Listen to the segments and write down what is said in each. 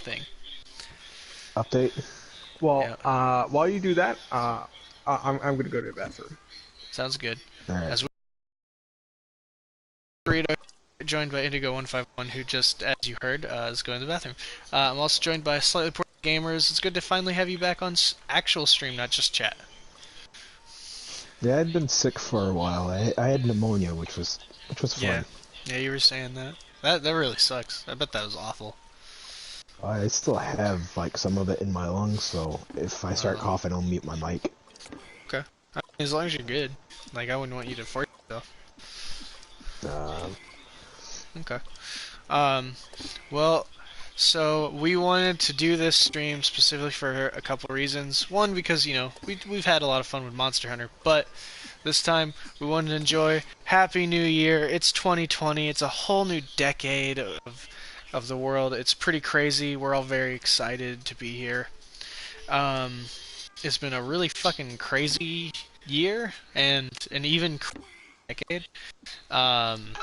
thing. Update. Yeah, Well, while you do that, I'm gonna go to the bathroom. sounds good. All right. As Burrito, joined by Indigo151, who just, as you heard, is going to the bathroom. I'm also joined by Slightly Poor Gamers. It's good to finally have you back on actual stream, not just chat. Yeah, I'd been sick for a while. I had pneumonia, which was Yeah, fun. yeah, you were saying that. That really sucks. I bet that was awful. I still have like some of it in my lungs, so if I start Uh, coughing, I'll mute my mic. okay. As long as you're good. Like, I wouldn't want you to force yourself. Um, Okay. Um, well, so we wanted to do this stream specifically for a couple of reasons. One, because we've had a lot of fun with Monster Hunter, but this time we wanted to enjoy Happy New Year. It's 2020. It's a whole new decade of the world. It's pretty crazy. We're all very excited to be here. Um, it's been a really fucking crazy year and an even decade. Um,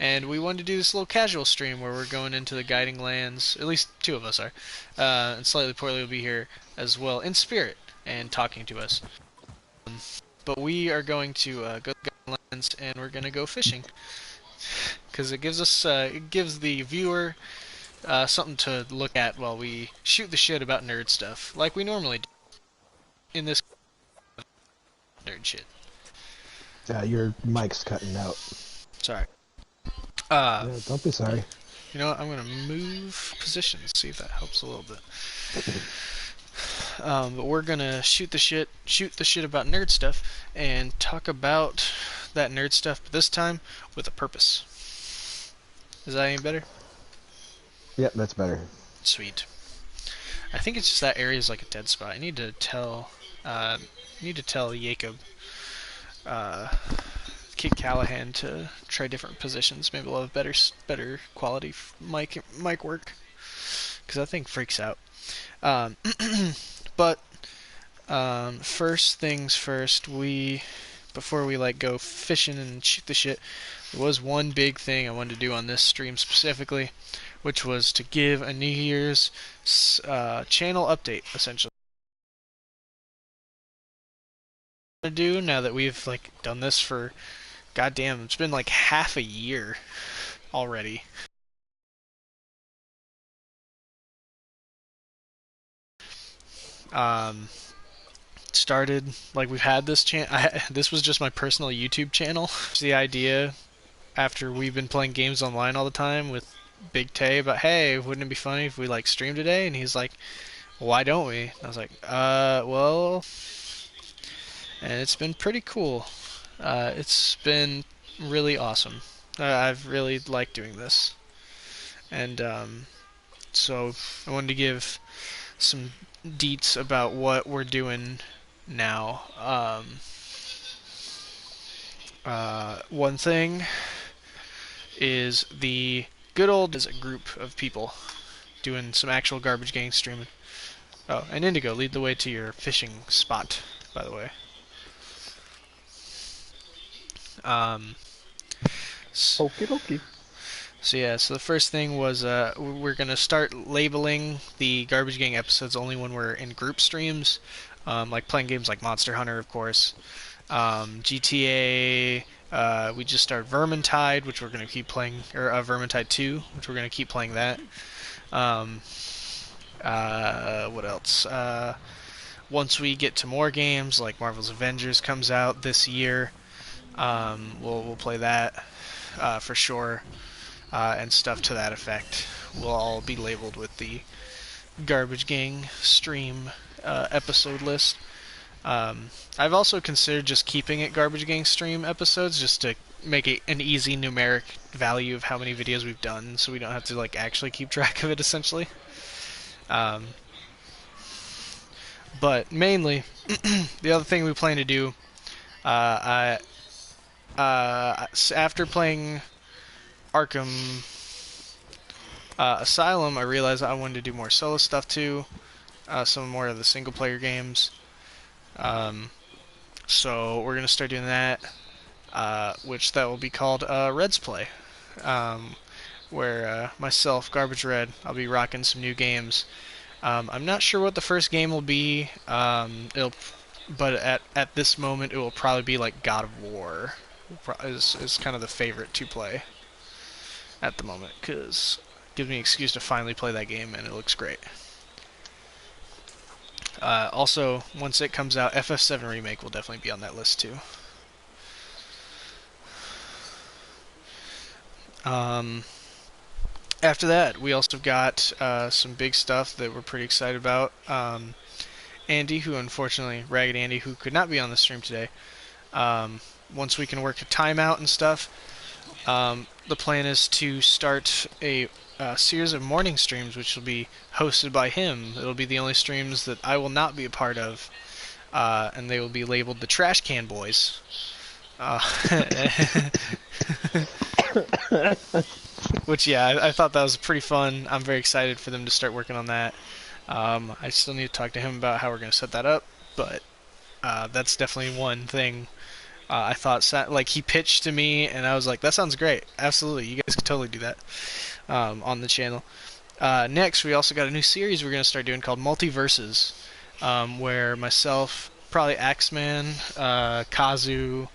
and we wanted to do this little casual stream where we're going into the guiding lands. At least two of us are, and Slightly Poorly will be here as well in spirit and talking to us. But we are going to go to the guiding lands and we're going to go fishing because it gives the viewer something to look at while we shoot the shit about nerd stuff like we normally do in this nerd shit. your mic's cutting out. Sorry. Uh, Yeah, don't be sorry. you know what? I'm gonna move positions, see if that helps a little bit. But we're gonna shoot the shit about nerd stuff, and talk about that nerd stuff, but this time with a purpose. Is that any better? Yep, that's better. Sweet. I think it's just that area is like a dead spot. I need to tell Jacob, uh, Kid Callahan to try different positions. Maybe we'll have better quality mic work because that thing freaks out. Um, but first things first, before we like go fishing and shoot the shit, there was one big thing I wanted to do on this stream specifically, which was to give a New Year's channel update essentially. To do now that we've like done this for goddamn, it's been like half a year already. Um, started like we've had this this was just my personal YouTube channel. The idea after we've been playing games online all the time with Big Tay about, hey, wouldn't it be funny if we like stream today? And he's like, why don't we? And I was like, well, and it's been pretty cool. It's been really awesome. I've really liked doing this, and so I wanted to give some deets about what we're doing now. One thing is the good old is a group of people doing some actual garbage gang streaming. Oh, and Indigo, lead the way to your fishing spot, by the way. Um, Okie dokie. so yeah, so the first thing was we're gonna start labeling the garbage gang episodes only when we're in group streams, like playing games like Monster Hunter, of course, GTA. We just started Vermintide, which we're gonna keep playing, or Vermintide 2, which we're gonna keep playing that. Um, what else? Once we get to more games, like Marvel's Avengers comes out this year, we'll play that for sure, and stuff to that effect. Will all be labeled with the Garbage Gang stream episode list. I've also considered just keeping it Garbage Gang stream episodes, just to make it an easy numeric value of how many videos we've done, so we don't have to like actually keep track of it essentially. Um, but mainly, the other thing we plan to do, after playing Arkham Asylum, I realized I wanted to do more solo stuff too, some more of the single player games. Um, so we're gonna start doing that, which that will be called Red's Play. Um, where myself, Garbage Red, I'll be rocking some new games. I'm not sure what the first game will be. But at this moment, it will probably be like God of War. Is kind of the favorite to play at the moment, because it gives me an excuse to finally play that game, and it looks great. Also, once it comes out, FF7 Remake will definitely be on that list too. After that, we also got some big stuff that we're pretty excited about. Andy, who unfortunately, Ragged Andy, who could not be on the stream today, once we can work a timeout and stuff, the plan is to start a series of morning streams, which will be hosted by him. It'll be the only streams that I will not be a part of, and they will be labeled the Trash Can Boys. Which, yeah, I thought that was pretty fun. I'm very excited for them to start working on that. I still need to talk to him about how we're going to set that up, but that's definitely one thing I thought, like, he pitched to me, and I was like, that sounds great. Absolutely, you guys could totally do that on the channel. Next, we also got a new series we're going to start doing called Multiverses, where myself, probably Axeman, Kazu,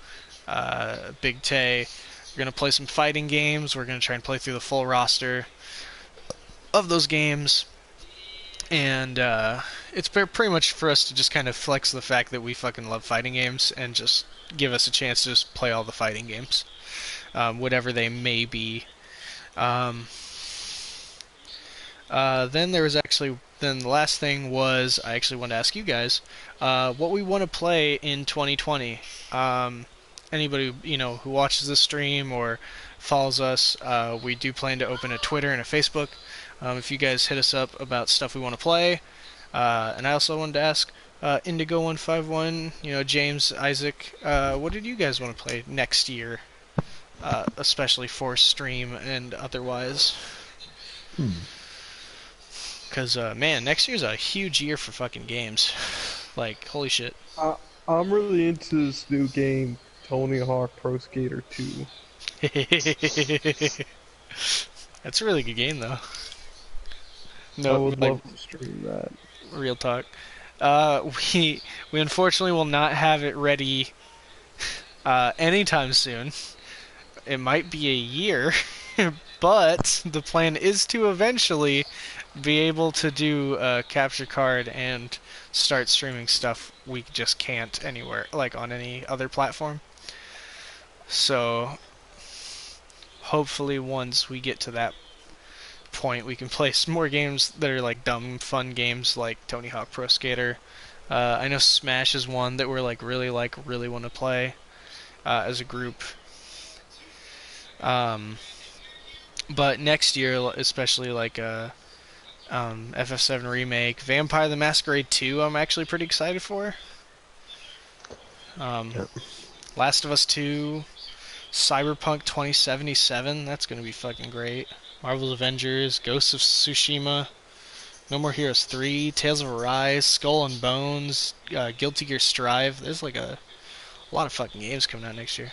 Big Tay, we're going to play some fighting games. We're going to try and play through the full roster of those games. And it's pretty much for us to just kind of flex the fact that we fucking love fighting games and just give us a chance to just play all the fighting games, whatever they may be. Then the last thing was I actually wanted to ask you guys what we want to play in 2020. Anybody who watches this stream or follows us, we do plan to open a Twitter and a Facebook. If you guys hit us up about stuff we want to play. And I also wanted to ask Indigo151, James, Isaac, what did you guys want to play next year? Especially for stream and otherwise. Because, man, next year's a huge year for fucking games. Like, holy shit. I'm really into this new game, Tony Hawk Pro Skater 2. That's a really good game, though. No, I would love to stream that. Real talk. We unfortunately will not have it ready anytime soon. It might be a year, but the plan is to eventually be able to do a capture card and start streaming stuff we just can't anywhere, like on any other platform. So hopefully once we get to that point, we can play some more games that are like dumb fun games like Tony Hawk Pro Skater. I know Smash is one that we're really want to play as a group. But next year, especially like FF7 Remake, Vampire the Masquerade 2, I'm actually pretty excited for. Last of Us 2, Cyberpunk 2077, that's gonna be fucking great. Marvel's Avengers, Ghosts of Tsushima, No More Heroes 3, Tales of Arise, Skull and Bones, Guilty Gear Strive. There's like a lot of fucking games coming out next year.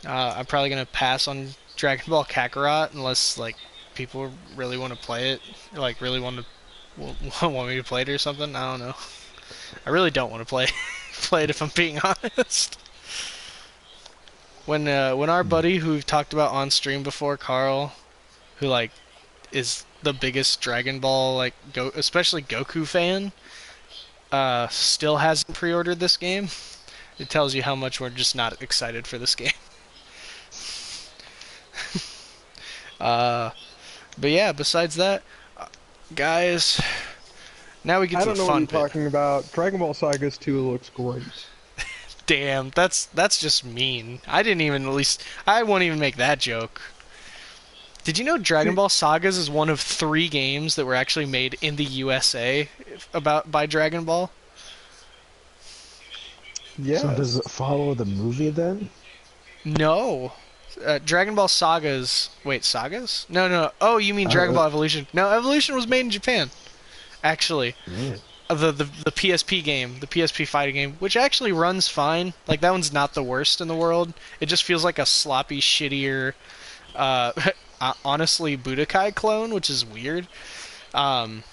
I'm probably gonna pass on Dragon Ball Kakarot unless like people really want to play it, like really want me to play it or something. I don't know. I really don't want to play it if I'm being honest. When our buddy who we've talked about on stream before, Carl, who like is the biggest Dragon Ball especially Goku fan, still hasn't pre-ordered this game, it tells you how much we're just not excited for this game. But yeah, besides that, guys, now we get to the fun bit. I don't know what you're talking about. Dragon Ball Sagas 2 looks great. Damn, that's just mean. I won't even make that joke. Did you know Dragon Ball Sagas is one of 3 games that were actually made in the USA by Dragon Ball? Yeah. So does it follow the movie then? No. Dragon Ball Sagas... Wait, Sagas? No. Oh, you mean Dragon Ball Evolution. No, Evolution was made in Japan. Actually. Yeah. The PSP game, the PSP fighting game, which actually runs fine. Like, that one's not the worst in the world. It just feels like a sloppy, shittier honestly Budokai clone, which is weird. Um,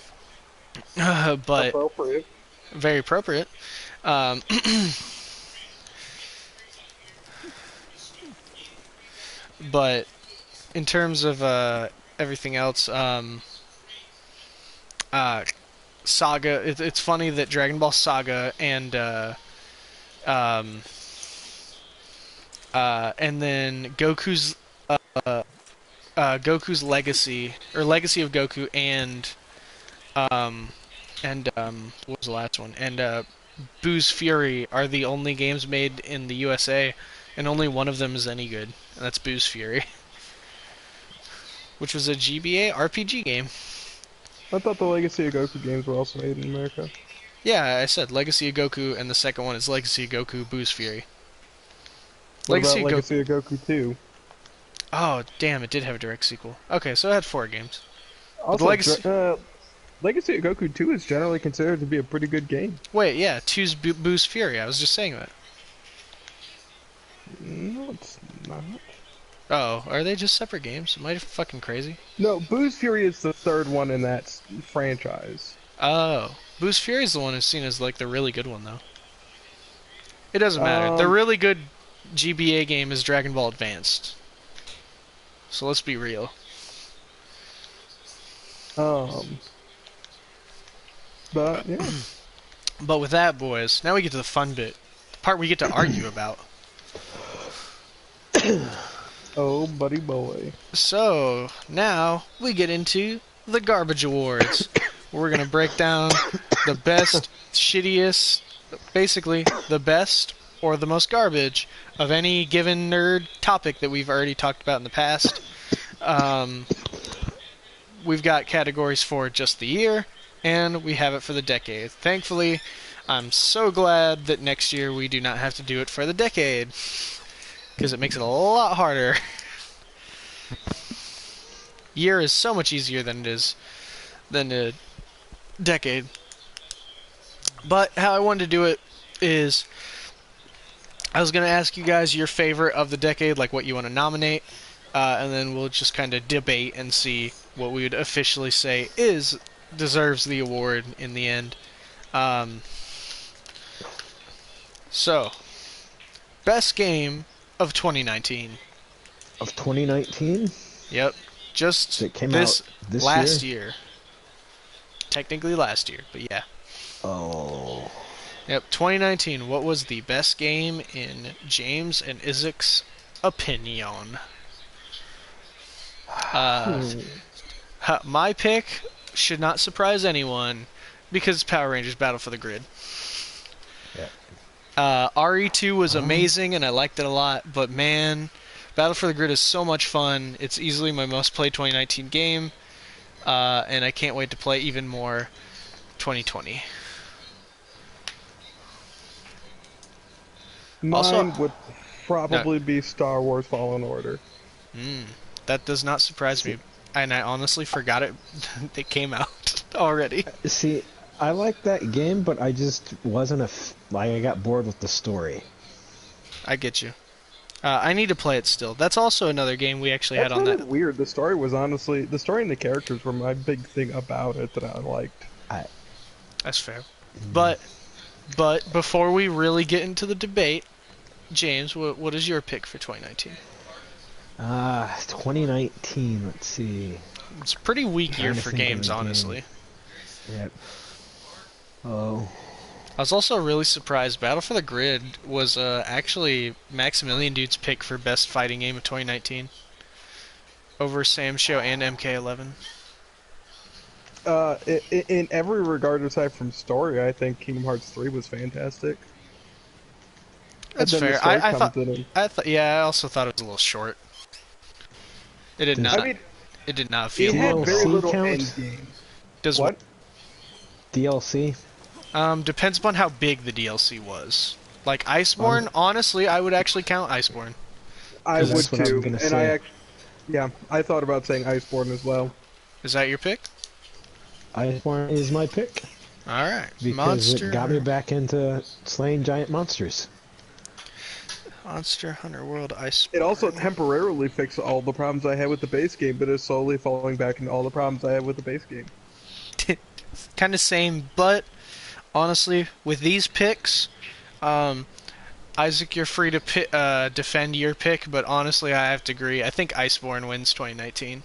but Appropriate. very appropriate. Um, but in terms of everything else, uh, Saga. It's funny that Dragon Ball Saga um, and then Goku's Legacy or Legacy of Goku um, what was the last one? And Boo's Fury are the only games made in the USA, and only one of them is any good, and that's Boo's Fury, which was a GBA RPG game. I thought the Legacy of Goku games were also made in America. Yeah, I said Legacy of Goku, and the second one is Legacy of Goku Boo's Fury. What Legacy about of Legacy of Goku 2? Oh, damn, it did have a direct sequel. Okay, so it had 4 games. Also, Legacy- Legacy of Goku 2 is generally considered to be a pretty good game. Wait, yeah, 2's Boo's Fury. I was just saying that. No, it's not. Oh, are they just separate games? Am I fucking crazy? No, Boo's Fury is the third one in that franchise. Oh, Boo's Fury is the one who's seen as like the really good one, though. It doesn't matter. The really good GBA game is Dragon Ball Advanced. So let's be real. But yeah. But with that, boys, now we get to the fun bit. The part we get to argue about. Oh, buddy boy. So, now we get into the Garbage Awards. We're going to break down the best, shittiest, basically the best or the most garbage of any given nerd topic that we've already talked about in the past. We've got categories for just the year, and we have it for the decade. Thankfully, I'm so glad that next year we do not have to do it for the decade, because it makes it a lot harder. Year is so much easier than a decade. But how I wanted to do it is I was going to ask you guys your favorite of the decade, like what you want to nominate, and then we'll just kind of debate and see what we would officially say deserves the award in the end. So, best game of 2019. Of 2019? Yep. Just It came out this last year. Technically last year, but yeah. Oh. Yep, 2019. What was the best game in James and Isaac's opinion? My pick should not surprise anyone because it's Power Rangers Battle for the Grid. Yeah. RE2 was amazing and I liked it a lot, but man, Battle for the Grid is so much fun. It's easily my most played 2019 game, and I can't wait to play even more 2020. Mine would probably be Star Wars Fallen Order. That does not surprise me, and I honestly forgot it came out already. See, I like that game, but I just wasn't I got bored with the story. I get you. I need to play it still. That's also another game we actually had on That's that. weird. The story was honestly the story and the characters were my big thing about it that I liked. That's fair. But before we really get into the debate, James, what is your pick for 2019? 2019. Let's see. It's a pretty weak year Trying to for think of games, a game. honestly. Yep. Oh. I was also really surprised. Battle for the Grid was actually Maximilian Dude's pick for best fighting game of 2019 over Sam Show and MK11. In every regard aside from story, I think Kingdom Hearts 3 was fantastic. That's And then the fair. story comes in. I also thought it was a little short. It did not. I mean, It did not it feel. had DLC very little count? end game. Does What? DLC? Depends upon how big the DLC was. Like Iceborne, honestly, I would actually count Iceborne. I would That's what I'm too, gonna and say. I thought about saying Iceborne as well. Is that your pick? Iceborne is my pick All right, because Monster. it got me back into slaying giant monsters. Monster Hunter World Iceborne. It also temporarily fixed all the problems I had with the base game, but is slowly falling back into all the problems I had with the base game. Kind of same, but honestly, with these picks, Isaac, you're free to defend your pick, but honestly, I have to agree. I think Iceborne wins 2019.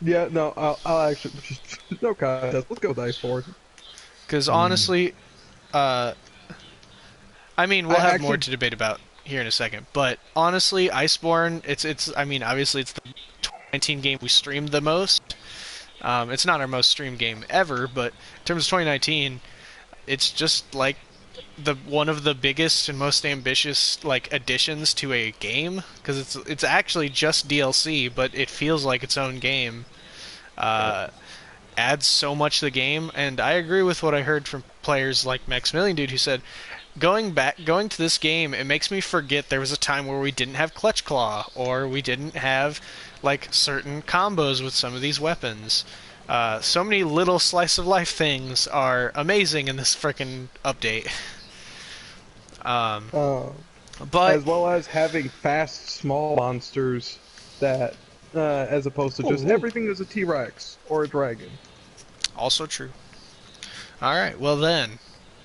Yeah, no, I'll actually just no contest. Let's go with Iceborne. Because honestly, I mean, we'll I have actually- more to debate about here in a second. But honestly, Iceborne, it's. I mean, obviously, it's the 2019 game we streamed the most. It's not our most streamed game ever, but in terms of 2019, it's just like one of the biggest and most ambitious like additions to a game, because it's actually just DLC, but it feels like its own game. Adds so much to the game, and I agree with what I heard from players like Maximilian Dude, who said going to this game, it makes me forget there was a time where we didn't have Clutch Claw, or we didn't have like certain combos with some of these weapons. So many little slice of life things are amazing in this frickin' update. But As well as having fast, small monsters that, as opposed to just everything is a T-Rex or a dragon. also true. Alright, well then,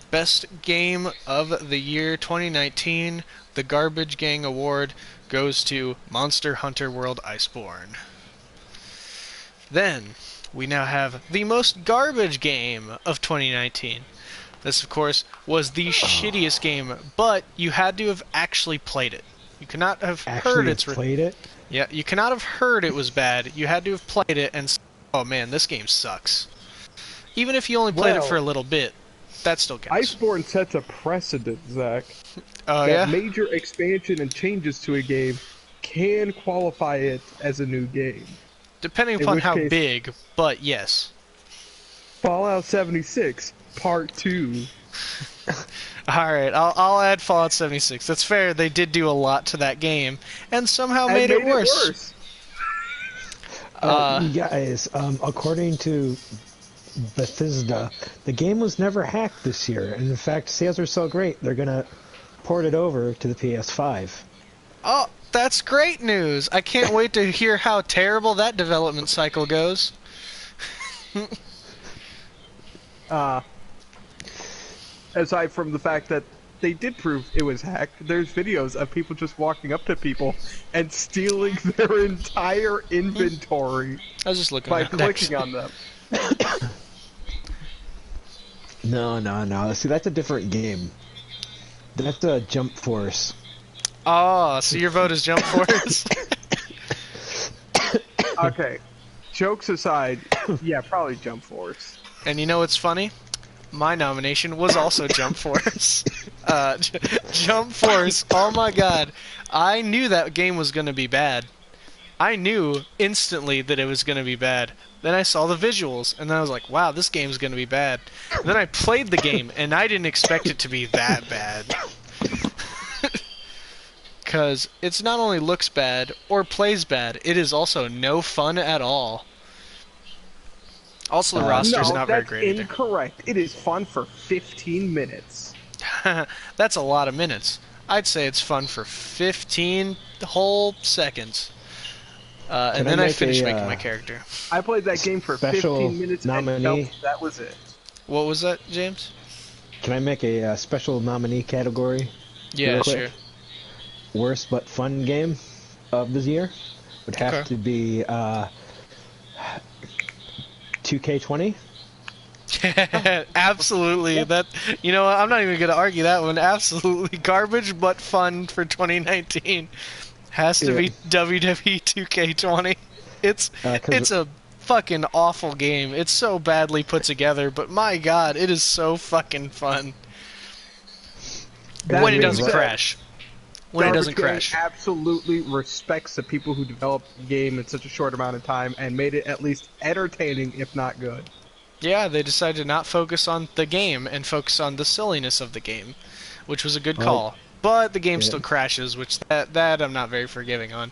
best game of the year 2019, the Garbage Gang Award goes to Monster Hunter World Iceborne. Then, we now have the most garbage game of 2019. This, of course, was the shittiest game, but you had to have actually played it. You could not have heard it's... played it? Yeah, you cannot have heard it was bad. You had to have played it and oh man, this game sucks. Even if you only played it Well, for a little bit, that still counts. Iceborne sets a precedent, Zach. Oh that yeah? major expansion and changes to a game can qualify it as a new game. Depending in upon which how case- big, but yes. Fallout 76 Part 2. Alright, I'll add Fallout 76. That's fair, they did do a lot to that game, and somehow made it worse. Guys, according to Bethesda, the game was never hacked this year, and in fact, sales are so great, they're gonna port it over to the PS5. Oh, that's great news! I can't wait to hear how terrible that development cycle goes. Aside from the fact that they did prove it was hacked, there's videos of people just walking up to people and stealing their entire inventory I was just looking by at that. clicking on them. No. See, that's a different game. That's a Jump Force. Oh, so your vote is Jump Force? Okay, jokes aside, yeah, probably Jump Force. And you know what's funny? My nomination was also Jump Force. Jump Force, oh my god. I knew that game was going to be bad. I knew instantly that it was going to be bad. Then I saw the visuals, and then I was like, wow, this game's going to be bad. And then I played the game, and I didn't expect it to be that bad. Because it's not only looks bad or plays bad, it is also no fun at all. Also, the roster's not very great either. Incorrect. It is fun for 15 minutes. That's a lot of minutes. I'd say it's fun for 15 whole seconds. And then I finish making my character. I played that game for Special 15 minutes nominee. and felt that was it. What was that, James? Can I make a special nominee category? Yeah, Real quick. sure. Worst but fun game of the year would have Okay. to be 2K20. Absolutely. That, you know what, I'm not even going to argue that one. Absolutely garbage but fun for 2019 has to be WWE 2K20. It's 'cause a fucking awful game. It's so badly put together, but my god, it is so fucking fun. That When it being doesn't said, crash. When it Garbage doesn't Gang crash. absolutely respects the people who developed the game in such a short amount of time and made it at least entertaining, if not good. Yeah, they decided to not focus on the game and focus on the silliness of the game, which was a good call. But the game still crashes, which that I'm not very forgiving on.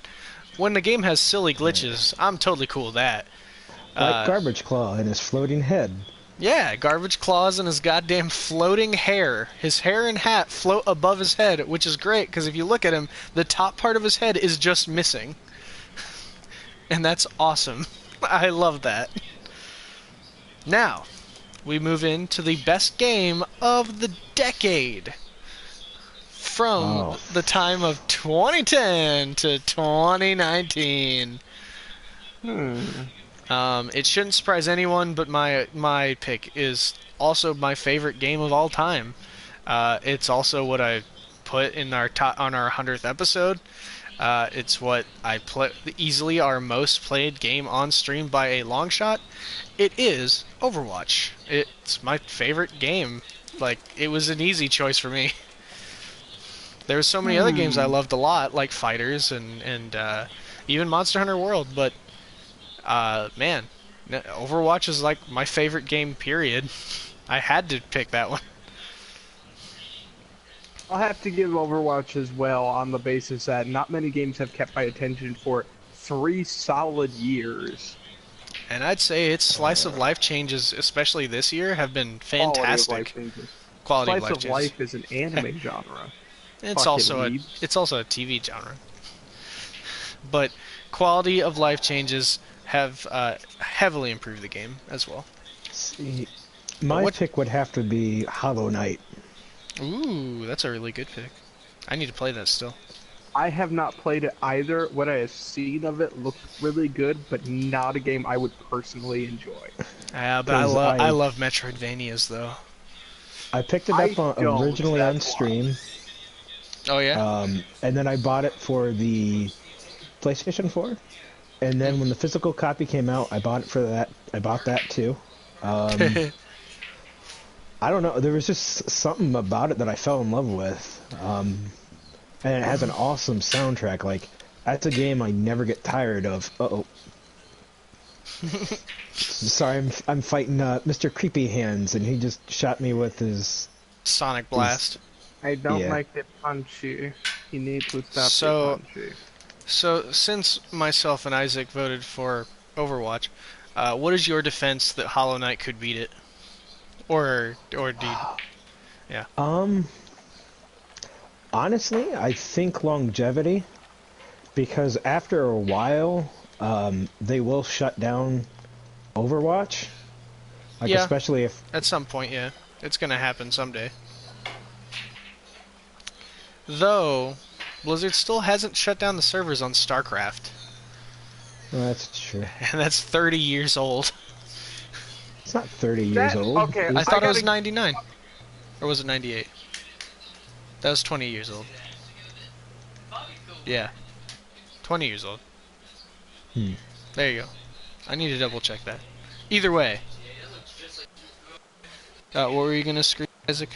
When the game has silly glitches, I'm totally cool with that. Like Garbage Claw and his floating head. Yeah, garbage claws and his goddamn floating hair. His hair and hat float above his head, which is great because if you look at him, the top part of his head is just missing. And that's awesome. I love that. Now, we move into the best game of the decade. From the time of 2010 to 2019. It shouldn't surprise anyone, but my pick is also my favorite game of all time. It's also what I put in our on our 100th episode. It's what I play easily our most played game on stream by a long shot. It is Overwatch. It's my favorite game. Like, it was an easy choice for me. There's so many other games I loved a lot, like Fighters and even Monster Hunter World, but man, Overwatch is like my favorite game, period. I had to pick that one. I'll have to give Overwatch as well on the basis that not many games have kept my attention for 3 solid years. And I'd say its slice of life changes, especially this year, have been fantastic. Quality Slice of life is an anime genre. It's also a TV genre. But quality of life changes have heavily improved the game as well. See, my pick would have to be Hollow Knight. Ooh, that's a really good pick. I need to play that still. I have not played it either. What I have seen of it looked really good, but not a game I would personally enjoy. But I love Metroidvanias, though. I picked it up originally on stream. Oh, yeah? And then I bought it for the PlayStation 4. And then when the physical copy came out, I bought it for that. I bought that too. I don't know. There was just something about it that I fell in love with. And it has an awesome soundtrack. Like, that's a game I never get tired of. Uh-oh. Sorry, I'm fighting Mr. Creepy Hands, and he just shot me with his... Sonic Blast. I don't like the punchy. You need to stop the punchy. So, since myself and Isaac voted for Overwatch, what is your defense that Hollow Knight could beat it? Or do you... Yeah. Honestly, I think longevity, because after a while, they will shut down Overwatch. Like, yeah, especially if... At some point, yeah. It's gonna happen someday. Though, Blizzard still hasn't shut down the servers on StarCraft. Well, that's true. And that's 30 years old. It's not 30 years old. Okay, I thought it was 99. Or was it 98? That was 20 years old. Yeah. 20 years old. There you go. I need to double check that. Either way. What were you going to scream, Isaac?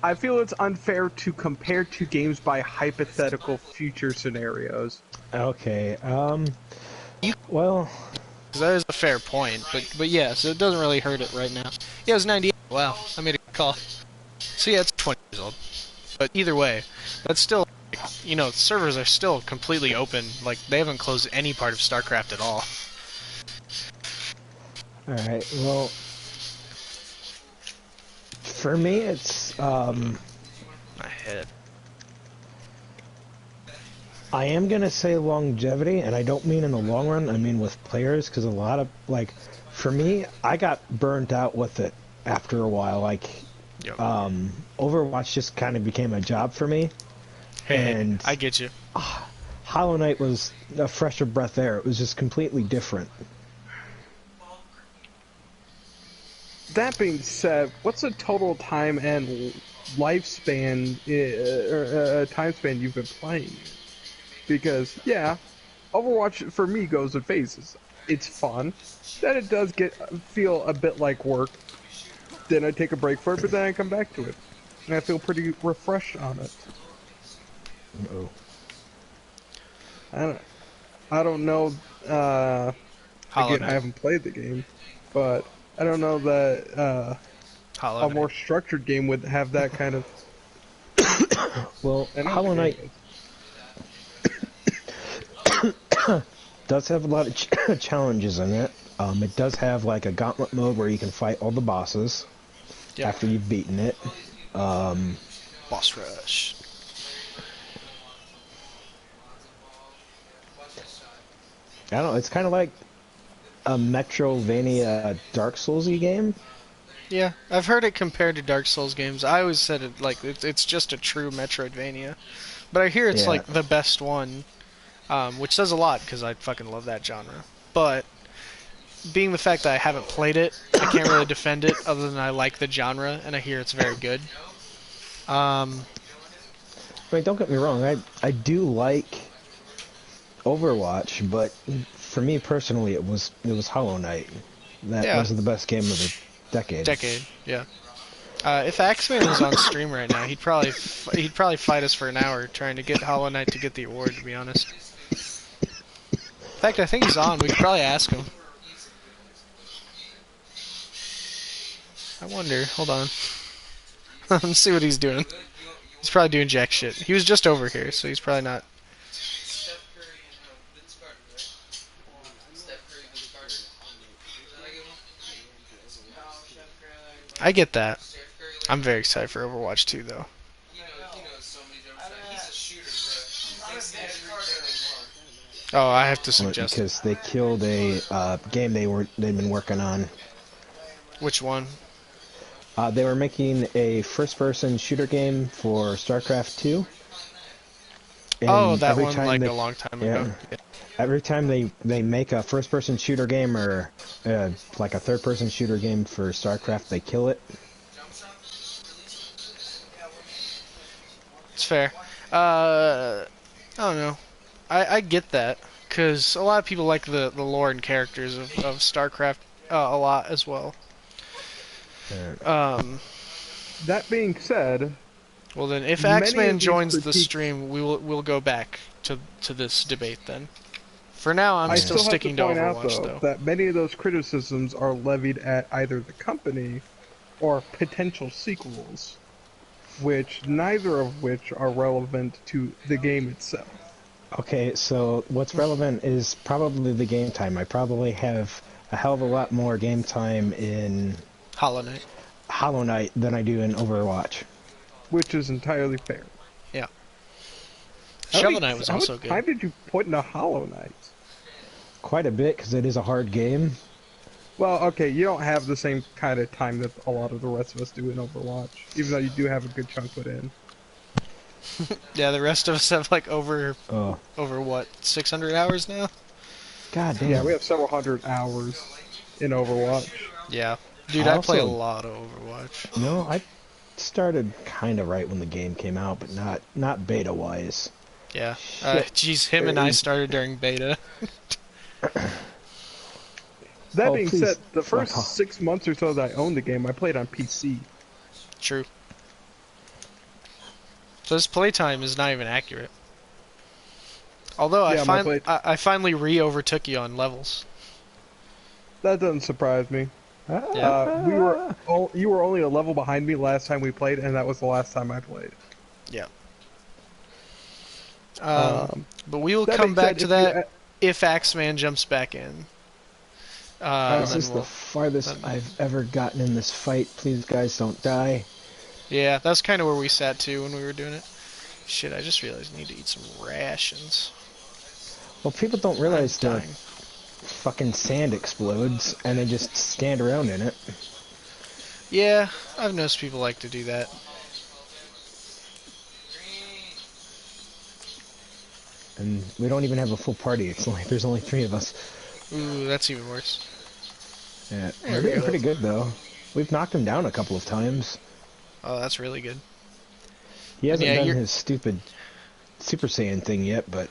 I feel it's unfair to compare two games by hypothetical future scenarios. Okay, well... That is a fair point, but yeah, so it doesn't really hurt it right now. Yeah, it was 98. Wow, I made a call. So yeah, it's 20 years old. But either way, that's still, you know, servers are still completely open. Like, they haven't closed any part of StarCraft at all. Alright, well... For me, it's, My head. I am gonna say longevity, and I don't mean in the long run, I mean with players, because a lot of, like, for me, I got burnt out with it after a while. Like, Yep. Overwatch just kind of became a job for me. And I get you. Hollow Knight was a fresher breath air. It was just completely different. That being said, what's the total time and lifespan, time span you've been playing? Because, yeah, Overwatch for me goes in phases. It's fun. Then it does feel a bit like work. Then I take a break for it, but then I come back to it. And I feel pretty refreshed on it. Uh-oh. I don't know, again, I haven't played the game, but I don't know that a more structured game would have that kind of... Well, Hollow Knight... does have a lot of challenges in it. It does have like a gauntlet mode where you can fight all the bosses Yeah. after you've beaten it. Boss rush. I don't know. It's kind of like a Metrovania Dark Souls-y game. Yeah, I've heard it compared to Dark Souls games. I always said it like it's just a true Metroidvania, but I hear it's Yeah. like the best one, which says a lot because I fucking love that genre. But being the fact that I haven't played it, I can't really defend it other than I like the genre and I hear it's very good. I mean, don't get me wrong. I do like Overwatch, but for me personally, it was Hollow Knight. That Yeah. was the best game of the decade. Yeah. If Axeman was on stream right now, he'd probably fight us for an hour trying to get Hollow Knight to get the award. To be honest. In fact, I think he's on. We could probably ask him. I wonder. Hold on. Let's see what he's doing. He's probably doing jack shit. He was just over here, so he's probably not. I get that. I'm very excited for Overwatch 2, though. Oh, I have to suggest. Because they killed a game they've been working on. Which one? They were making a first-person shooter game for StarCraft 2. And Oh, that every one, time like they- a long time yeah. ago. Yeah. Every time they make a first-person shooter game or like a third-person shooter game for StarCraft, they kill it. It's fair. I don't know. I get that because a lot of people like the lore and characters of StarCraft a lot as well. That being said, Well then, if Many of Axeman these joins the critiques- stream, we'll go back to this debate then. For now, I'm I still still sticking have to to point Overwatch out though. that many of those criticisms are levied at either the company or potential sequels, neither of which are relevant to the game itself. Okay, so what's relevant is probably the game time. I probably have a hell of a lot more game time in Hollow Knight. Hollow Knight than I do in Overwatch. Which is entirely fair. Yeah. How Shovel many- Knight was how also much good. time did you put into Hollow Knight? Quite a bit, because it is a hard game. Well, okay, you don't have the same kind of time that a lot of the rest of us do in Overwatch, even though you do have a good chunk put in. Yeah, the rest of us have like over Oh, what 600 hours now. god damn. Yeah, we have several hundred hours in Overwatch. Yeah, dude, I I play a also- lot of Overwatch. No, I started kind of right when the game came out, but not beta-wise. Yeah. Shit. Geez, him and I started during beta. That Oh, being please, said, the fuck first off. 6 months or so that I owned the game, I played on PC. True. So this playtime is not even accurate. Although Yeah, my play- I finally re-overtook you on levels. That doesn't surprise me. Yeah. You were only a level behind me last time we played, and that was the last time I played. Yeah. But we will that come being said, back to if that you- if Axeman jumps back in. This Then is the we'll- farthest I've ever gotten in this fight. Please, guys, don't die. Yeah, that's kind of where we sat too when we were doing it. Shit, I just realized I need to eat some rations. Well, people don't realize I'm the dying. fucking sand explodes, and they just stand around in it. Yeah, I've noticed people like to do that. And we don't even have a full party. There's only 3 of us. Ooh, that's even worse. Yeah, There we're we doing go. pretty good though. We've knocked him down a couple of times. Oh, that's really good. He hasn't Yeah, done you're- his stupid Super Saiyan thing yet, but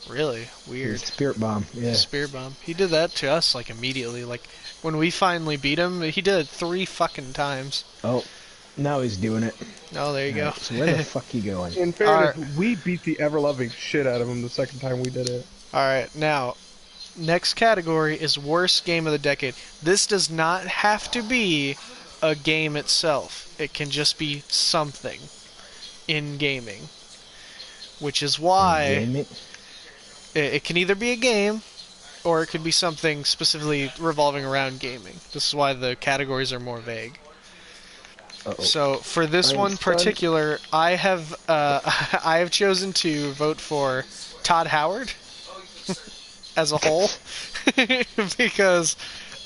Really his weird. Spirit Bomb. Yeah. Spear bomb. He did that to us like immediately. Like when we finally beat him, he did it 3 fucking times. Oh, now he's doing it. Oh, there you go. Alright, so where the fuck you going? In fairness, we beat the ever-loving shit out of him the second time we did it. All right, now next category is worst game of the decade. This does not have to be a game itself. It can just be something in gaming, which is why Damn it. it can either be a game or it could be something specifically revolving around gaming. This is why the categories are more vague. Uh-oh. So for this I'm one stunned. particular, I have I have chosen to vote for Todd Howard as a whole because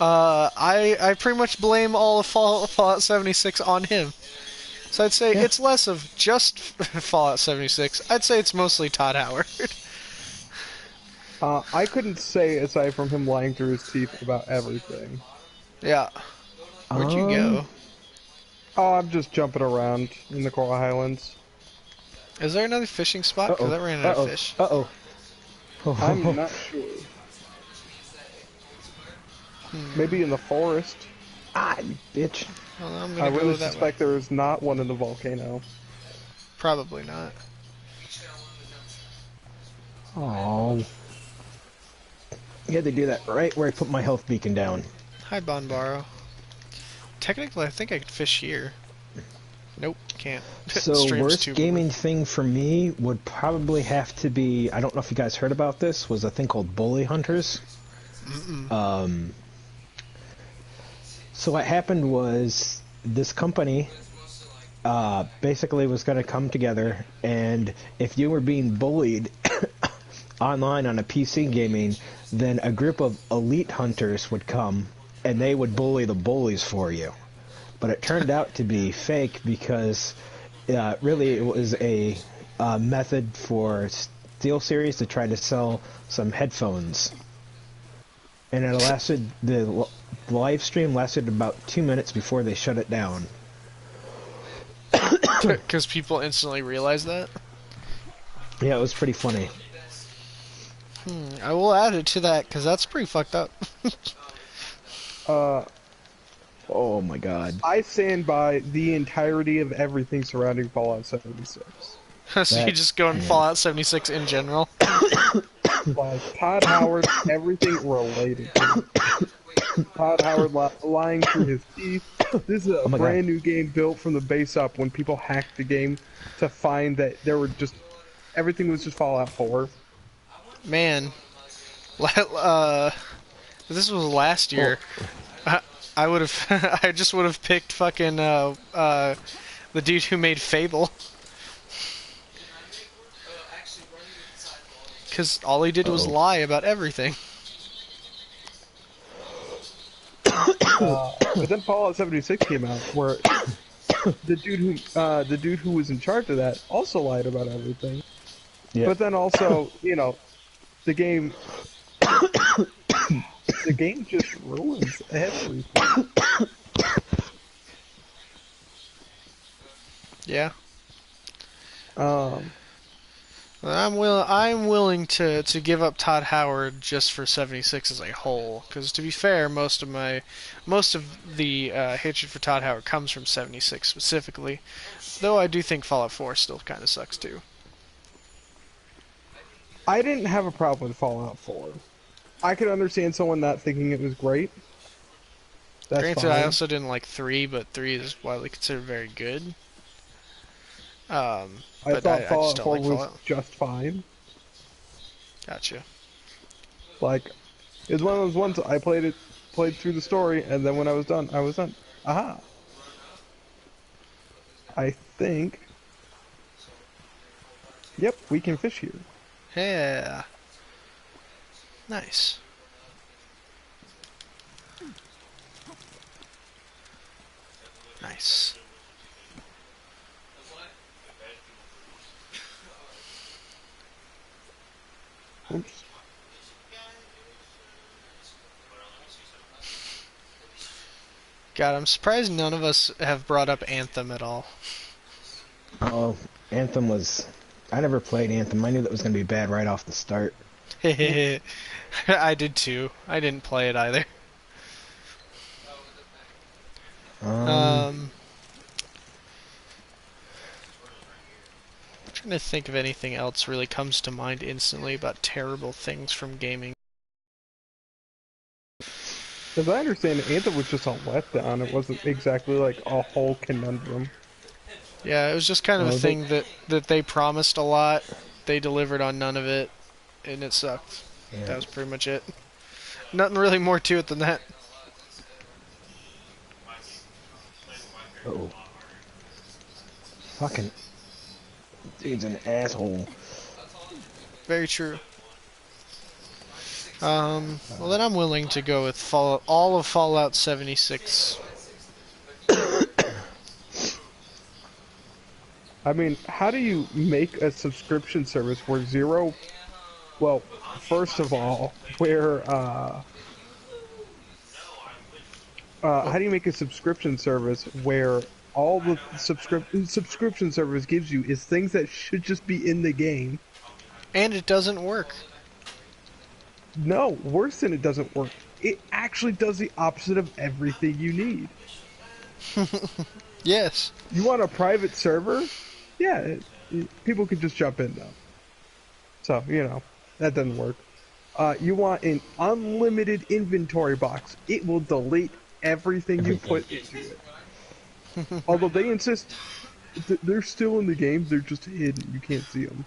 I pretty much blame all of Fallout 76 on him. So I'd say it's less of just Fallout 76. I'd say it's mostly Todd Howard. I couldn't say aside from him lying through his teeth about everything. Yeah. Where'd you go? Oh, I'm just jumping around in the Coral Highlands. Is there another fishing spot? Because I ran out of fish. I'm not sure. Maybe in the forest. Ah, you bitch. Well, I'm I gonna go really that way. suspect there is not one in the volcano. Probably not. Oh. You had to do that right where I put my health beacon down. Hi, Bonbaro. Technically, I think I could fish here. Nope, can't. So Stream's worst too gaming thing for me would probably have to be, I don't know if you guys heard about this, was a thing called Bully Hunters. So what happened was this company basically was going to come together, and if you were being bullied online on a PC gaming, then a group of elite hunters would come and they would bully the bullies for you. But it turned out to be fake because really it was a method for SteelSeries to try to sell some headphones. And it lasted, the live stream lasted about 2 minutes before they shut it down. Because people instantly realize that. Yeah, it was pretty funny. I will add it to that because that's pretty fucked up. Oh my god. I stand by the entirety of everything surrounding Fallout 76. So you just go and Fallout 76 in general. Like Todd Howard, everything related to it. Todd Howard lying through his teeth. This is a brand new game built from the base up when people hacked the game to find that there were just everything was just Fallout 4. Man, this was last year. I would have, I just would have picked fucking the dude who made Fable. Because all he did was lie about everything. But then Fallout 76 came out, where the dude who was in charge of that also lied about everything. Yeah. But then also, you know, the game just ruins everything. Yeah. I'm willing to give up Todd Howard just for 76 as a whole, because to be fair, most of the hatred for Todd Howard comes from 76 specifically. Though I do think Fallout 4 still kind of sucks too. I didn't have a problem with Fallout 4. I could understand someone not thinking it was great. That's Granted, fine. I also didn't like 3, but 3 is widely considered very good. I But thought I just Fallout don't 4 like was Fallout. just fine. Gotcha. Like, it was one of those ones I played through the story, and then when I was done, I was done. Aha! I think... Yep, we can fish here. Yeah. Nice. Nice. Oops. God, I'm surprised none of us have brought up Anthem at all. Oh, Anthem was... I never played Anthem. I knew that was going to be bad right off the start. I did too. I didn't play it either. I'm trying to think if anything else really comes to mind instantly about terrible things from gaming. As I understand it, Anthem was just a letdown. It wasn't exactly like a whole conundrum. Yeah, it was just kind of a thing that they promised a lot, they delivered on none of it, and it sucked. Yeah. That was pretty much it. Nothing really more to it than that. Uh-oh. Fucking dude's an asshole. Very true. Well, then I'm willing to go with all of Fallout 76. I mean, how do you make a subscription service where zero... Well, first of all, where, how do you make a subscription service where all the subscription service gives you is things that should just be in the game? And it doesn't work. No, worse than it doesn't work. It actually does the opposite of everything you need. Yes. You want a private server? Yeah, people can just jump in though. So, you know, that doesn't work. You want an unlimited inventory box. It will delete everything you put into it. Although they insist they're still in the game, they're just hidden. You can't see them.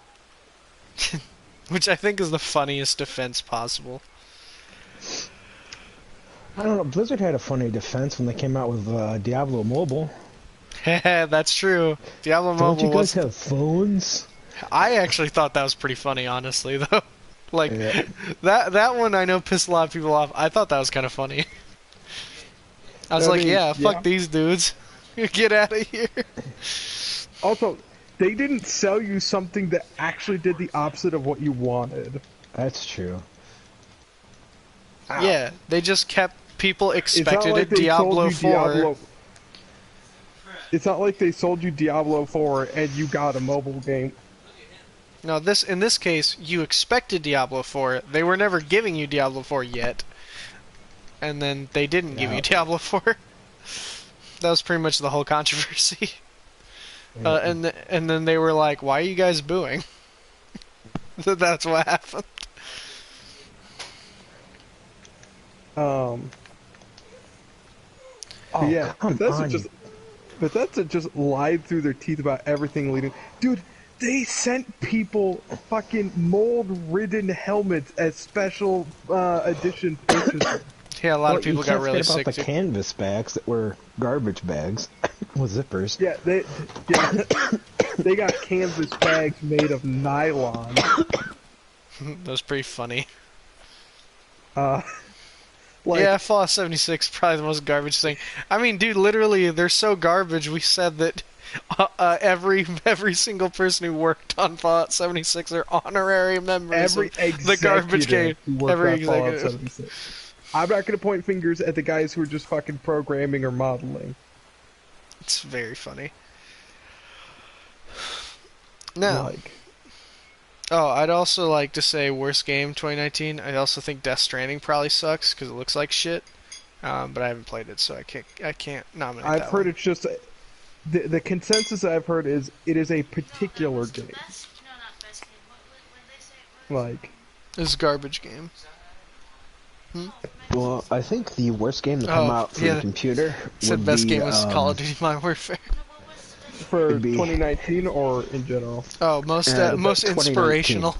Which I think is the funniest defense possible. I don't know. Blizzard had a funny defense when they came out with Diablo Mobile. That's true. Diablo Don't Mobile you guys have phones? I actually thought that was pretty funny, honestly, though. Like, Yeah. that one I know pissed a lot of people off. I thought that was kind of funny. I was like, yeah. fuck these dudes. Get out of here. Also, they didn't sell you something that actually did the opposite of what you wanted. That's true. Yeah, they just kept people It's not expected like at they Diablo sold you 4. Diablo. It's not like they sold you Diablo 4 and you got a mobile game. No, in this case, you expected Diablo 4. They were never giving you Diablo 4 yet. And then they didn't give you Diablo 4. That was pretty much the whole controversy. And then they were like, why are you guys booing? That's what happened. Oh, yeah, come on. Bethesda just lied through their teeth about everything leading. Dude, they sent people fucking mold-ridden helmets as special edition purchases. Yeah, a lot of people got really about sick the too. canvas bags that were garbage bags with zippers. Yeah, they got canvas bags made of nylon. That was pretty funny. Like, Yeah, Fallout 76 probably the most garbage thing. I mean, dude, literally, they're so garbage. We said that every single person who worked on Fallout 76 are honorary members every of the garbage game. executive who worked Every on Fallout executive. 76. I'm not going to point fingers at the guys who are just fucking programming or modeling. It's very funny. Now, Like, I'd also like to say worst game 2019. I also think Death Stranding probably sucks because it looks like shit. But I haven't played it, so I can't nominate I've that heard one. it's just the consensus I've heard is it is a particular game. Like, This is a garbage game. Well, I think the worst game to come out for the computer It said would best be, game was Call of Duty Modern Warfare. for It'd be- 2019 or in general. Oh, most 2019. inspirational.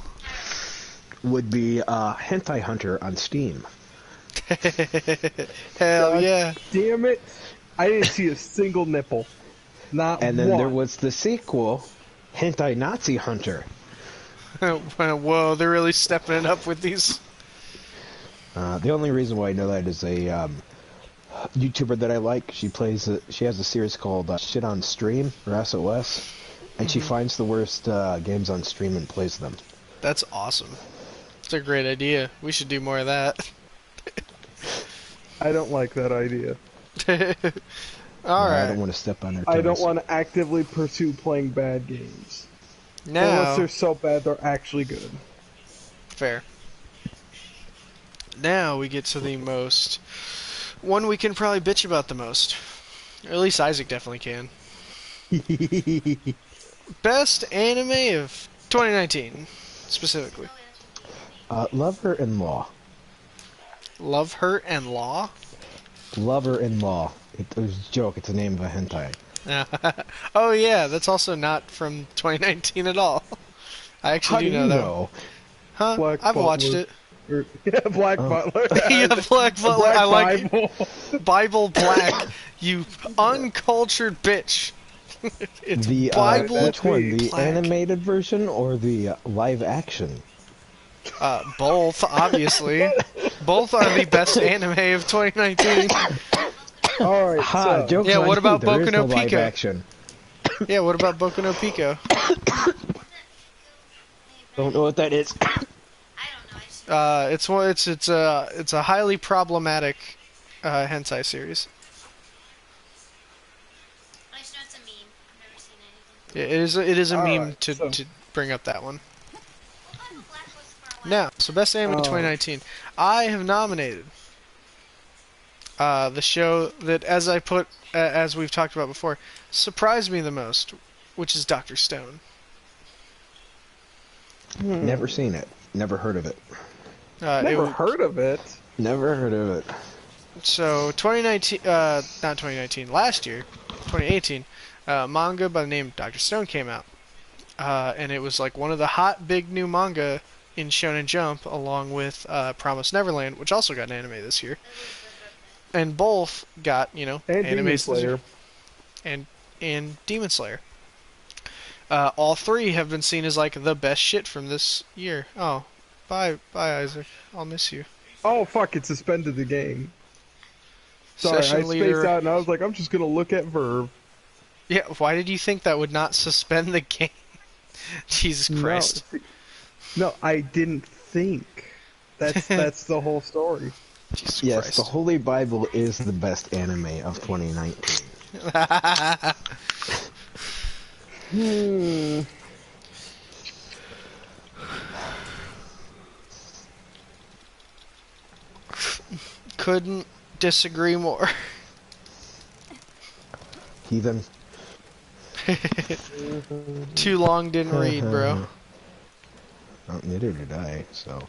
would be Hentai Hunter on Steam. Hell yeah. Damn it! I didn't see a single nipple. Not And then one. there was the sequel, Hentai Nazi Hunter. Whoa, they're really stepping it up with these. The only reason why I know that is a YouTuber that I like. She has a series called Shit on Stream, or SOS, and she finds the worst games on stream and plays them. That's awesome. It's a great idea. We should do more of that. I don't like that idea. Alright. I don't want to step on her toes. I don't want to actively pursue playing bad games. Now, Unless they're so bad they're actually good. fair. Now we get to the most... one we can probably bitch about the most. Or at least Isaac definitely can. Best anime of 2019, specifically. Lover-in-Law. Love, Hurt, and Law? Lover-in-Law. It was a joke. It's the name of a hentai. Oh yeah, that's also not from 2019 at all. I How actually do do you know that. know? Huh? Black I've watched Butler. it. Black Butler. Yeah, Black Butler. Black I like Bible. Bible Black. You uncultured bitch. It's The Bible which one? The Black. animated version or the live action? Both, obviously. Both are the best anime of 2019. All right. Ha! So, Joke's Yeah, on what you, about there Boku is no live Pico? action. Yeah, what about Boku no Pico? Don't know what that is. It's a highly problematic hentai series. I just know it's a meme. I've never seen anything. Yeah, it is a All meme right, to so- to bring up that one. We'll have a blacklist for a while. Now, so best anime Oh. 2019. I have nominated the show that, as we've talked about before, surprised me the most, which is Dr. Stone. Never seen it. Never heard of it. never heard of it. Never heard of it. So 2019, not 2019, last year, 2018, manga by the name of Dr. Stone came out, and it was like one of the hot big new manga in Shonen Jump, along with Promised Neverland, which also got an anime this year, and both got And Demon animes Slayer. and Demon Slayer. All three have been seen as like the best shit from this year. Oh, bye Isaac, I'll miss you. Oh fuck! It suspended the game. Sorry, Session I spaced leader. out and I was like, I'm just gonna look at Verve. Yeah, why did you think that would not suspend the game? Jesus Christ. No, I didn't think. That's the whole story. Jesus Yes, Christ. the Holy Bible is the best anime of 2019. Couldn't disagree more. Heathen. Too long didn't read, bro. Oh, neither did I, so.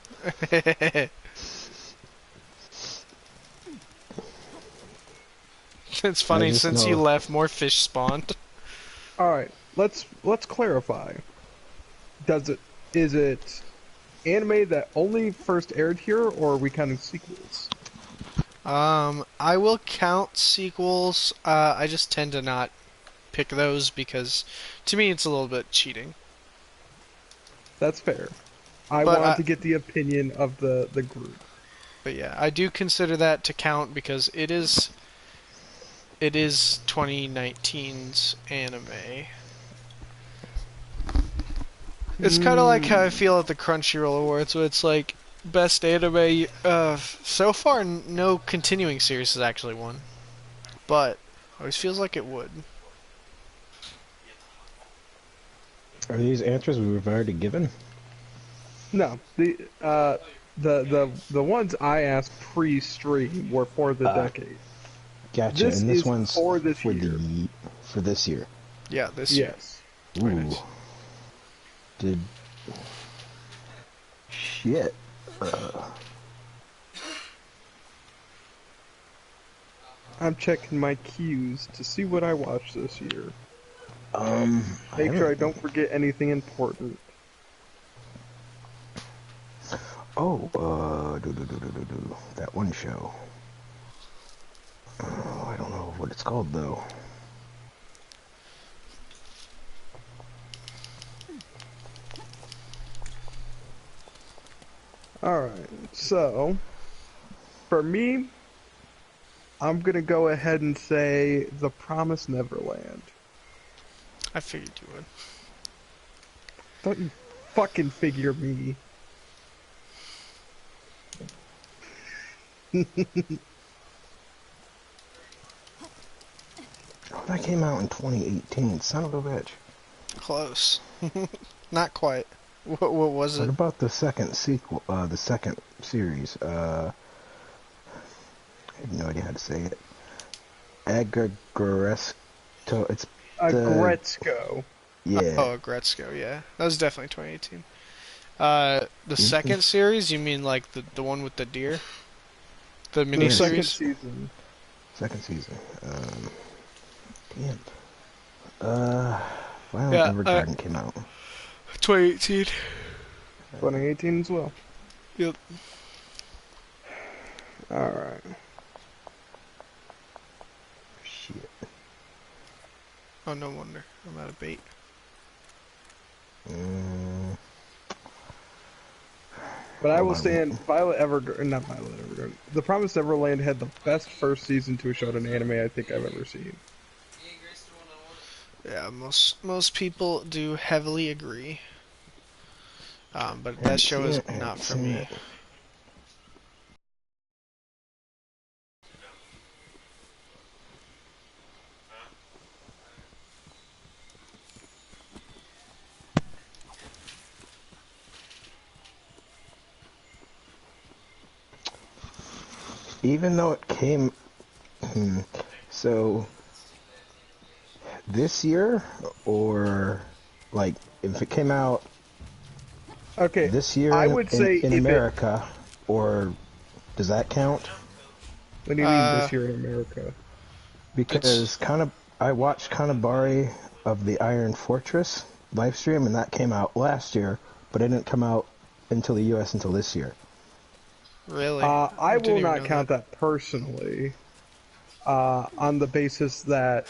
It's funny, I just since you know- left, more fish spawned. All right, let's clarify. Is it anime that only first aired here, or are we counting sequels? I will count sequels. I just tend to not pick those because, to me, it's a little bit cheating. That's fair. I But wanted to get the opinion of the group. But yeah, I do consider that to count because it is 2019's anime. It's kind of like how I feel at the Crunchyroll Awards, where it's like best anime. So far, no continuing series has actually won, but always feels like it would. Are these answers we've already given? No, the ones I asked pre-stream were for the decade. Gotcha. This and this is one's for this for year. for this year. Yeah, this year. Yes. Very Ooh. nice. Did shit. I'm checking my queues to see what I watched this year. Make sure I haven't- don't forget anything important. Oh, that one show. Oh, I don't know what it's called though. Alright, so for me, I'm gonna go ahead and say The Promised Neverland. I figured you would. Don't you fucking figure me. Oh, that came out in 2018. Son of a bitch. Close. Not quite. What was What it? about the second sequel? The second series. I have no idea how to say it. Agresto. It's Gretzko. yeah. Oh, Gretzko, yeah. That was definitely 2018. The second is- series, you mean like the one with the deer? The The second miniseries? season. Second season. Damn. Violent Yeah, Evergarden came out. 2018. 2018 as well. Yep. Alright. Shit. Oh, no wonder. I'm out of bait. Mm, But I hold will on. stand Violet Evergarden, not Violet Evergarden. The Promised Neverland had the best first season to a shonen anime I think I've ever seen. Yeah, most people do heavily agree. But that Haven't show seen is it, not haven't for seen me. it. Even though it came, so this year, or like if it came out Okay, this year I would say in if it. America, or does that count? What do you mean Uh, this year in America? Because I watched Kanabari of the Iron Fortress live stream, and that came out last year, but it didn't come out until the U.S. until this year. really? I Didn't will even not know count that personally, on the basis that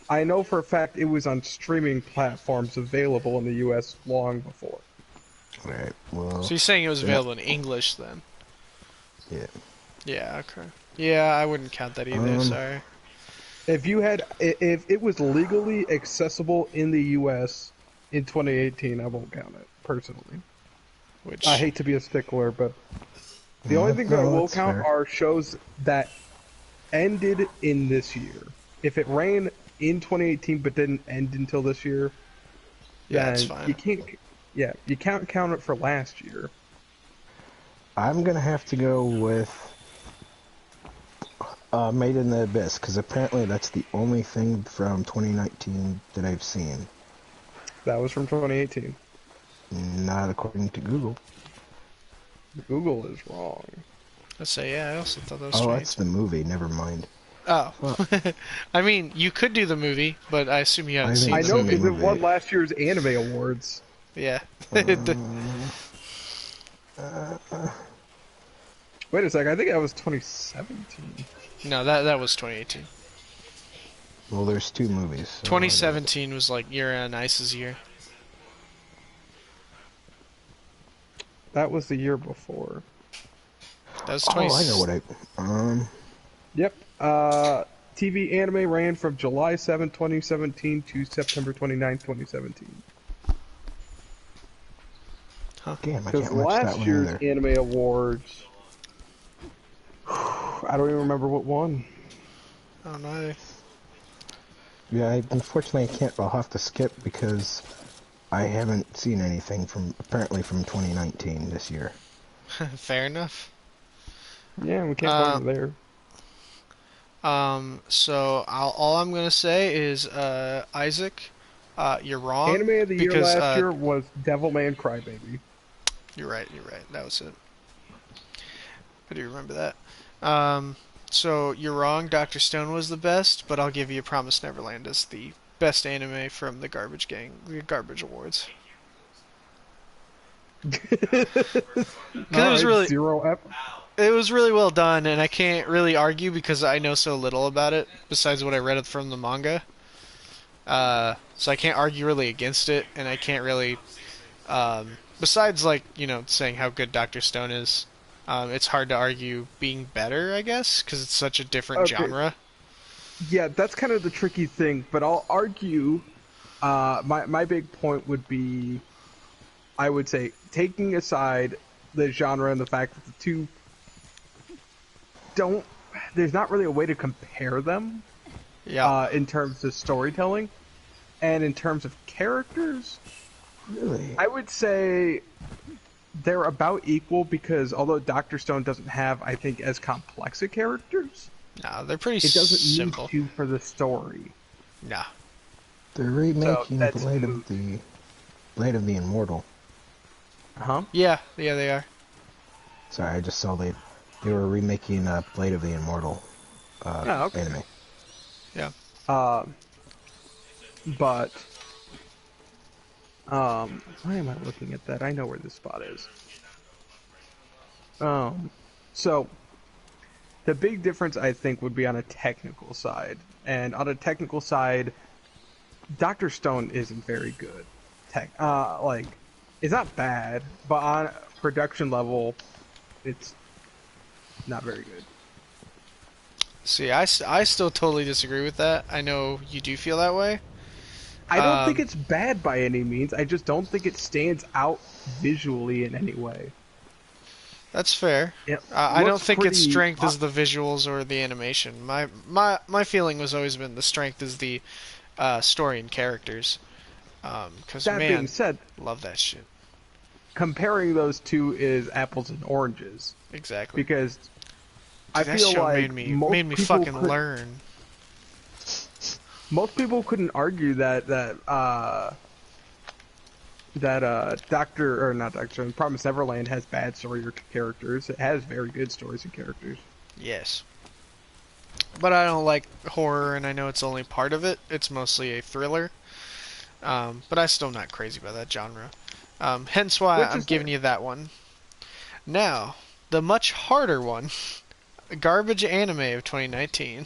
I know for a fact it was on streaming platforms available in the U.S. long before. Right. So Well, you're saying it was they're not. available in English then? Yeah. Yeah, okay. Yeah, I wouldn't count that either, Um. sorry. If it was legally accessible in the U.S. in 2018, I won't count it personally. I Which, hate to be a stickler, but the only No, things I no, will that's count fair. are shows that ended in this year. If it ran in 2018 but didn't end until this year, yeah, it's then you fine. can't. Yeah, you can't count it for last year. I'm gonna have to go with Made in the Abyss, because apparently that's the only thing from 2019 that I've seen. That was from 2018. Not according to Google. Google is wrong. Let's say, yeah, I also thought that was Oh, that's 2018. the movie. Never mind. Oh. Fuck. I mean, you could do the movie, but I assume you I haven't seen haven't I the know seen the movie. because it won movie. last year's anime awards. Yeah. Um, Wait a sec, I think that was 2017. No, that was 2018. well, there's two movies. So 2017 was like Yuri on Ice's year. That was the year before. That was Oh, I know 20. what I. Yep. TV anime ran from July 7, 2017 to September 29, 2017. Damn, I Because can't watch that last one year's either. anime awards, I don't even remember what won. Oh no. Yeah, unfortunately, I can't. I'll have to skip because I haven't seen anything apparently from 2019 this year. Fair enough. Yeah, we can't Uh, blame you there. so all I'm gonna say is, Isaac, you're wrong Anime of the year because, last year was Devilman Crybaby. you're right. You're right. That was it. I do remember that. So you're wrong. Dr. Stone was the best, but I'll give you Promise Neverland as the best anime from the Garbage Gang, the Garbage Awards. Because Alright, zero F. it was really well done, and I can't really argue because I know so little about it besides what I read from the manga. So I can't argue really against it, and I can't really, besides like saying how good Doctor Stone is. It's hard to argue being better, I guess, because it's such a different Okay, genre. yeah, that's kind of the tricky thing, but I'll argue, my big point would be, I would say, taking aside the genre and the fact that the two don't, there's not really a way to compare them, Yeah. in terms of storytelling, and in terms of characters, Really? I would say they're about equal because although Dr. Stone doesn't have, I think, as complex a characters, No, they're pretty it doesn't need simple. to for the story. No. They're So remaking that's Blade of the Immortal. Huh? Yeah, they are. Sorry, I just saw they were remaking Blade of the Immortal Oh, okay. anime. Yeah. But why am I looking at that? I know where this spot is. So The big difference, I think, would be on a technical side. And on a technical side, Dr. Stone isn't very good. Like, it's not bad, but on production level, it's not very good. See, I still totally disagree with that. I know you do feel that way. I don't think it's bad by any means. I just don't think it stands out visually in any way. That's fair. It I don't looks think its pretty- strength is the visuals or the animation. My feeling was always been the strength is the story and characters. Because That being man, said, love that shit. comparing those two is apples and oranges. Exactly. Because I Dude, that feel show like made most me people fucking could- learn. Most people couldn't argue that Doctor or not Doctor Promise Neverland has bad story or characters. It has very good stories and characters. Yes. But I don't like horror, and I know it's only part of it. It's mostly a thriller. But I'm still not crazy about that genre. Hence why Which I'm is giving you that one. Now, the much harder one. Garbage anime of 2019.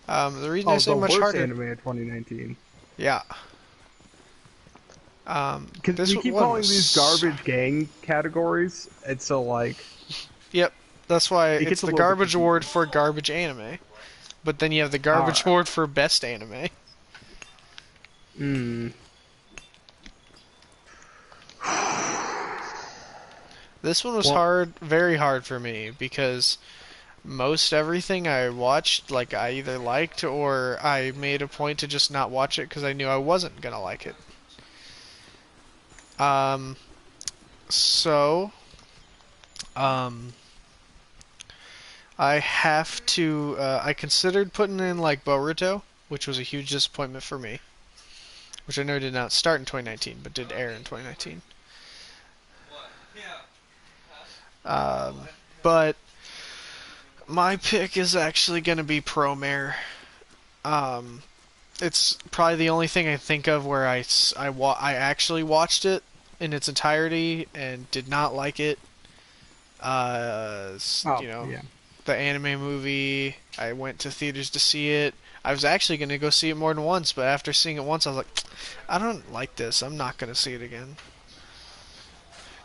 The reason I say the much worst harder... anime of 2019. Yeah. Because this we keep one calling was- these garbage gang categories, and so like Yep. That's why It it's gets a the little bit garbage award for garbage anime. But then you have the garbage Alright. award for best anime. This one was Well- hard, very hard for me, because most everything I watched, like, I either liked or I made a point to just not watch it because I knew I wasn't gonna like it. So, I have to, I considered putting in, like, Boruto, which was a huge disappointment for me. Which I know did not start in 2019, but did air in 2019. But my pick is actually going to be Promare. It's probably the only thing I think of where I actually watched it in its entirety and did not like it. yeah. The anime movie, I went to theaters to see it. I was actually going to go see it more than once, but after seeing it once, I was like, I don't like this. I'm not going to see it again.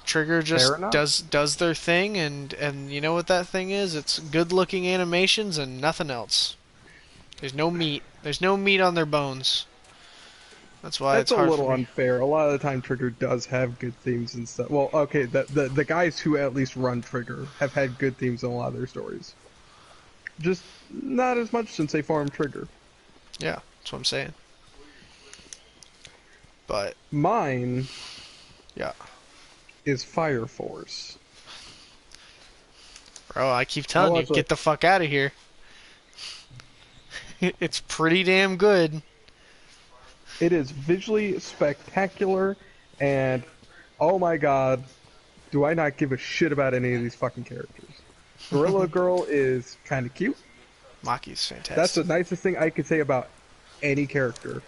Trigger just Fair enough. does their thing, and you know what that thing is? It's good-looking animations and nothing else. There's no meat. There's no meat on their bones. That's why That's it's a hard little for me. unfair. A lot of the time, Trigger does have good themes and stuff. Well, okay, the guys who at least run Trigger have had good themes in a lot of their stories. Just not as much since they formed Trigger. Yeah, that's what I'm saying. But Mine yeah, is Fire Force. bro, I keep telling you, watched get the fuck out of here. It's pretty damn good. It is visually spectacular, and oh my god, do I not give a shit about any of these fucking characters. Gorilla Girl is kind of cute. Maki's fantastic. That's the nicest thing I could say about any character.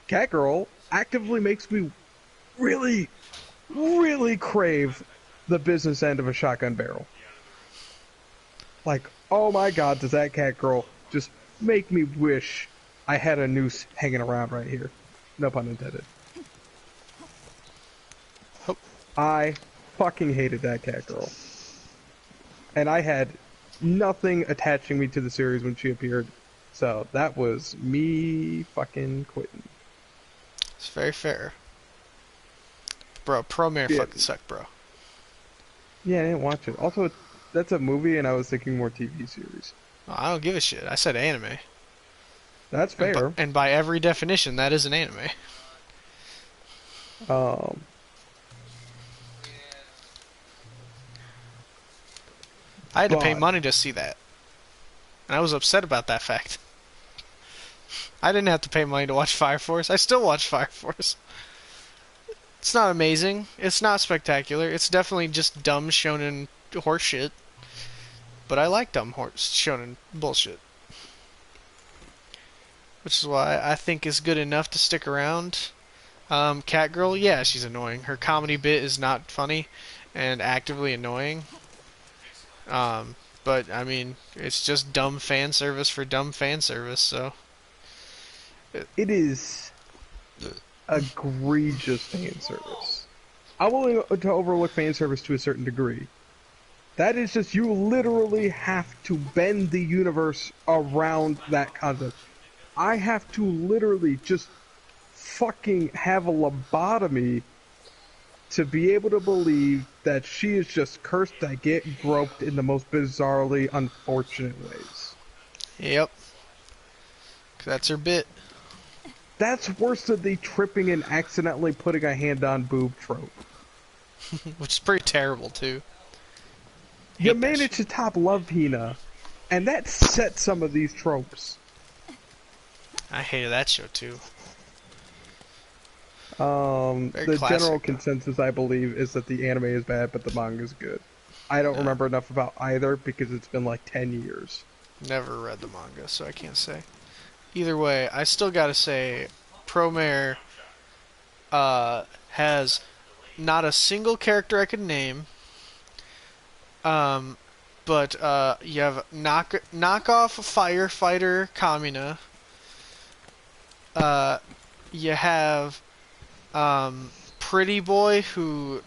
Catgirl actively makes me really, really crave the business end of a shotgun barrel. Like, oh my god, does that Catgirl just make me wish I had a noose hanging around right here. No pun intended. Oh. I fucking hated that Catgirl. And I had nothing attaching me to the series when she appeared. So that was me fucking quitting. It's very fair. Bro, Promare Yeah. fucking sucked, bro. Yeah, I didn't watch it. Also, that's a movie, and I was thinking more TV series. Oh, I don't give a shit. I said anime. That's And fair. and by every definition, that is an anime. I had to pay But- money to see that. And I was upset about that fact. I didn't have to pay money to watch Fire Force. I still watch Fire Force. It's not amazing. It's not spectacular. It's definitely just dumb shonen horseshit. But I like dumb shonen bullshit. Which is why I think is good enough to stick around. Catgirl, yeah, she's annoying. Her comedy bit is not funny. and actively annoying. But I mean, it's just dumb fan service for dumb fan service. So It is egregious fan service. I'm willing to overlook fan service to a certain degree. That is just, you literally have to bend the universe around that concept. I have to literally just fucking have a lobotomy to be able to believe that she is just cursed to get groped in the most bizarrely unfortunate ways. yep, that's her bit. That's worse than the tripping and accidentally putting a hand on boob trope. Which is pretty terrible too. You Hate that managed to top Love Hina, and that set some of these tropes. I hated that show too. Very The classic, general though. consensus, I believe, is that the anime is bad, but the manga is good. I don't remember enough about either because it's been like 10 years. Never read the manga, so I can't say. Either way, I still gotta say, Promare has not a single character I could name. But you have knockoff firefighter Kamina. You have Pretty Boy, who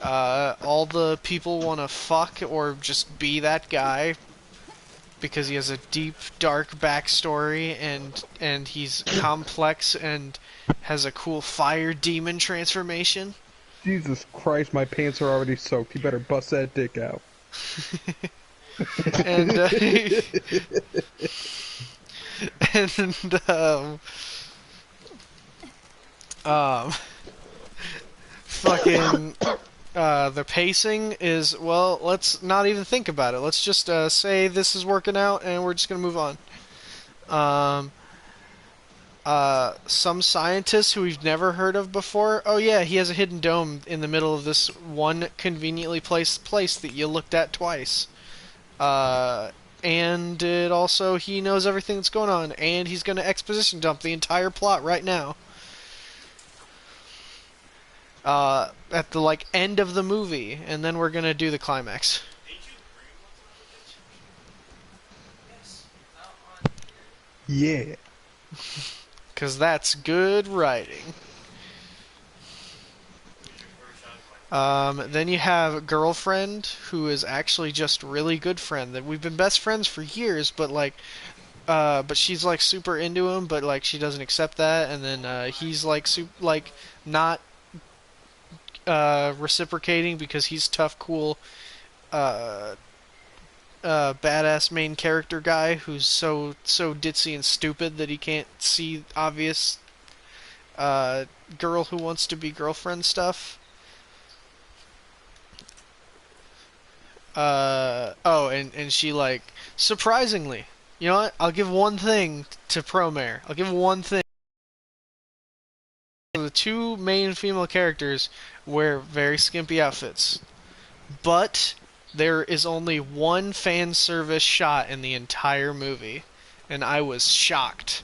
all the people want to fuck or just be that guy because he has a deep, dark backstory and he's complex and has a cool fire demon transformation. Jesus Christ, my pants are already soaked. You better bust that dick out. And and fucking the pacing is, well, let's not even think about it. Let's just say this is working out and we're just gonna move on. Some scientists who we've never heard of before. Oh yeah, he has a hidden dome in the middle of this one conveniently placed place that you looked at twice. And it also, he knows everything that's going on, and he's gonna exposition dump the entire plot right now. At the end of the movie, and then we're gonna do the climax. Yeah. Because that's good writing. Then you have Girlfriend, who is actually just really good friend. That we've been best friends for years, but but she's super into him, but she doesn't accept that, and then he's not reciprocating because he's tough, cool, badass main character guy who's so ditzy and stupid that he can't see obvious girl who wants to be girlfriend stuff. And she surprisingly, you know what? I'll give one thing to Promare. I'll give one thing. The two main female characters wear very skimpy outfits, but there is only one fan service shot in the entire movie, and I was shocked.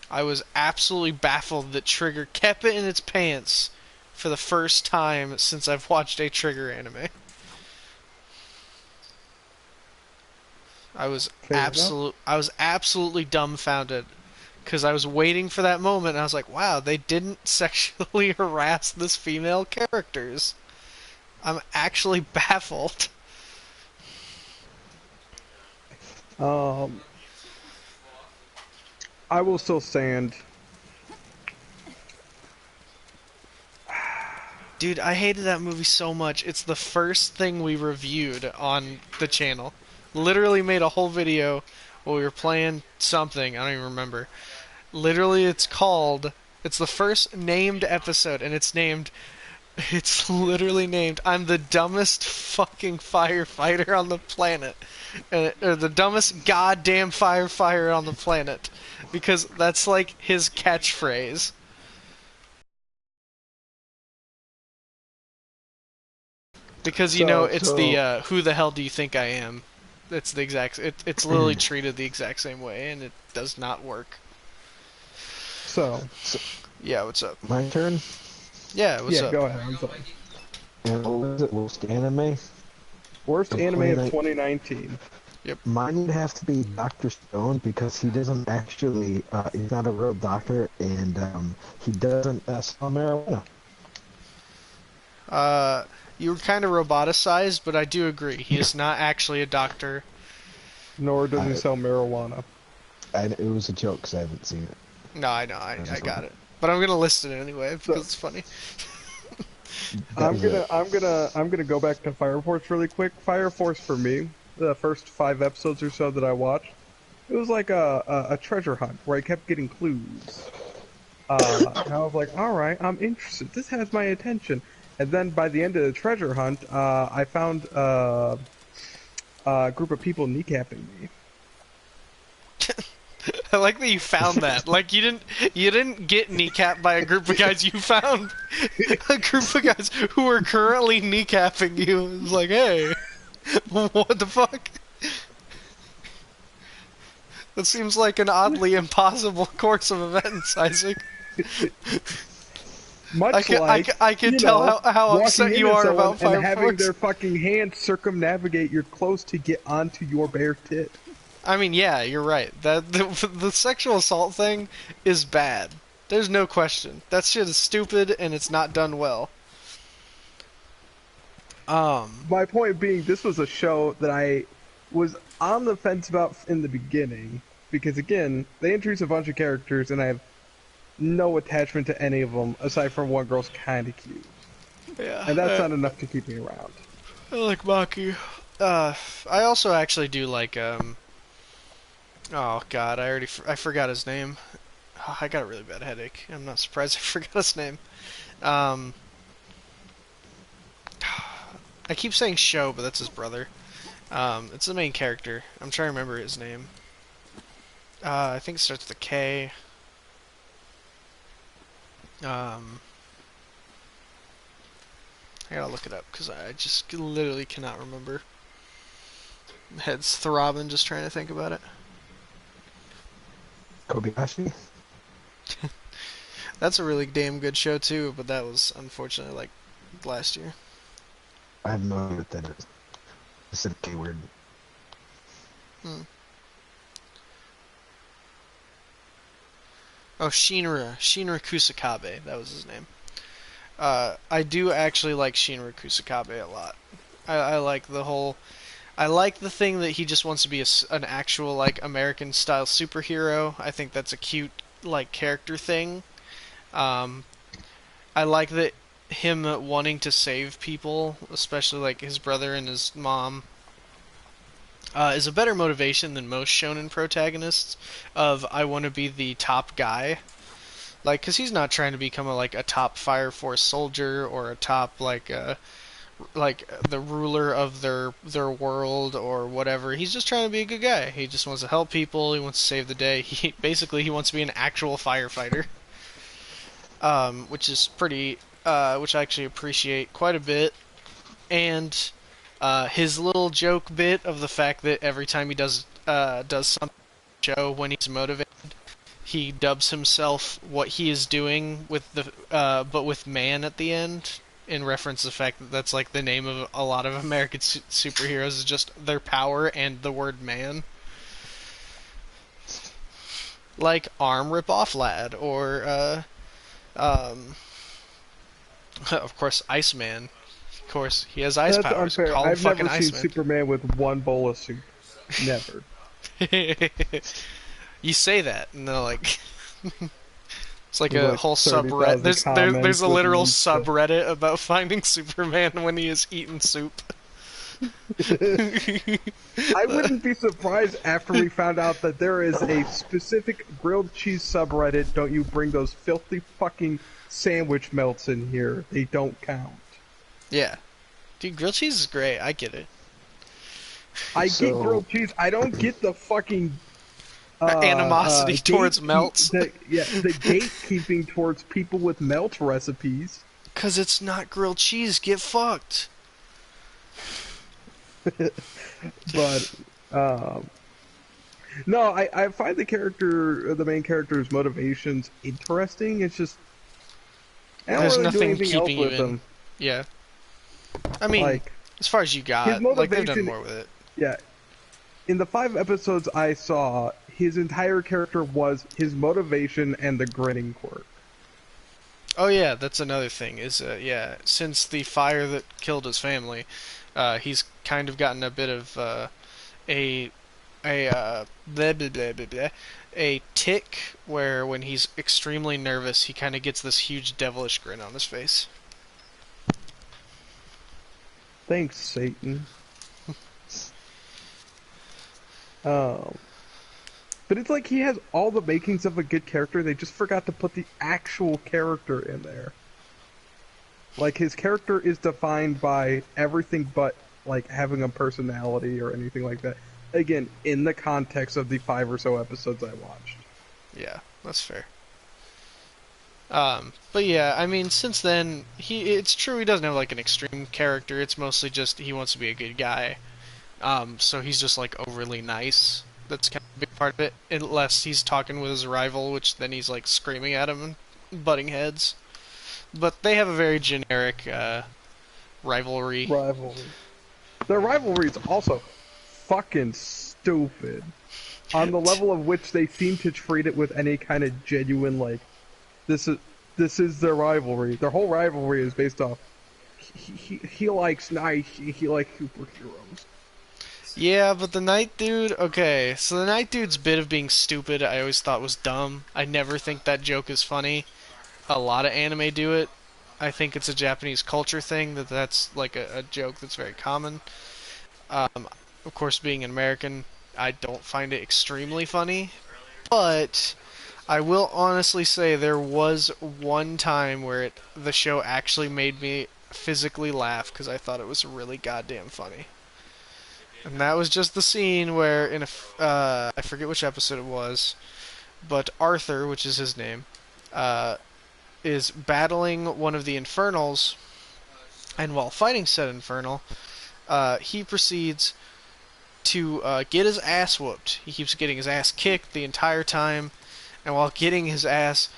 I was absolutely baffled that Trigger kept it in its pants for the first time since I've watched a Trigger anime. I was absolutely dumbfounded because I was waiting for that moment and I was like, wow, they didn't sexually harass this female characters. I'm actually baffled. I will still stand. Dude, I hated that movie so much. It's the first thing we reviewed on the channel. Literally made a whole video while we were playing something. I don't even remember. Literally, it's the first named episode, and it's literally named, I'm the dumbest fucking firefighter on the planet. Or the dumbest goddamn firefighter on the planet. Because that's his catchphrase. Because, it's the, who the hell do you think I am? It's the exact, it's literally treated the exact same way, and it does not work. So Yeah, what's up? My turn? Yeah, what's Yeah, up? go ahead. I'm sorry. And what was it? Worst anime? Worst Of anime of 2019. 2019. Mine would have to be Dr. Stone because he doesn't actually, he's not a real doctor, and he doesn't sell marijuana. You were kind of roboticized, but I do agree. He is not actually a doctor. Nor does he I, sell marijuana. it was a joke because I haven't seen it. No, I know, I Just got wrong. it. But I'm gonna list it anyway So, because it's funny. That was it. I'm gonna go back to Fire Force really quick. Fire Force for me, the first 5 episodes or so that I watched, it was like a treasure hunt where I kept getting clues. And I was like, all right, I'm interested. This has my attention. And then by the end of the treasure hunt, I found a group of people kneecapping me. I like that you found that. Like you didn't get kneecapped by a group of guys. You found a group of guys who were currently kneecapping you. It was like, hey, what the fuck? That seems like an oddly impossible course of events, Isaac. Much I can tell how upset you are about Fire and having Force. their fucking hands circumnavigate your clothes to get onto your bare tit. I mean, yeah, you're right. The sexual assault thing is bad. There's no question. That shit is stupid and it's not done well. My point being, this was a show that I was on the fence about in the beginning because, again, they introduce a bunch of characters and I have no attachment to any of them aside from one girl's kind of cute, Yeah, and that's not enough to keep me around. I like Maki. I also actually do like oh god, I forgot his name. Oh, I got a really bad headache. I'm not surprised I forgot his name. I keep saying Sho, but that's his brother. It's the main character. I'm trying to remember his name. I think it starts with a K. I gotta look it up because I just literally cannot remember. My head's throbbing just trying to think about it. Kobayashi? That's a really damn good show too, but that was unfortunately like last year. I have no idea what that is. I said K word. Oh, Shinra Kusakabe, that was his name. I do actually like Shinra Kusakabe a lot. I like the whole. I like the thing that he just wants to be an actual like American style superhero. I think that's a cute like character thing. I like that him wanting to save people, especially like his brother and his mom, is a better motivation than most shonen protagonists. Of I want to be the top guy, like because he's not trying to become a top Fire Force soldier or a top like the ruler of their world or whatever. He's just trying to be a good guy. He just wants to help people. He wants to save the day. He wants to be an actual firefighter, which is pretty, which I actually appreciate quite a bit. And his little joke bit of the fact that every time he does some show when he's motivated, he dubs himself what he is doing with the but with man at the end, in reference to the fact that that's like the name of a lot of American superheroes is just their power and the word man. Like Arm Rip Off Lad or of course Iceman. Of course he has ice That's powers. unfair. Call him I've fucking never seen Iceman. Superman with one bowl of soup. Never. You say that, and they're like, it's like There's a like whole 30,000 subreddit. There's comments a with literal one stuff. subreddit about finding Superman when he is eating soup. I wouldn't be surprised after we found out that there is a specific grilled cheese subreddit. Don't you bring those filthy fucking sandwich melts in here. They don't count. Yeah, dude, grilled cheese is great. I get it. I get grilled cheese. I don't get the fucking Animosity towards melts. The gatekeeping towards people with melt recipes. Cause it's not grilled cheese. Get fucked. But no, I find the main character's motivations interesting. It's just I don't There's really do nothing anything else keeping you with in. him. Yeah. I mean, Like, as far as you his got, like they've done motivation- more with it. yeah. In the 5 episodes I saw, his entire character was his motivation and the grinning quirk. Oh yeah, that's another thing. Is yeah, since the fire that killed his family, he's kind of gotten a bit of a blah, blah, blah, blah, blah, a tick where when he's extremely nervous, he kind of gets this huge devilish grin on his face. Thanks, Satan. But it's like he has all the makings of a good character, they just forgot to put the actual character in there. Like, his character is defined by everything but, like, having a personality or anything like that. Again, in the context of the 5 or so episodes I watched. Yeah, that's fair. But yeah, I mean, since then, it's true he doesn't have like an extreme character. It's mostly just he wants to be a good guy. So he's just like overly nice. That's kind of a big part of it. Unless he's talking with his rival, which then he's like screaming at him and butting heads. But they have a very generic rivalry. Rivalry. Their rivalry is also fucking stupid. On the level of which they seem to treat it with any kind of genuine, like, this is their rivalry. Their whole rivalry is based off he likes nice, he likes superheroes. Yeah, but the Night Dude, okay, so the Night Dude's bit of being stupid I always thought was dumb. I never think that joke is funny. A lot of anime do it. I think it's a Japanese culture thing that's like a joke that's very common. Of course, being an American, I don't find it extremely funny, but I will honestly say there was one time where the show actually made me physically laugh because I thought it was really goddamn funny. And that was just the scene where I forget which episode it was, but Arthur, which is his name, is battling one of the Infernals, and while fighting said Infernal, he proceeds to get his ass whooped. He keeps getting his ass kicked the entire time, and while getting his ass,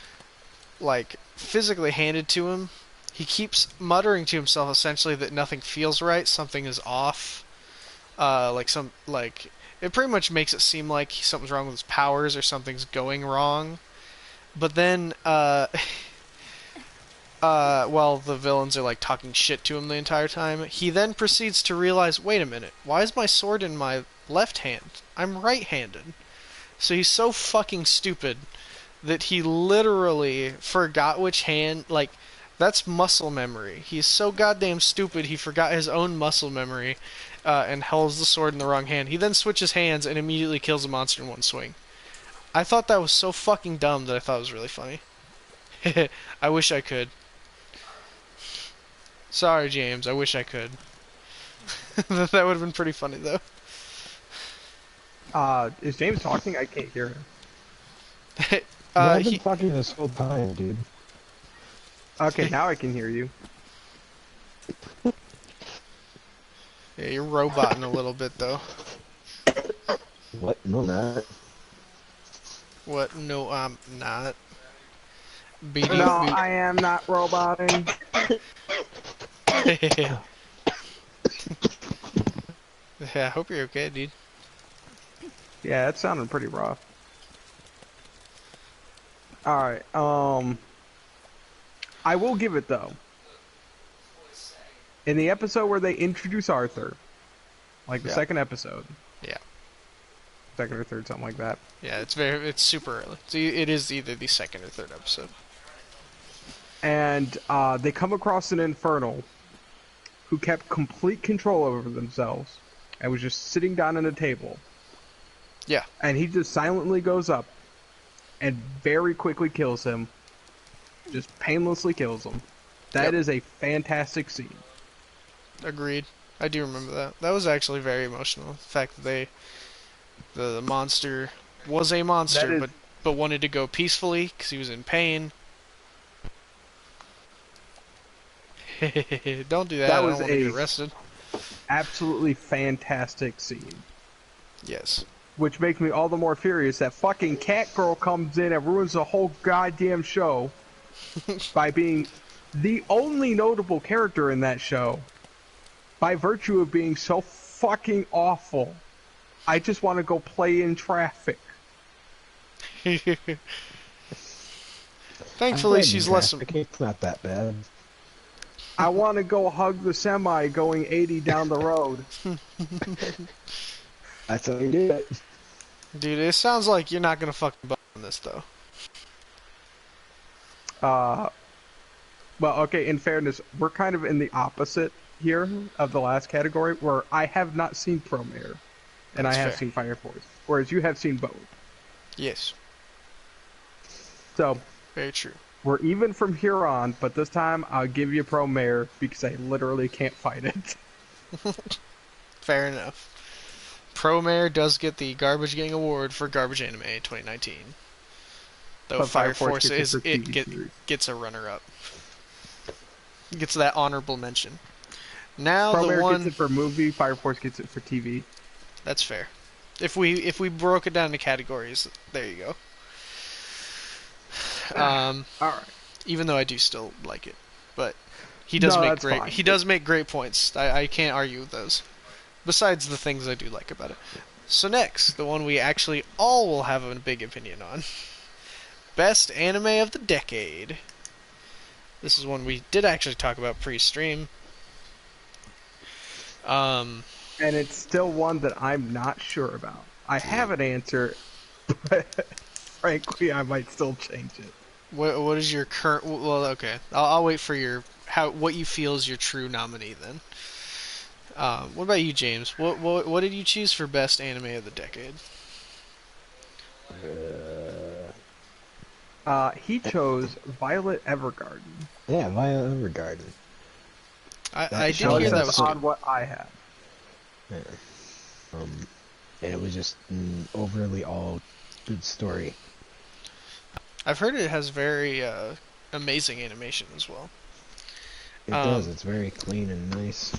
like, physically handed to him, he keeps muttering to himself essentially that nothing feels right, something is off. It pretty much makes it seem like something's wrong with his powers or something's going wrong. But then, while the villains are like talking shit to him the entire time, he then proceeds to realize, wait a minute, why is my sword in my left hand? I'm right-handed. So he's so fucking stupid that he literally forgot which hand, like, that's muscle memory. He's so goddamn stupid he forgot his own muscle memory, and holds the sword in the wrong hand. He then switches hands and immediately kills a monster in one swing. I thought that was so fucking dumb that I thought it was really funny. I wish I could. Sorry, James. I wish I could. That would have been pretty funny, though. Is James talking? I can't hear him. I've been talking this whole time, dude. Okay, now I can hear you. Yeah, you're roboting a little bit, though. What? No, not. What? No, I'm not. BD No, I am not roboting. Yeah, I hope you're okay, dude. Yeah, that sounded pretty rough. Alright, I will give it, though. In the episode where they introduce Arthur, like the Yeah. second episode. Yeah. Second or third, something like that. Yeah, it's super early. So it is either the second or third episode. And they come across an Infernal who kept complete control over themselves and was just sitting down at a table. Yeah. And he just silently goes up and very quickly kills him. Just painlessly kills him. That Yep. is a fantastic scene. Agreed. I do remember that. That was actually very emotional. The fact that the monster was a monster, That is- but wanted to go peacefully because he was in pain. Don't do that. That I was don't want to a- get arrested. Absolutely fantastic scene. Yes. Which makes me all the more furious that fucking Cat Girl comes in and ruins the whole goddamn show by being the only notable character in that show, by virtue of being so fucking awful, I just want to go play in traffic. Thankfully, she's less. It's not that bad. I want to go hug the semi going 80 down the road. That's how you do it. Dude, it sounds like you're not gonna fucking butt on this though. Well, okay, in fairness, we're kind of in the opposite here of the last category, where I have not seen Promare, and That's I have fair. seen Fire Force, whereas you have seen both. Yes, So, very true. we're even from here on, but this time I'll give you Promare because I literally can't fight it. Fair enough. Promare does get the Garbage Gang Award for Garbage Anime 2019. Though But Fire Force gets is it for TV series. gets a runner-up. Gets that honorable mention. Now Promare the one gets it for movie, Fire Force gets it for TV. that's fair. If we broke it down into categories, there you go. Alright. Even though I do still like it, but he does No, make that's great. fine. He does make great points. I can't argue with those. Besides the things I do like about it. So next, the one we actually all will have a big opinion on. Best anime of the decade. This is one we did actually talk about pre-stream. And it's still one that I'm not sure about. I have an answer, but frankly, I might still change it. What is your current? Well, okay, I'll wait for your what you feel is your true nominee then. What about you, James? What did you choose for best anime of the decade? He chose Violet Evergarden. Yeah, Violet Evergarden. I did show hear that That's was on good. what I have. Yeah. And it was just overly all good story. I've heard it has very amazing animation as well. It does. It's very clean and nice.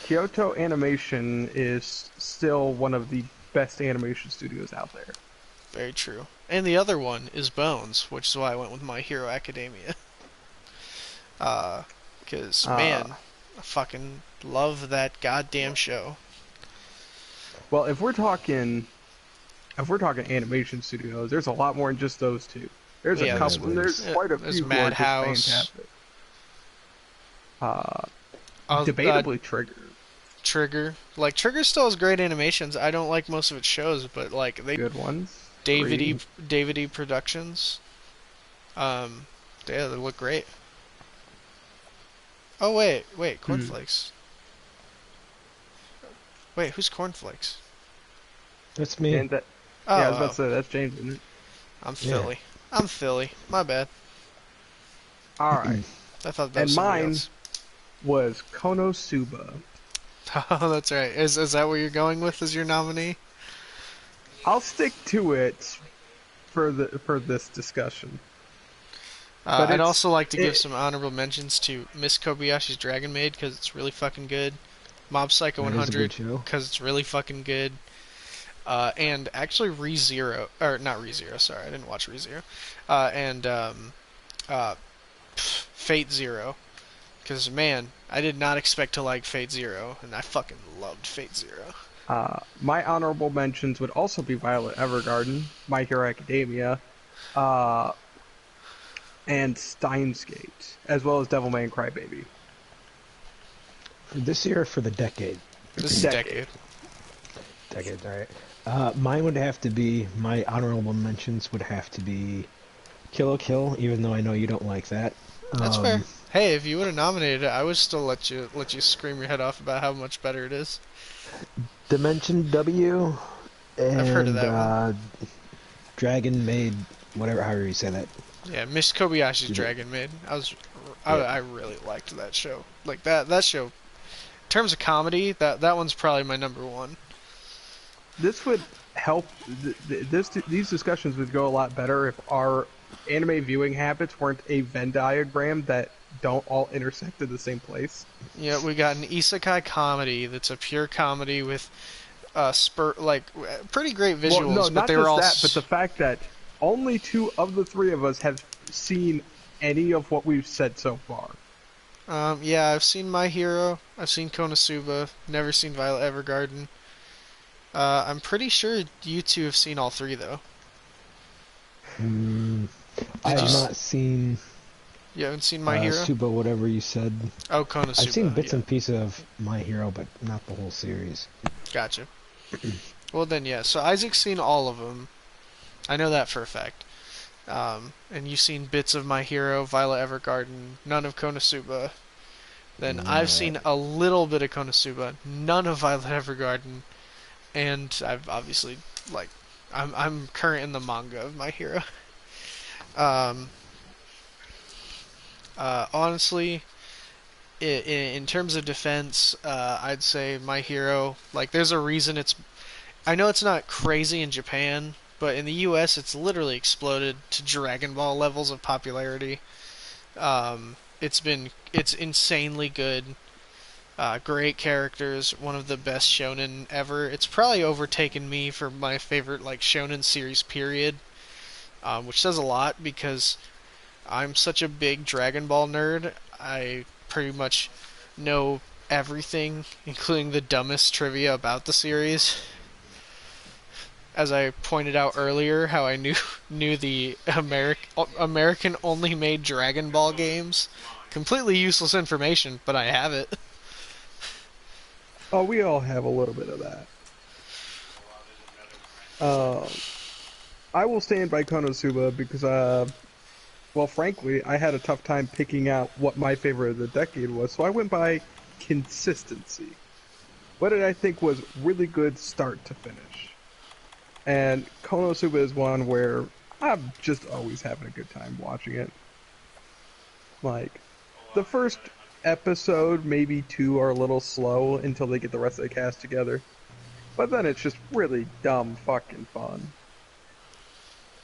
Kyoto Animation is still one of the best animation studios out there. Very true. And the other one is Bones, which is why I went with My Hero Academia. Because, man, I fucking love that goddamn show. Well, if we're talking animation studios, there's a lot more than just those two. There's Yeah, a couple. There's yeah, quite a there's few who are just Madhouse. fantastic. Oh, Debatably Trigger. Trigger. Like, Trigger still has great animations. I don't like most of its shows, but, like, they Good ones. David E. Green. David E. Productions. Yeah, they look great. Oh wait, Cornflakes. Wait, who's Cornflakes? That's me. And that, Oh, yeah, I was about to say that's James, isn't it? I'm Yeah. Philly. I'm Philly. My bad. All right. I thought that And was somebody mine- else. Was Konosuba. Oh, that's right. Is that where you're going with as your nominee? I'll stick to it for this discussion. But I'd it's- also like to give it- some honorable mentions to Miss Kobayashi's Dragon Maid because it's really fucking good. Mob Psycho That is a 100 good show. because it's really fucking good. And actually ReZero, or not ReZero, sorry, I didn't watch ReZero. Fate Zero. Because, man, I did not expect to like Fate Zero, and I fucking loved Fate Zero. My honorable mentions would also be Violet Evergarden, My Hero Academia, and Steins Gate, as well as Devilman Crybaby. For this year or for the decade? This is Decade. Decade. Decade, alright. Mine would have to be, my honorable mentions would have to be Kill la Kill, even though I know you don't like that. That's fair. Hey, if you would have nominated it, I would still let you scream your head off about how much better it is. Dimension W. And, I've heard of that one. Dragon Maid, whatever, however you say that. Yeah, Miss Kobayashi's Mhm. Dragon Maid. Yeah. I really liked that show. Like that show. In terms of comedy, that one's probably my number one. This would help. These discussions would go a lot better if our anime viewing habits weren't a Venn diagram that don't all intersect in the same place. Yeah, we got an isekai comedy that's a pure comedy with pretty great visuals, Well, no, but not they were just all that, but the fact that only two of the three of us have seen any of what we've said so far. Yeah, I've seen My Hero. I've seen Konosuba. Never seen Violet Evergarden. I'm pretty sure you two have seen all three, though. Mm, I Did you? have not seen You haven't seen My Hero? Suba, whatever you said. Oh, I've seen Konosuba. bits Yeah, and pieces of My Hero, but not the whole series. gotcha. Well then, yeah. So Isaac's seen all of them. I know that for a fact. And you've seen bits of My Hero, Violet Evergarden, none of Konosuba. Then None I've of that. seen a little bit of Konosuba, none of Violet Evergarden, and I've obviously like I'm current in the manga of My Hero. Um, Honestly, in terms of defense, I'd say My Hero. Like, there's a reason it's. I know it's not crazy in Japan, but in the U.S. it's literally exploded to Dragon Ball levels of popularity. It's insanely good. Great characters, one of the best shonen ever. It's probably overtaken me for my favorite like shonen series period, which says a lot because I'm such a big Dragon Ball nerd. I pretty much know everything, including the dumbest trivia about the series. As I pointed out earlier, how I knew the American only made Dragon Ball games. Completely useless information, but I have it. Oh, we all have a little bit of that. I will stand by Konosuba because, well, frankly, I had a tough time picking out what my favorite of the decade was, so I went by consistency. What did I think was really good start to finish? And Konosuba is one where I'm just always having a good time watching it. Like, the first episode, maybe two, are a little slow until they get the rest of the cast together. But then it's just really dumb fucking fun.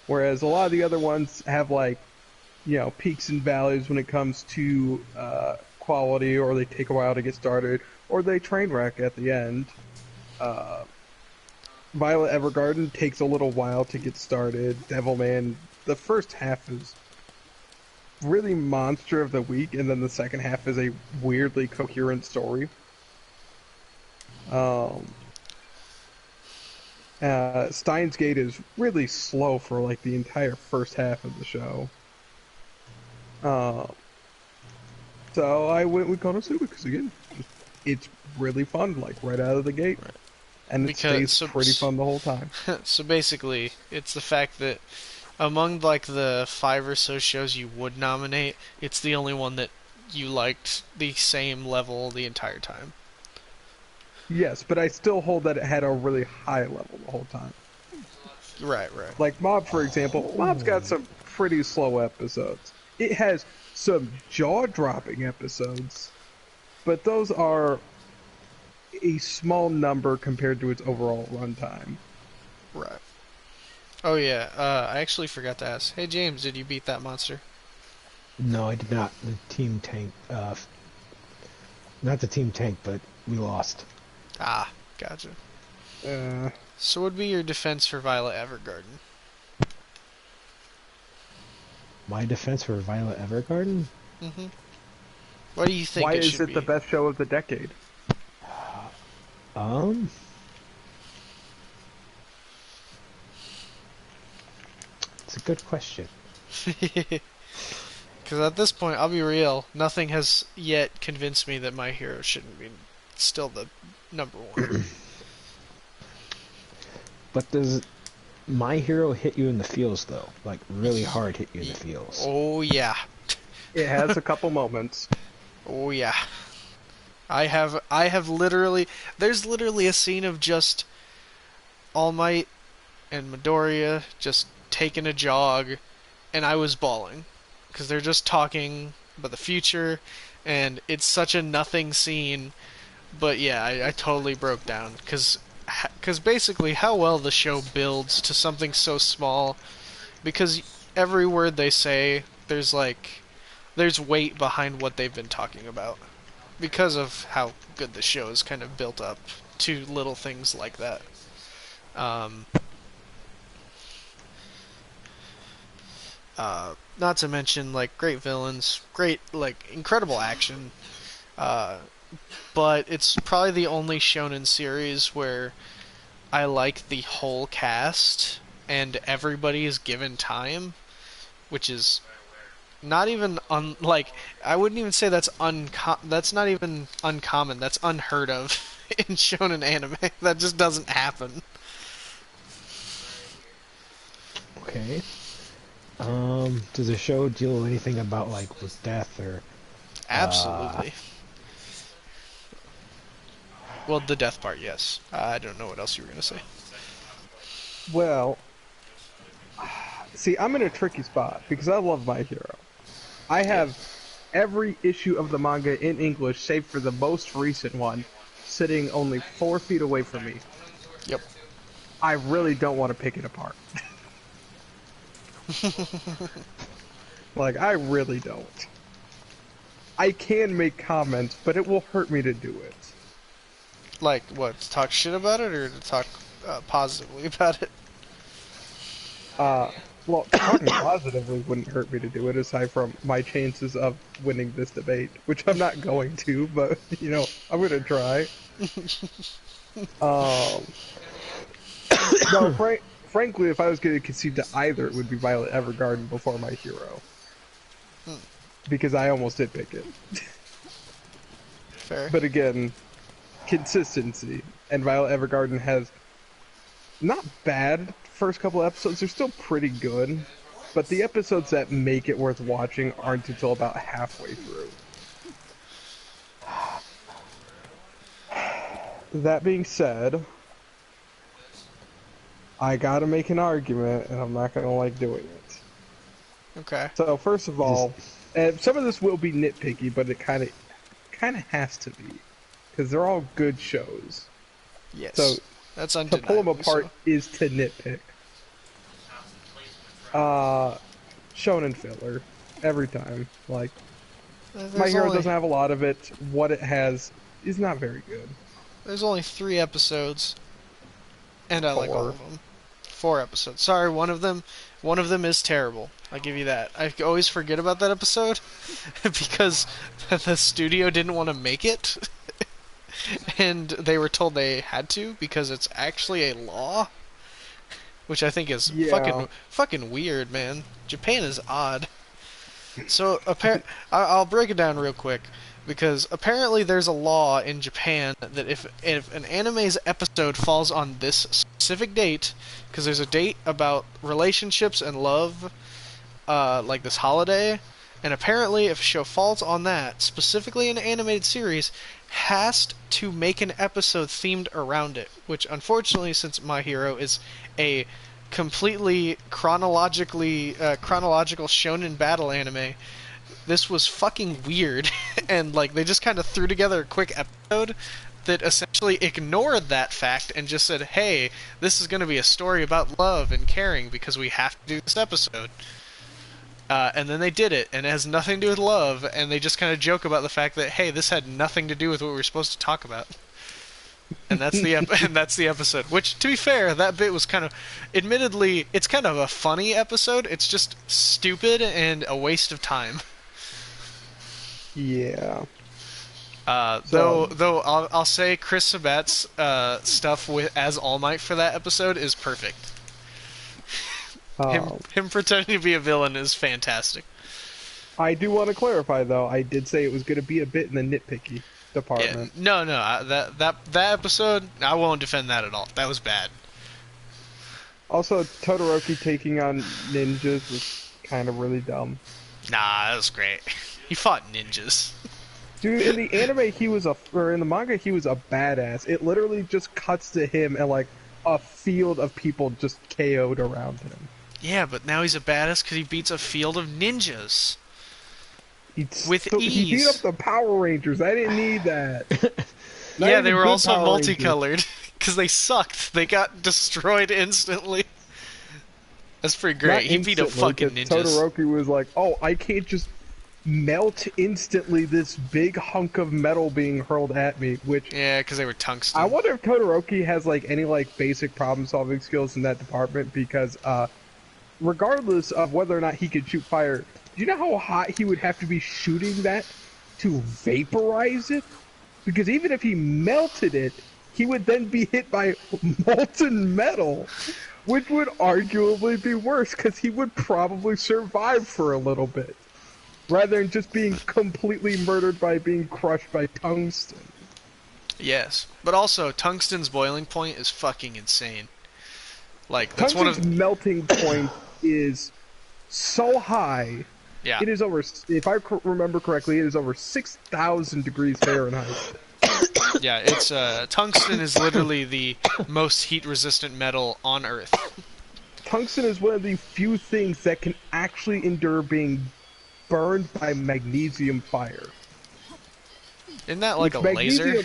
Whereas a lot of the other ones have, like, peaks and valleys when it comes to quality, or they take a while to get started, or they train wreck at the end. Uh, Violet Evergarden takes a little while to get started. Devilman, the first half is really monster of the week, and then the second half is a weirdly coherent story. Steins Gate is really slow for like the entire first half of the show. So I went with Konosuba because again, it's really fun, like right out of the gate, and it stays pretty fun the whole time. So basically, it's the fact that among like the 5 or so shows you would nominate, it's the only one that you liked the same level the entire time. Yes, but I still hold that it had a really high level the whole time. Right, right. Like Mob, for example. Mob's got some pretty slow episodes. It has some jaw-dropping episodes, but those are a small number compared to its overall runtime. Right. Oh yeah, I actually forgot to ask. Hey James, did you beat that monster? No, I did not. The team tank, not the team tank, but we lost. Ah, gotcha. Uh, So what would be your defense for Violet Evergarden? My defense for Violet Evergarden? Mm-hmm. What do you think why it is should it be? the best show of the decade? It's a good question. Because at this point, I'll be real, nothing has yet convinced me that My Hero shouldn't be still the number one. But does My Hero hit you in the feels, though? Like, really hard hit you in the feels? Oh yeah. It has a couple moments. Oh yeah. I have literally, there's literally a scene of just All Might and Midoriya just taking a jog, and I was bawling because they're just talking about the future, and it's such a nothing scene. But yeah, I totally broke down because basically how well the show builds to something so small, because every word they say, there's weight behind what they've been talking about because of how good the show is kind of built up to little things like that. Um, Not to mention, like, great villains, great, like, incredible action. But it's probably the only shonen series where I like the whole cast and everybody is given time, which is not even like I wouldn't even say that's not even uncommon. That's unheard of in shonen anime. That just doesn't happen. Okay. Does the show deal anything about like with death or? Absolutely. Well, the death part, yes. I don't know what else you were gonna say. Well, see, I'm in a tricky spot because I love My Hero. I have every issue of the manga in English, save for the most recent one, sitting only 4 feet away from me. Yep. I really don't want to pick it apart. Like, I really don't. I can make comments, but it will hurt me to do it. Like, what, to talk shit about it, or to talk positively about it? Well, talking positively wouldn't hurt me to do it, aside from my chances of winning this debate, which I'm not going to, but, you know, I'm going to try. No, frankly, if I was going to concede to either, it would be Violet Evergarden before My Hero. Because I almost did pick it. Fair. But again, consistency. And Violet Evergarden has not bad first couple episodes. They're still pretty good. But the episodes that make it worth watching aren't until about halfway through. That being said, I gotta make an argument, and I'm not gonna like doing it. Okay. So first of all, and some of this will be nitpicky, but it kind of has to be, because they're all good shows. Yes. So that's to undeniably pull them apart so. is to nitpick. Shonen filler every time. Like There's My Hero only, doesn't have a lot of it. What it has is not very good. There's only 3 episodes, and I like all 4. of them. 4 episodes. Sorry, one of them is terrible. I'll give you that. I always forget about that episode because the studio didn't want to make it, and they were told they had to because it's actually a law, which I think is Yeah. fucking weird, man. Japan is odd. So I'll break it down real quick, because apparently there's a law in Japan that if an anime's episode falls on this specific date, because there's a date about relationships and love, like this holiday, and apparently if a show falls on that, specifically an animated series, has to make an episode themed around it, which unfortunately, since My Hero is a completely chronological shonen battle anime, this was fucking weird. And like they just kind of threw together a quick episode that essentially ignored that fact and just said, hey, this is going to be a story about love and caring because we have to do this episode. And then they did it, and it has nothing to do with love, and they just kind of joke about the fact that, hey, this had nothing to do with what we were supposed to talk about. And that's the and that's the episode. Which, to be fair, that bit was kind of, admittedly, it's kind of a funny episode. It's just stupid and a waste of time. Yeah. Though I'll say Chris Sabat's stuff as All Might for that episode is perfect. Him pretending to be a villain is fantastic. I do want to clarify, though. I did say it was going to be a bit in the nitpicky department. Yeah, no, that episode, I won't defend that at all. That was bad. Also, Todoroki taking on ninjas was kind of really dumb. Nah, that was great. He fought ninjas. Dude, in the anime, in the manga, he was a badass. It literally just cuts to him and like a field of people just KO'd around him. Yeah, but now he's a badass because he beats a field of ninjas. With ease. He beat up the Power Rangers. I didn't need that. Yeah, they were good also Power multicolored because they sucked. They got destroyed instantly. That's pretty great. Not He beat up instantly, fucking 'cause ninjas. Todoroki was like, "Oh, I can't just melt instantly this big hunk of metal being hurled at me." Which Yeah, because they were tungsten. I wonder if Todoroki has like any like basic problem-solving skills in that department, because regardless of whether or not he could shoot fire, do you know how hot he would have to be shooting that to vaporize it? Because even if he melted it, he would then be hit by molten metal, which would arguably be worse because he would probably survive for a little bit, rather than just being completely murdered by being crushed by tungsten. Yes, but also tungsten's boiling point is fucking insane. Like that's one Tungsten's of melting point is so high. yeah. It is over, if I remember correctly, it is over 6,000 degrees Fahrenheit. Yeah, it's tungsten is literally the most heat-resistant metal on Earth. Tungsten is one of the few things that can actually endure being burned by magnesium fire. Isn't that like a Which laser?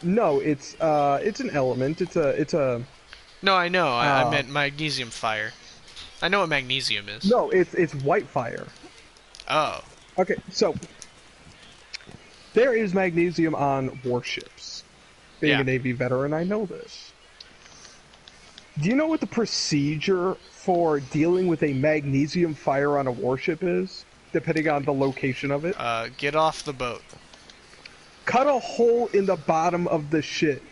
No, it's an element. It's a No, I know. I meant magnesium fire. I know what magnesium is. no, it's white fire. Oh, Okay, so there is magnesium on warships. Being Yeah. a Navy veteran, I know this. Do you know what the procedure for dealing with a magnesium fire on a warship is? Depending on the location of it? get off the boat. Cut a hole in the bottom of the ship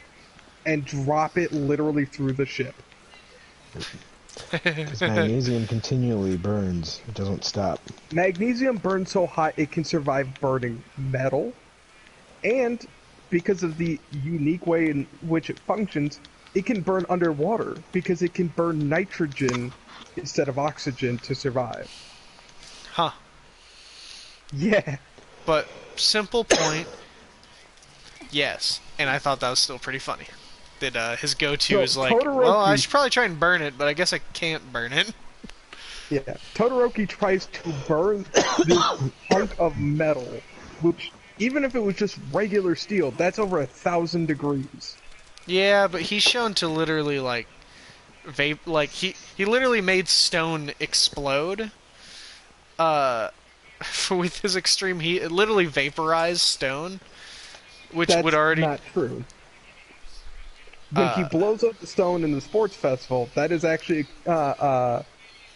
and drop it literally through the ship. Because magnesium continually burns. It doesn't stop. Magnesium burns so hot it can survive burning metal, and because of the unique way in which it functions, it can burn underwater because it can burn nitrogen instead of oxygen to survive. Huh. Yeah. But simple point. Yes, and I thought that was still pretty funny. That his go-to So, is like, Todoroki- well, I should probably try and burn it, but I guess I can't burn it. Yeah, Todoroki tries to burn this hunk of metal, which, even if it was just regular steel, that's over 1,000 degrees. Yeah, but he's shown to literally like he literally made stone explode. With his extreme heat, it literally vaporized stone, which That's would already not true. When he blows up the stone in the sports festival, that is actually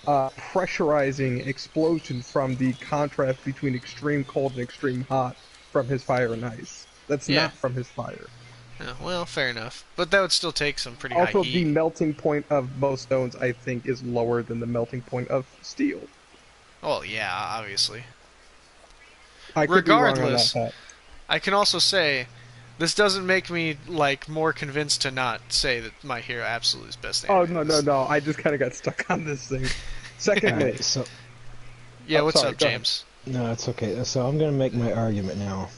pressurizing explosion from the contrast between extreme cold and extreme hot from his fire and ice. That's Yeah. not from his fire. Yeah, well, fair enough. But that would still take some pretty Also, high the heat. melting point of most stones, I think, is lower than the melting point of steel. Well, yeah, obviously. I could be wrong on Regardless, that. I can also say this doesn't make me like more convinced to not say that My Hero absolutely is best Oh, anime. no. I just kind of got stuck on this thing. Secondly, Alright, so Yeah, Oh, what's sorry, up, go ahead. James? no, it's okay. So I'm gonna make my argument now.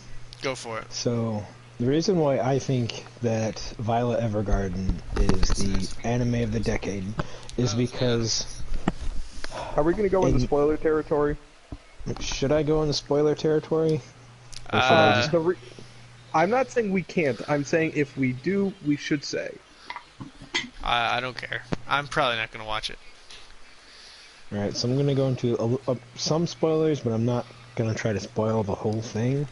Go for it. So the reason why I think that Violet Evergarden is the anime of the decade is because are we going to go into in- spoiler territory? should I go into spoiler territory? Or should Uh, I just I'm not saying we can't. I'm saying if we do, we should say. I don't care. I'm probably not going to watch it. Alright, so I'm gonna go into some spoilers, but I'm not gonna try to spoil the whole thing.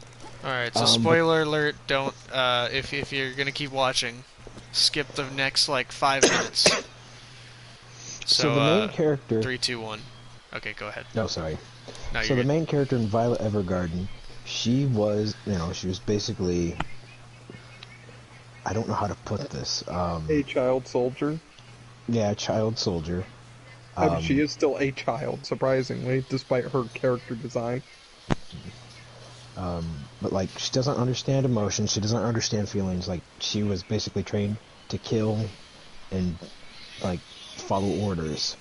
Alright, so but- spoiler alert, don't, if you're going to keep watching, skip the next, like, 5 minutes. So the main character 3, 2, 1. Okay, go ahead. No, sorry. No, So you're the good. main character in Violet Evergarden, she was basically, I don't know how to put this. A child soldier. Yeah, a child soldier. I mean, she is still a child, surprisingly, despite her character design. But like, she doesn't understand emotions. She doesn't understand feelings. Like, she was basically trained to kill and like follow orders.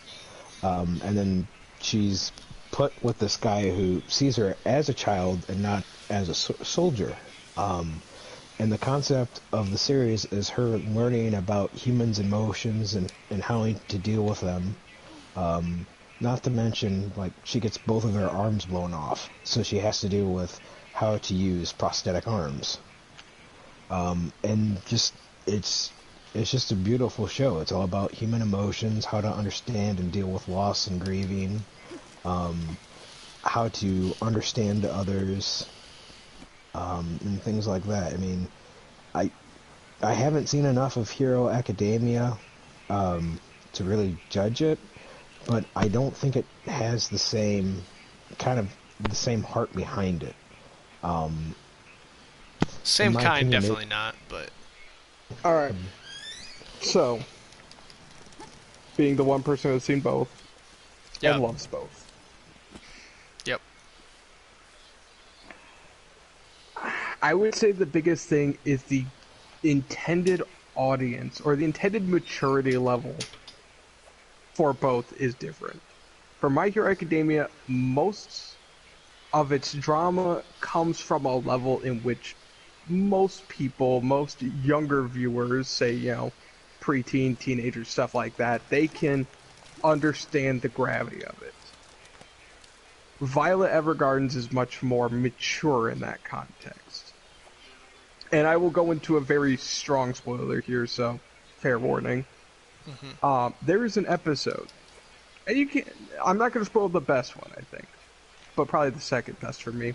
And then she's put with this guy who sees her as a child and not as a soldier. And the concept of the series is her learning about humans' emotions and how to deal with them. Not to mention, like, she gets both of her arms blown off, so she has to deal with how to use prosthetic arms. And just, it's just a beautiful show. It's all about human emotions, how to understand and deal with loss and grieving, how to understand others, and things like that. I mean, I haven't seen enough of Hero Academia to really judge it, but I don't think it has the same the same heart behind it. Same my kind, opinion, definitely not, but Alright. So, being the one person who's seen both Yep. and loves both. Yep. I would say the biggest thing is the intended audience or the intended maturity level for both is different. For My Hero Academia, most of its drama comes from a level in which most people, most younger viewers, say, you know, preteen, teenagers, stuff like that, they can understand the gravity of it. Violet Evergardens is much more mature in that context. And I will go into a very strong spoiler here, so fair warning. There is an episode, and I'm not going to spoil the best one, I think, but probably the second best for me.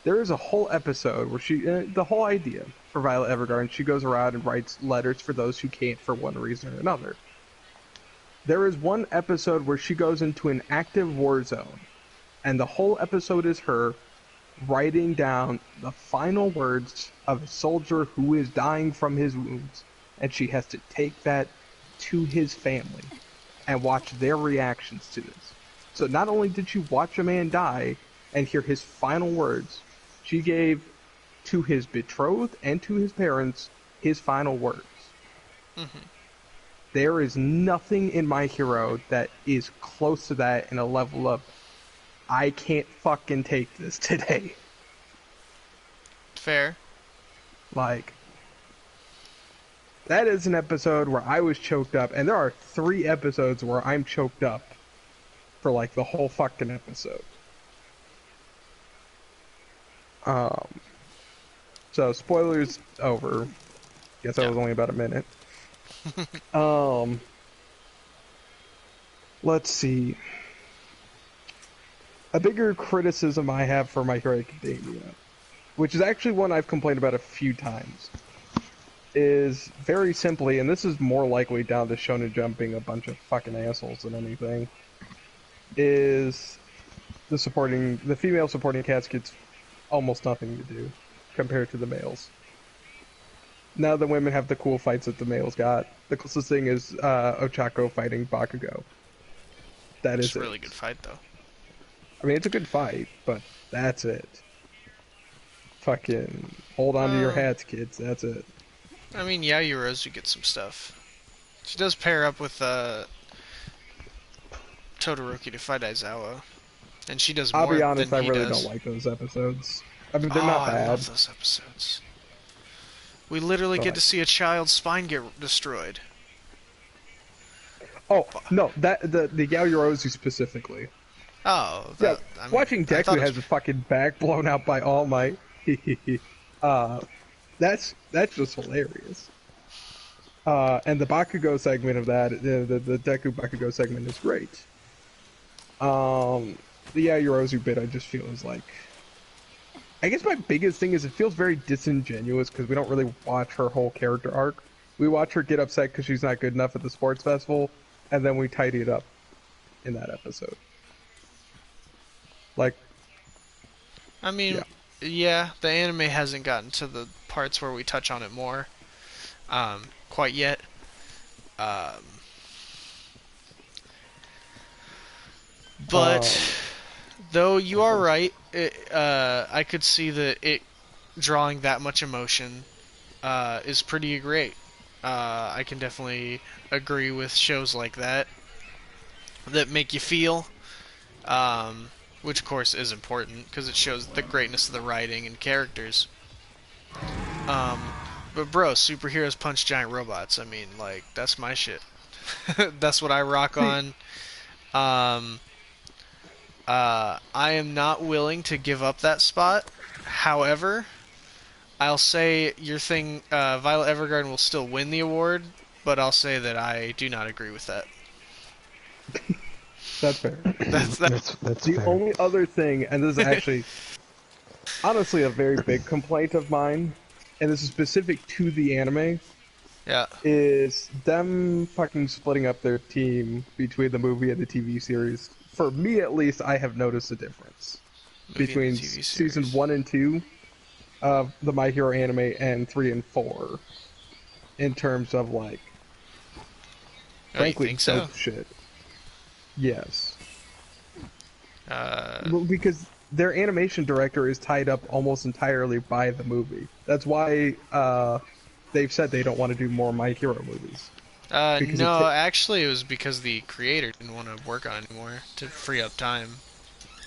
There is a whole episode where the whole idea for Violet Evergarden, she goes around and writes letters for those who can't for one reason or another. There is one episode where she goes into an active war zone, and the whole episode is her writing down the final words of a soldier who is dying from his wounds, and she has to take that to his family and watch their reactions to this. So not only did she watch a man die and hear his final words, she gave to his betrothed and to his parents his final words. There is nothing in My Hero that is close to that in a level of I can't fucking take this today. fair. Like, that is an episode where I was choked up, and there are 3 episodes where I'm choked up for like the whole fucking episode. So spoilers over. Guess that was only about a minute. Let's see. A bigger criticism I have for My Hero Academia, which is actually one I've complained about a few times, is very simply, and this is more likely down to Shonen Jump being a bunch of fucking assholes than anything, is the female supporting cast gets almost nothing to do compared to the males. Now the women have the cool fights that the males got. The closest thing is Ochako fighting Bakugo. That is It's a really good fight, though. I mean, it's a good fight, but that's it. Fucking hold on to your hats, kids. That's it. I mean, Yayorozu gets some stuff. She does pair up with Todoroki to fight Aizawa, and she does more I'll be honest, than I he really does. don't like those episodes. I mean, they're not I bad. love those episodes. We literally get But- to see a child's spine get destroyed. Oh no, the Yaoyorozu specifically. Oh, Yeah, I mean, watching I thought Deku it has was- his fucking back blown out by All Might. That's just hilarious. And the Bakugo segment of that, the Deku Bakugo segment is great. The Yaoyorozu bit I just feel is like, I guess my biggest thing is it feels very disingenuous because we don't really watch her whole character arc. We watch her get upset because she's not good enough at the sports festival, and then we tidy it up in that episode. Like, I mean, yeah, the anime hasn't gotten to the parts where we touch on it more, quite yet. But though you are right, I could see that it drawing that much emotion is pretty great. I can definitely agree with shows like that that make you feel, which of course is important because it shows the greatness of the writing and characters. But bro, superheroes punch giant robots. I mean, like, that's my shit. That's what I rock on. I am not willing to give up that spot. However, I'll say your thing, Violet Evergarden will still win the award, but I'll say that I do not agree with that. that's fair. That's That's The fair. only other thing, and this is actually honestly a very big complaint of mine, and this is specific to the anime, Yeah. is them fucking splitting up their team between the movie and the TV series. For me, at least, I have noticed a difference Movie and the between TV season series. 1 and 2 of the My Hero anime and 3 and 4 in terms of, like, Oh, you frankly, think so? dope shit. Yes. Uh, Well, because their animation director is tied up almost entirely by the movie. That's why they've said they don't want to do more My Hero movies. Because no, actually, it was because the creator didn't want to work on it anymore to free up time.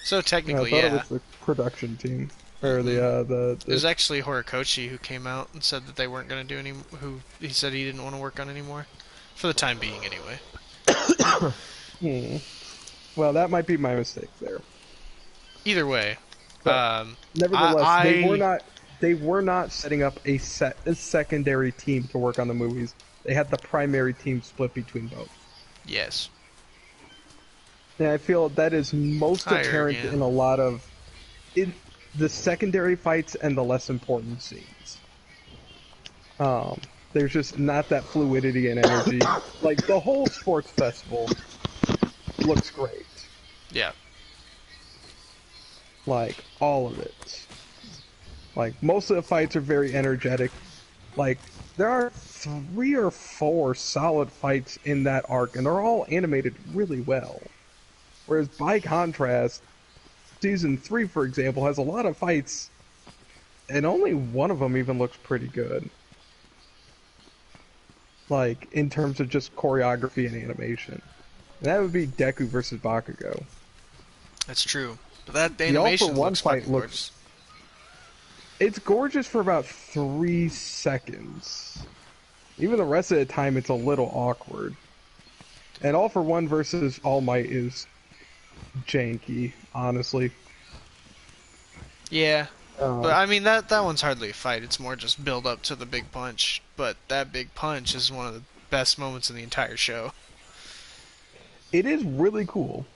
So I technically, thought it yeah. was the production team or Mm-mm. the It was actually Horikoshi who came out and said that they weren't going to do any. Who he said he didn't want to work on anymore, for the time being, anyway. Hmm. Well, that might be my mistake there. Either way, But um, nevertheless, I they were not setting up a secondary team to work on the movies. They had the primary team split between both. yes, And I feel that is most I apparent argue. in a lot of the secondary fights and the less important scenes. There's just not that fluidity and energy. Like the whole sports festival looks great. Yeah, Like all of it. Like most of the fights are very energetic. Like there are 3 or 4 solid fights in that arc, and they're all animated really well. Whereas by contrast, season 3, for example, has a lot of fights, and only one of them even looks pretty good. Like in terms of just choreography and animation. And that would be Deku versus Bakugo. that's true. But that the The All for animation One looks fight fucking gorgeous. It's gorgeous for about 3 seconds. Even the rest of the time, it's a little awkward. And All for One versus All Might is janky, honestly. Yeah, but Uh, I mean that one's hardly a fight. It's more just build up to the big punch. But that big punch is one of the best moments in the entire show. it is really cool,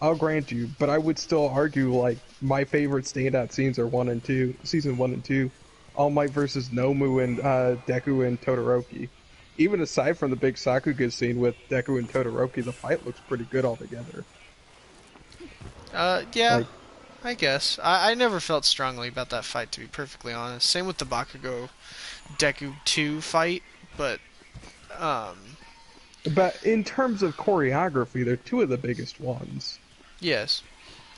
I'll grant you, but I would still argue like my favorite standout scenes are 1 and 2, season 1 and 2, All Might versus Nomu and Deku and Todoroki. Even aside from the big Sakuga scene with Deku and Todoroki, the fight looks pretty good altogether. Yeah, Like, I guess. I never felt strongly about that fight, to be perfectly honest. Same with the Bakugo Deku 2 fight, but, but in terms of choreography, they're 2 of the biggest ones. yes.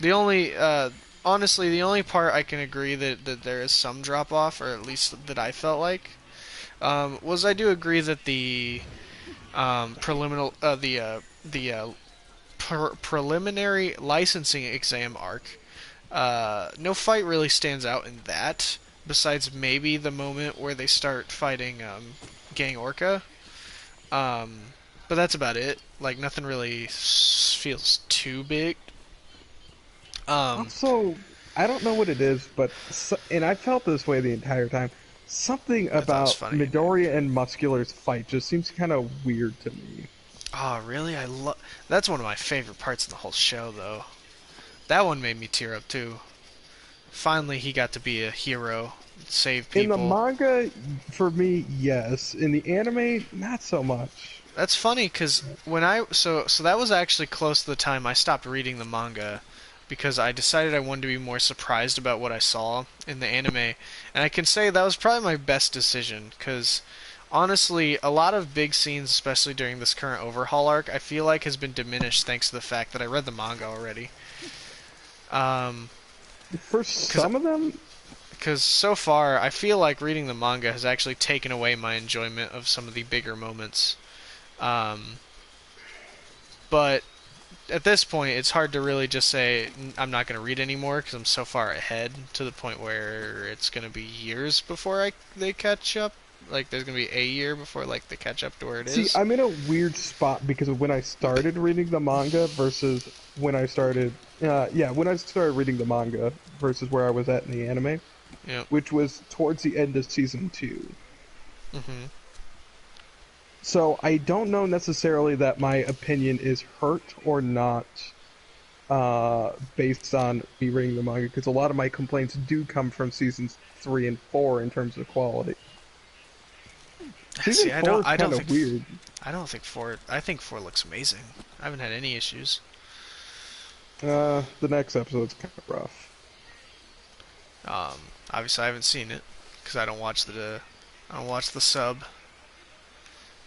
The only, honestly, the only part I can agree that there is some drop off, or at least that I felt like, was I do agree that the, preliminary, preliminary licensing exam arc, no fight really stands out in that, besides maybe the moment where they start fighting Gang Orca. But that's about it. Like nothing really feels too big. Um, Also, I don't know what it is, but and I felt this way the entire time. Something I thought it was about funny. Midoriya and Muscular's fight just seems kind of weird to me. oh, really? I love. That's one of my favorite parts of the whole show, though. That one made me tear up too. Finally, he got to be a hero, save In the people. manga, for me, yes. In the anime, not so much. That's funny because when so that was actually close to the time I stopped reading the manga because I decided I wanted to be more surprised about what I saw in the anime, and I can say that was probably my best decision because honestly, a lot of big scenes, especially during this current overhaul arc, I feel like has been diminished thanks to the fact that I read the manga already. For some of them, Because so far, I feel like reading the manga has actually taken away my enjoyment of some of the bigger moments. Um, but at this point, it's hard to really just say I'm not going to read anymore because I'm so far ahead to the point where it's going to be years before they catch up. Like there's going to be a year before like they catch up to where it see, is. I'm in a weird spot because of when I started reading the manga versus when I started, when I started reading the manga versus where I was at in the anime, Yep. which was towards the end of season 2. Mhm. So I don't know necessarily that my opinion is hurt or not based on me reading the manga, because a lot of my complaints do come from seasons 3 and 4 in terms of quality. Season See, 4 is I don't kind of think weird. I don't think 4. I think 4 looks amazing. I haven't had any issues. The next episode's kind of rough. Obviously, I haven't seen it because I don't watch the sub.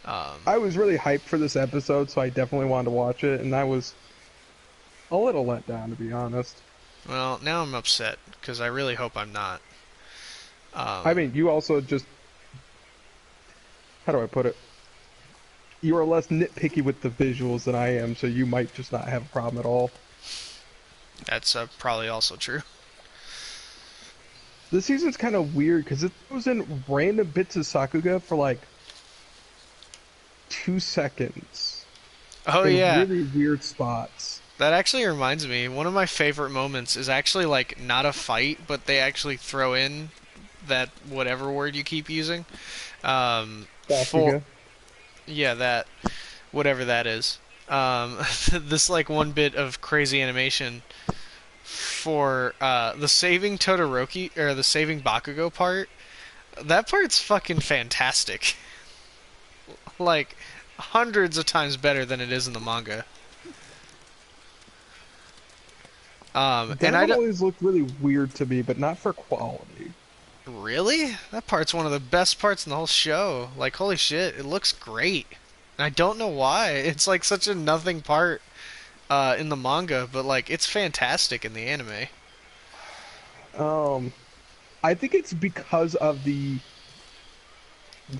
I was really hyped for this episode, so I definitely wanted to watch it, and I was a little let down, to be honest. Well, now I'm upset because I really hope I'm not. I mean, you also just... How do I put it? You are less nitpicky with the visuals than I am, so you might just not have a problem at all. That's probably also true. This season's kind of weird, because it throws in random bits of Sakuga for, like, 2 seconds. Oh in yeah, really weird spots. that actually reminds me. One of my favorite moments is actually like not a fight, but they actually throw in that whatever word you keep using. Sakuga. Yeah, that whatever that is. This like one bit of crazy animation for the saving Todoroki or the saving Bakugo part. That part's fucking fantastic. Like hundreds of times better than it is in the manga. That And I one don't always looked really weird to me, but not for quality. really. That part's one of the best parts in the whole show. Like holy shit, it looks great. And I don't know why. It's like such a nothing part in the manga, but like it's fantastic in the anime. I think it's because of the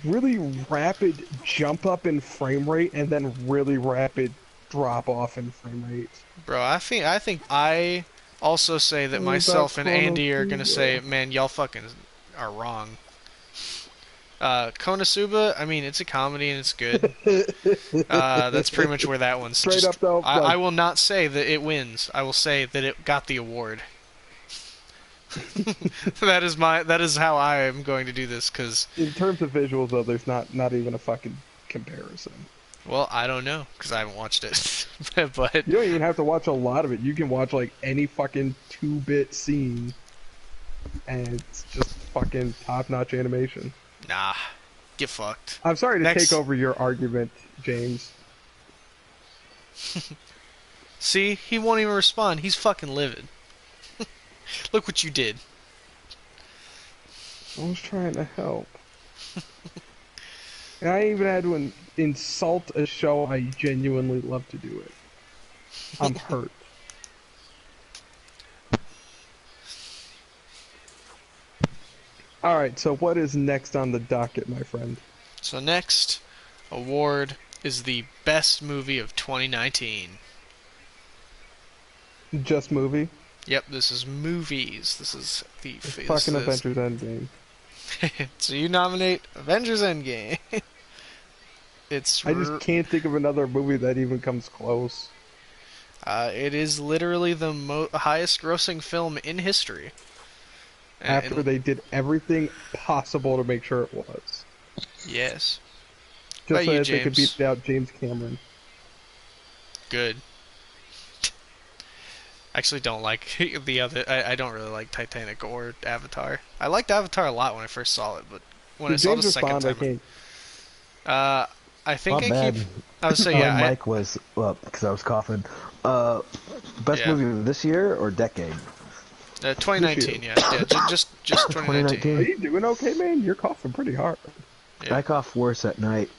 really rapid jump up in frame rate and then really rapid drop off in frame rate. Bro, I think I also say that myself and Andy are gonna say, man, y'all fucking are wrong. Konosuba, I mean, it's a comedy and it's good. That's pretty much where that one's. Straight up though, like, I will not say that it wins. I will say that it got the award. That is how I am going to do this. Because in terms of visuals though, there's not even a fucking comparison. well, I don't know because I haven't watched it. But You don't even have to watch a lot of it. You can watch like any fucking 2-bit scene, and it's just fucking top-notch animation. nah, get fucked. I'm sorry to Next. take over your argument, James. See, he won't even respond. He's fucking livid. Look what you did. I was trying to help. And I even had to insult a show I genuinely love to do it. I'm hurt. Alright, so what is next on the docket, my friend? So next award is the best movie of 2019. Just movie? Yep, this is movies. This is the It's fucking Avengers Endgame. So you nominate Avengers Endgame. It's I just can't think of another movie that even comes close. it is literally the highest grossing film in history. After they did everything possible to make sure it was. Yes. Just About so you, that they could James? beat out James Cameron. Good. I actually don't like the other. I don't really like Titanic or Avatar. I liked Avatar a lot when I first saw it, but when I Did saw it James the second respond? I time, can't. I think Not I bad. keep. I would say My yeah. mic was up because I was coughing. Best Yeah. movie of this year or decade? 2019, yeah, just 2019. 2019. Are you doing okay, man? You're coughing pretty hard. Yeah. I cough worse at night.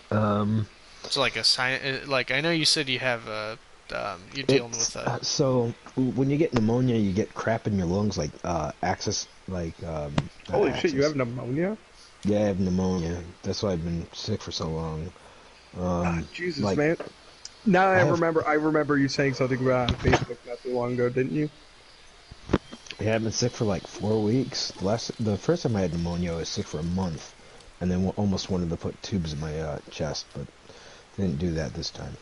It's like a sign. Like I know you said you have you're dealing It's, with so when you get pneumonia, you get crap in your lungs, like axis, like Holy not shit, you axis. have pneumonia? Yeah, I have pneumonia. That's why I've been sick for so long. Jesus, like, man. Now I have- remember. I remember you saying something about it on Facebook not too long ago, didn't you? Yeah, I've been sick for like 4 weeks. The first time I had pneumonia, I was sick for a month, and then almost wanted to put tubes in my chest, but didn't do that this time.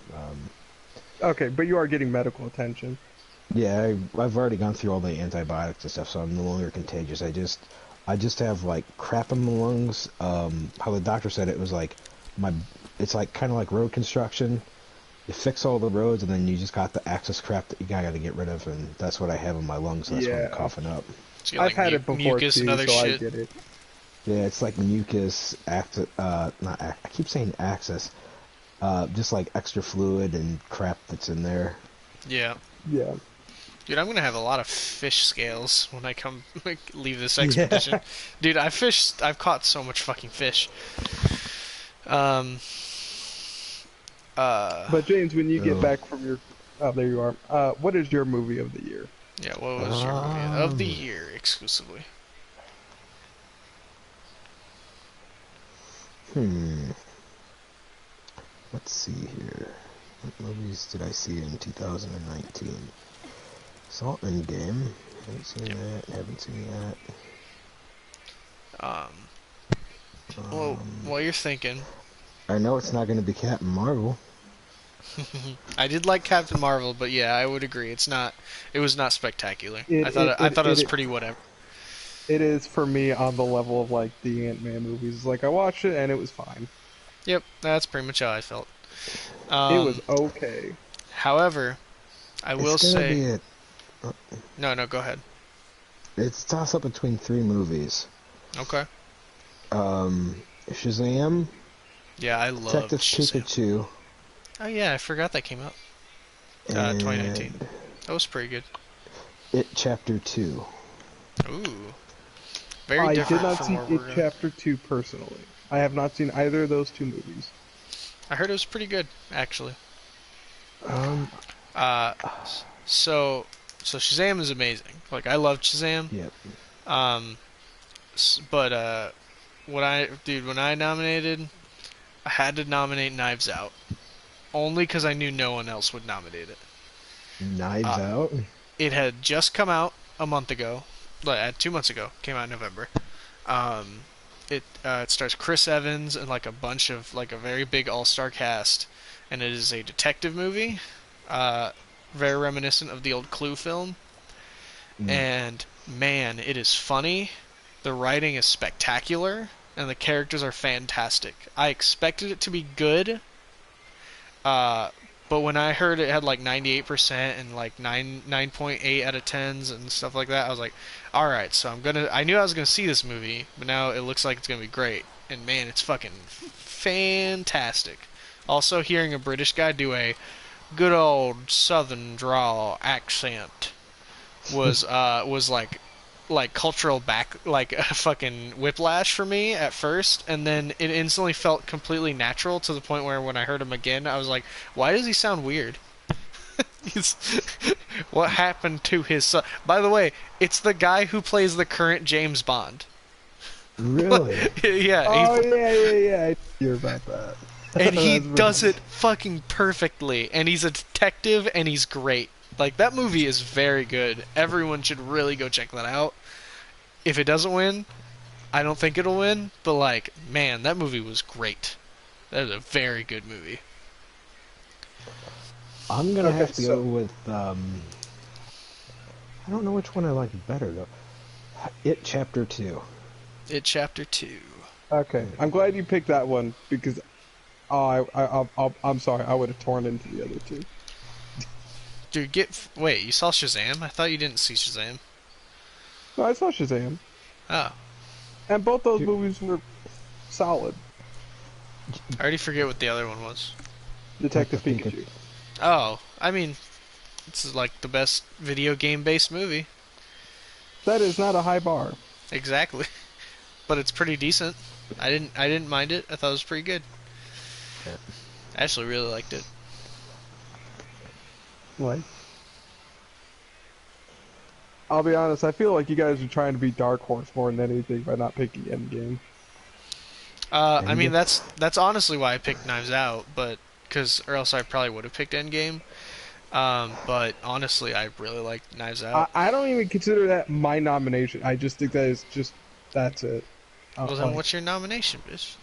Okay, but you are getting medical attention. Yeah, I've already gone through all the antibiotics and stuff, so I'm no longer contagious. I just have like crap in my lungs. How the doctor said it was like it's like kind of like road construction. You fix all the roads, and then you just got the excess crap that you got to get rid of, and that's what I have in my lungs. So that's why Yeah. I'm coughing up. so you I've like had it before mucus too, and other so shit. I get it. Yeah, it's like mucus, not I keep saying access. Just like extra fluid and crap that's in there. Yeah. Yeah. Dude, I'm gonna have a lot of fish scales when I come leave this Yeah. expedition. Dude, I've caught so much fucking fish. Um. But James, when you get Oh. back from your, oh, there you are. What is your movie of the year? Yeah. What was your movie of the Um. year exclusively? Let's see here. What movies did I see in 2019? Saw Endgame. Haven't seen that. Haven't seen that. Well, Um, while you're thinking, I know it's not going to be Captain Marvel. I did like Captain Marvel, but yeah, I would agree. It was not spectacular. It- I thought it- I it- thought it was it- pretty whatever. It is for me on the level of like the Ant-Man movies. Like I watched it and it was fine. Yep, that's pretty much how I felt. It was okay. However, I will It's gonna say be no. Go ahead. it's a toss up between three movies. Okay. Shazam, Yeah, I love Detective Shazam. Pikachu, Oh yeah, I forgot that came out. and 2019. That was pretty good. It Chapter 2. Ooh. Very I did different not from see where it we're going. Chapter 2 personally. I have not seen either of those two movies. I heard it was pretty good, actually. Um, So Shazam is amazing. Like I loved Shazam. yep. But when I nominated, I had to nominate Knives Out, only because I knew no one else would nominate it. Knives Out. It had just come out a month ago, 2 months ago. Came out in November. It stars Chris Evans and like a bunch of like a very big all-star cast, and it is a detective movie, very reminiscent of the old Clue film. And man, it is funny. The writing is spectacular, and the characters are fantastic. I expected it to be good, but when I heard it had like 98% and like 9.8 out of 10s and stuff like that, I was like, all right, so I knew I was gonna see this movie, but now it looks like it's gonna be great. And man, it's fucking fantastic. Also, hearing a British guy do a good old Southern drawl accent was like cultural like a fucking whiplash for me at first, and then it instantly felt completely natural to the point where when I heard him again, I was like, why does he sound weird? What happened to his son? By the way, it's the guy who plays the current James Bond. Really? Yeah, Oh yeah. I hear about that. and he That's does it fucking perfectly, and he's a detective, and he's great. Like, that movie is very good. Everyone should really go check that out. If it doesn't win, I don't think it'll win, but like, man, that movie was great. That is a very good movie. I'm gonna Okay, have to so- go with I don't know which one I like better though. It Chapter 2. It Chapter 2. Okay, I'm glad you picked that one because I'm sorry, I would have torn into the other two. Dude, wait, you saw Shazam? I thought you didn't see Shazam. No, I saw Shazam, Oh, and both those movies were solid. I already forget what the other one was. Detective Detective Pikachu. Oh, I mean, this is like the best video game based movie. That is not a high bar. Exactly. But it's pretty decent. I didn't mind it. I thought it was pretty good. Yeah. I actually really liked it. Like, I'll be honest, I feel like you guys are trying to be Dark Horse more than anything by not picking Endgame. I mean, that's honestly why I picked Knives Out, but or else I probably would have picked Endgame. But honestly, I really like Knives Out. I don't even consider that my nomination. I just think that is just, that's it. Well, then what's your nomination, bitch?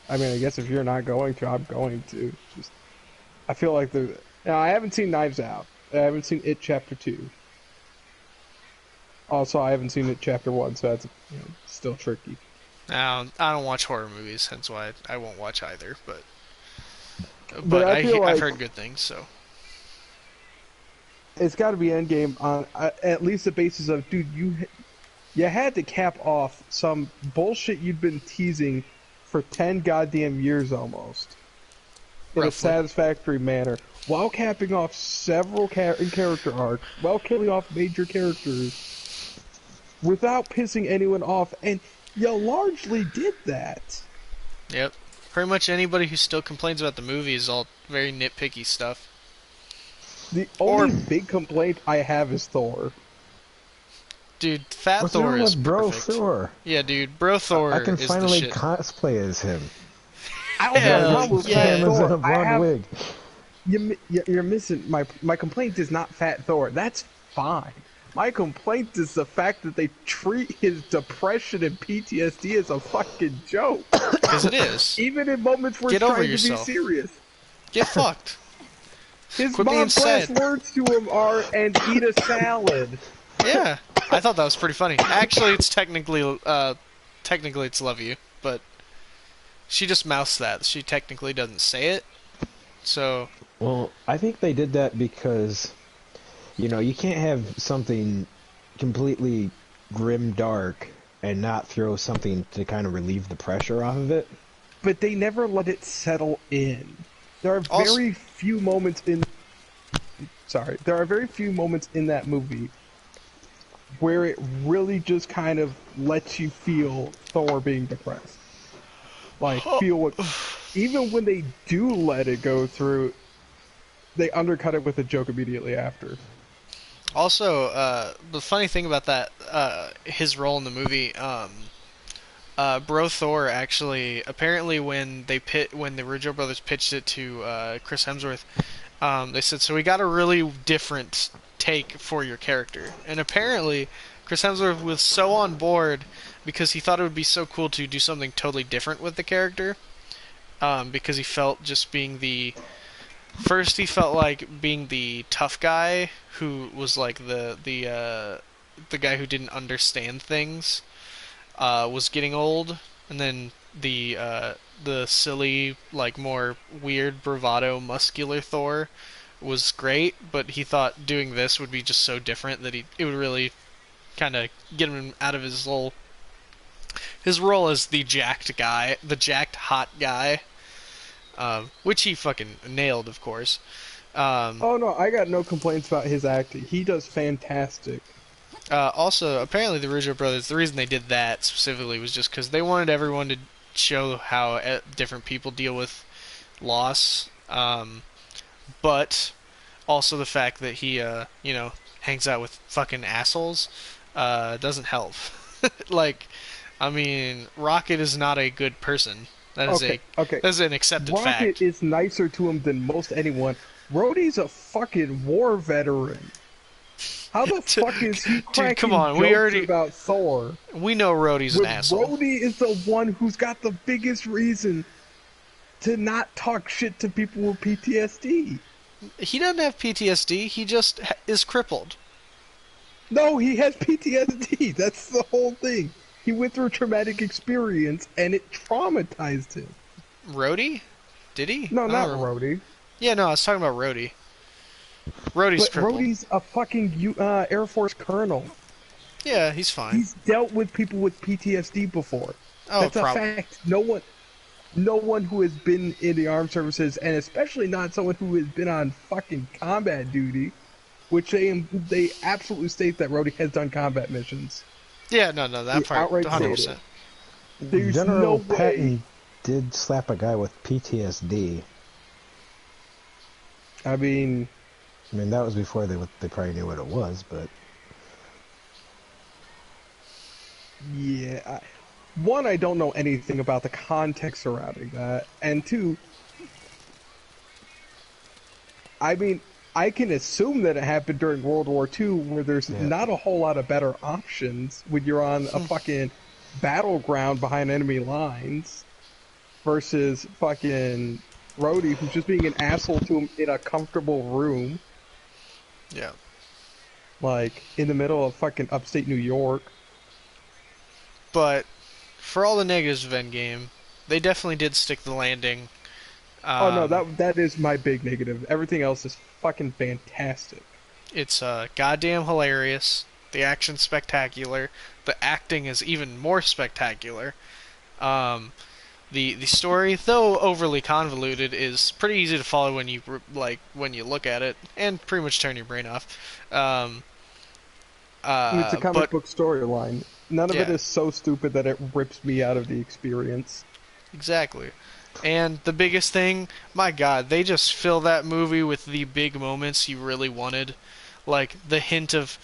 I mean, I guess if you're not going to, I'm going to. Just, I feel like now, I haven't seen Knives Out. I haven't seen It Chapter 2. Also, I haven't seen It Chapter 1, so that's still tricky. I don't watch horror movies, hence why I won't watch either. But I feel like I've heard good things, so. it's got to be Endgame on at least the basis of, dude, You had to cap off some bullshit you'd been teasing for 10 goddamn years almost. In a Roughly. satisfactory manner, while capping off several character arcs, while killing off major characters, without pissing anyone off, and you largely did that. Yep. Pretty much anybody who still complains about the movie is all very nitpicky stuff. The only big complaint I have is Thor. Dude, Fat What's Thor wrong is with Bro perfect. Thor? Yeah, dude, Bro Thor I can is finally the shit. cosplay as him. I don't have a Hell problem with yeah. Fat Him as in a Thor. blonde wig. You're missing my complaint is not Fat Thor. That's fine. My complaint is the fact that they treat his depression and PTSD as a fucking joke, Because it is. even in moments where Get he's over trying yourself. to be serious. Get fucked. His Quit being mom's last sad. words to him are "and eat a salad." Yeah, I thought that was pretty funny. Actually, it's technically it's love you, but she just mouths that. She technically doesn't say it. So, Well, I think they did that because, you know, you can't have something completely grim dark and not throw something to kind of relieve the pressure off of it. But they never let it settle in. There are Also- very few moments in. Sorry, there are very few moments in that movie where it really just kind of lets you feel Thor being depressed. Like, feel what. Even when they do let it go through, they undercut it with a joke immediately after. also, the funny thing about that, his role in the movie, Bro Thor actually, apparently when the Russo brothers pitched it to Chris Hemsworth, they said, so we got a really different take for your character. And apparently, Chris Hemsworth was so on board because he thought it would be so cool to do something totally different with the character. Because he felt just being the... First, he felt like being the tough guy who was like the guy who didn't understand things was getting old, and then the silly, like more weird bravado muscular Thor was great, but he thought doing this would be just so different that it would really kind of get him out of his role as the jacked guy, the jacked hot guy. Which he fucking nailed, of course. Oh no, I got no complaints about his acting. He does fantastic. Also, apparently the Russo brothers, the reason they did that specifically was just because they wanted everyone to show how different people deal with loss. But also the fact that he, hangs out with fucking assholes doesn't help. Like, I mean, Rocket is not a good person. That is Okay. that is an accepted Rocket fact. is nicer to him than most anyone. Rhodey's a fucking war veteran. How the fuck is he cracking come on, jokes about Thor? We know Rhodey's an When asshole. Rhodey is the one who's got the biggest reason to not talk shit to people with PTSD. He doesn't have PTSD. He just is crippled. No, he has PTSD. That's the whole thing. He went through a traumatic experience and it traumatized him. Rhodey? Did he? No, I not don't remember. Rhodey. Yeah, no, I was talking about Rhodey. Rhodey's But crippled. Rhodey's a fucking Air Force colonel. Yeah, he's fine. He's dealt with people with PTSD before. Oh, That's a fact. No one who has been in the armed services, and especially not someone who has been on fucking combat duty, which they absolutely state that Rhodey has done combat missions. Yeah, no, that They part, outright 100%. stated. There's General no way. Patton did slap a guy with PTSD. I mean, I mean, that was before they probably knew what it was, but yeah. One, I don't know anything about the context surrounding that, and two, I mean, I can assume that it happened during World War II, where there's not a whole lot of better options when you're on a fucking battleground behind enemy lines versus fucking Rhodey, who's just being an asshole to him in a comfortable room, Yeah. like in the middle of fucking upstate New York. But for all the negatives of Endgame, they definitely did stick the landing. Oh no, that is my big negative. Everything else is fucking fantastic. It's goddamn hilarious. The action's spectacular. The acting is even more spectacular. The story, though overly convoluted, is pretty easy to follow when you look at it, and pretty much turn your brain off. It's a comic But book storyline. None of it Yeah. is so stupid that it rips me out of the experience. exactly. And the biggest thing, my God, they just fill that movie with the big moments you really wanted, like the hint of,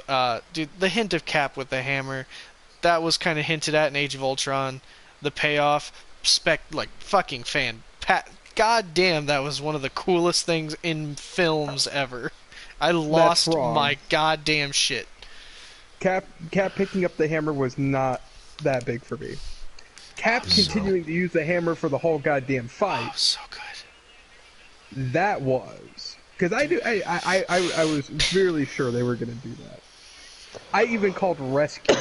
the hint of Cap with the hammer. That was kind of hinted at in Age of Ultron. The payoff, fucking God damn, that was one of the coolest things in films ever. I lost wrong. my goddamn shit. Cap picking up the hammer was not that big for me. Cap continuing to use the hammer for the whole goddamn fight. Oh, so good. That was because I was really sure they were going to do that. I even called rescue,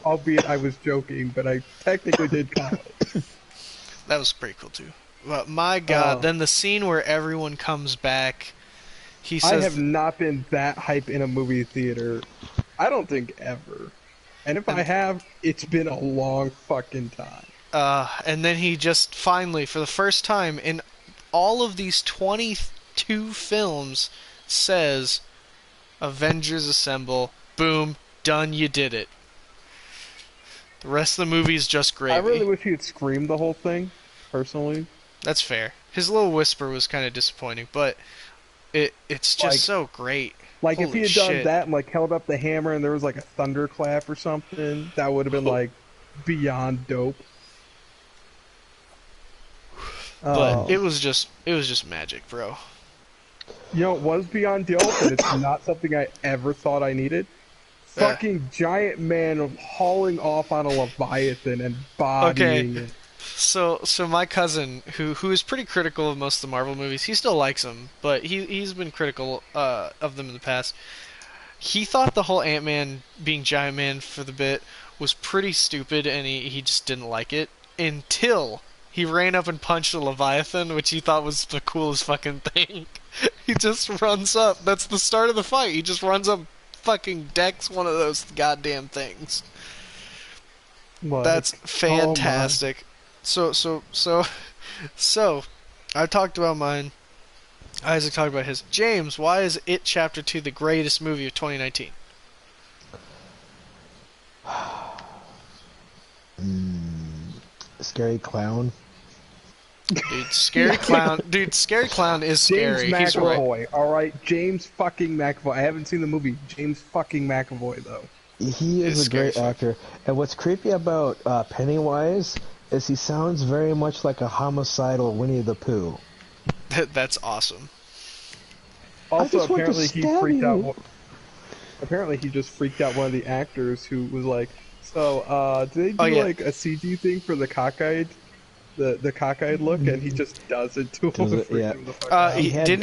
albeit I was joking, but I technically did call it. That was pretty cool too. But my God, Oh. then the scene where everyone comes back. He I says, have not been that hype in a movie theater. I don't think ever. And if I have, it's been a long fucking time. and then he just finally, for the first time in all of these 22 films, says, "Avengers Assemble." Boom, done. You did it. The rest of the movie is just gravy. I really wish he had screamed the whole thing, personally. That's fair. His little whisper was kind of disappointing, but it's just Like- so great. Like, if Holy he had done shit. that and, like, held up the hammer and there was, like, a thunderclap or something, that would have been, like, beyond dope. But Oh. it was just magic, bro. You know, it was beyond dope, and it's not something I ever thought I needed. Yeah. Fucking giant man hauling off on a Leviathan and bodying it. So my cousin, who is pretty critical of most of the Marvel movies, he still likes them, but he's been critical of them in the past. He thought the whole Ant-Man being Giant Man for the bit was pretty stupid, and he just didn't like it until he ran up and punched a Leviathan, which he thought was the coolest fucking thing. He just runs up. That's the start of the fight. He just runs up, fucking decks one of those goddamn things. Like, That's oh fantastic. So, I talked about mine. Isaac talked about his. James, why is It Chapter 2 the greatest movie of 2019? Scary Clown. Dude, Scary Clown. Dude, Scary Clown is James scary. He's right. McAvoy, alright? James fucking McAvoy. I haven't seen the movie. James fucking McAvoy, though. He It's is a scary great fuck. actor. And what's creepy about Pennywise is he sounds very much like a homicidal Winnie the Pooh. That's awesome. Also, just want to apparently he stab freaked out. you. Apparently, he just freaked out one of the actors who was like, "So, do they do Oh, yeah. like a CG thing for the cockeyed, the cockeyed look?" And he just does it to him. Does and it? freaks Yeah. him the fuck out. He had, Didn't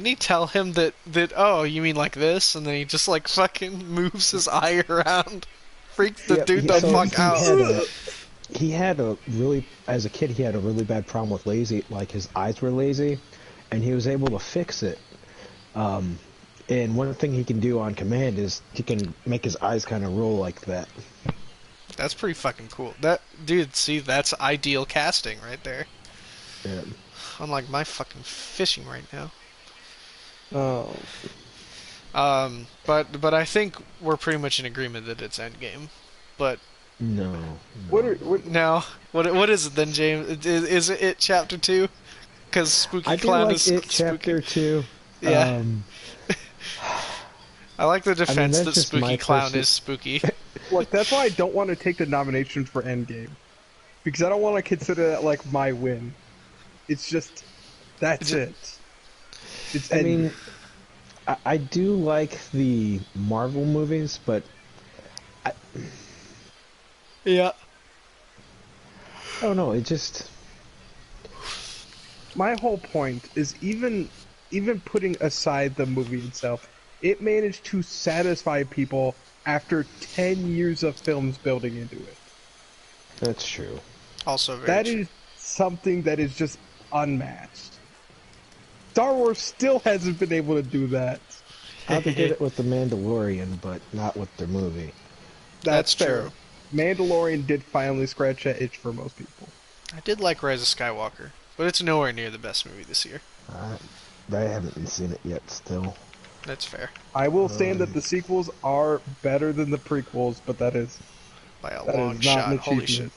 he tell him that oh, you mean like this, and then he just like fucking moves his eye around, freaks the Yeah, dude the so fuck out. He had a really, as a kid, he had a really bad problem with lazy, like his eyes were lazy, and he was able to fix it. And one thing he can do on command is he can make his eyes kind of roll like that. That's pretty fucking cool. That dude, see, that's ideal casting right there. Yeah. Unlike my fucking fishing right now. Oh, But I think we're pretty much in agreement that it's Endgame. But No. what? now, what is it then, James? Is it Chapter 2? Because Spooky I do Clown like is it, spooky. Chapter 2. Yeah. I like the defense that's that just Spooky my Clown personal- is spooky. Look, that's why I don't want to take the nominations for Endgame, because I don't want to consider that like my win. It's just that's it. It's I Endgame. mean, I do like the Marvel movies, but Yeah. I don't know. It just My whole point is even putting aside the movie itself, it managed to satisfy people after 10 years of films building into it. that's true. Also very That true. is something that is just unmatched. Star Wars still hasn't been able to do that. How they did it with the Mandalorian, but not with their movie. That's fair. true. Mandalorian did finally scratch that itch for most people. I did like Rise of Skywalker, but it's nowhere near the best movie this year. I haven't seen it yet. Still, That's fair. I will stand that the sequels are better than the prequels, but that is By a that long is not an shot. Holy shit. achievement.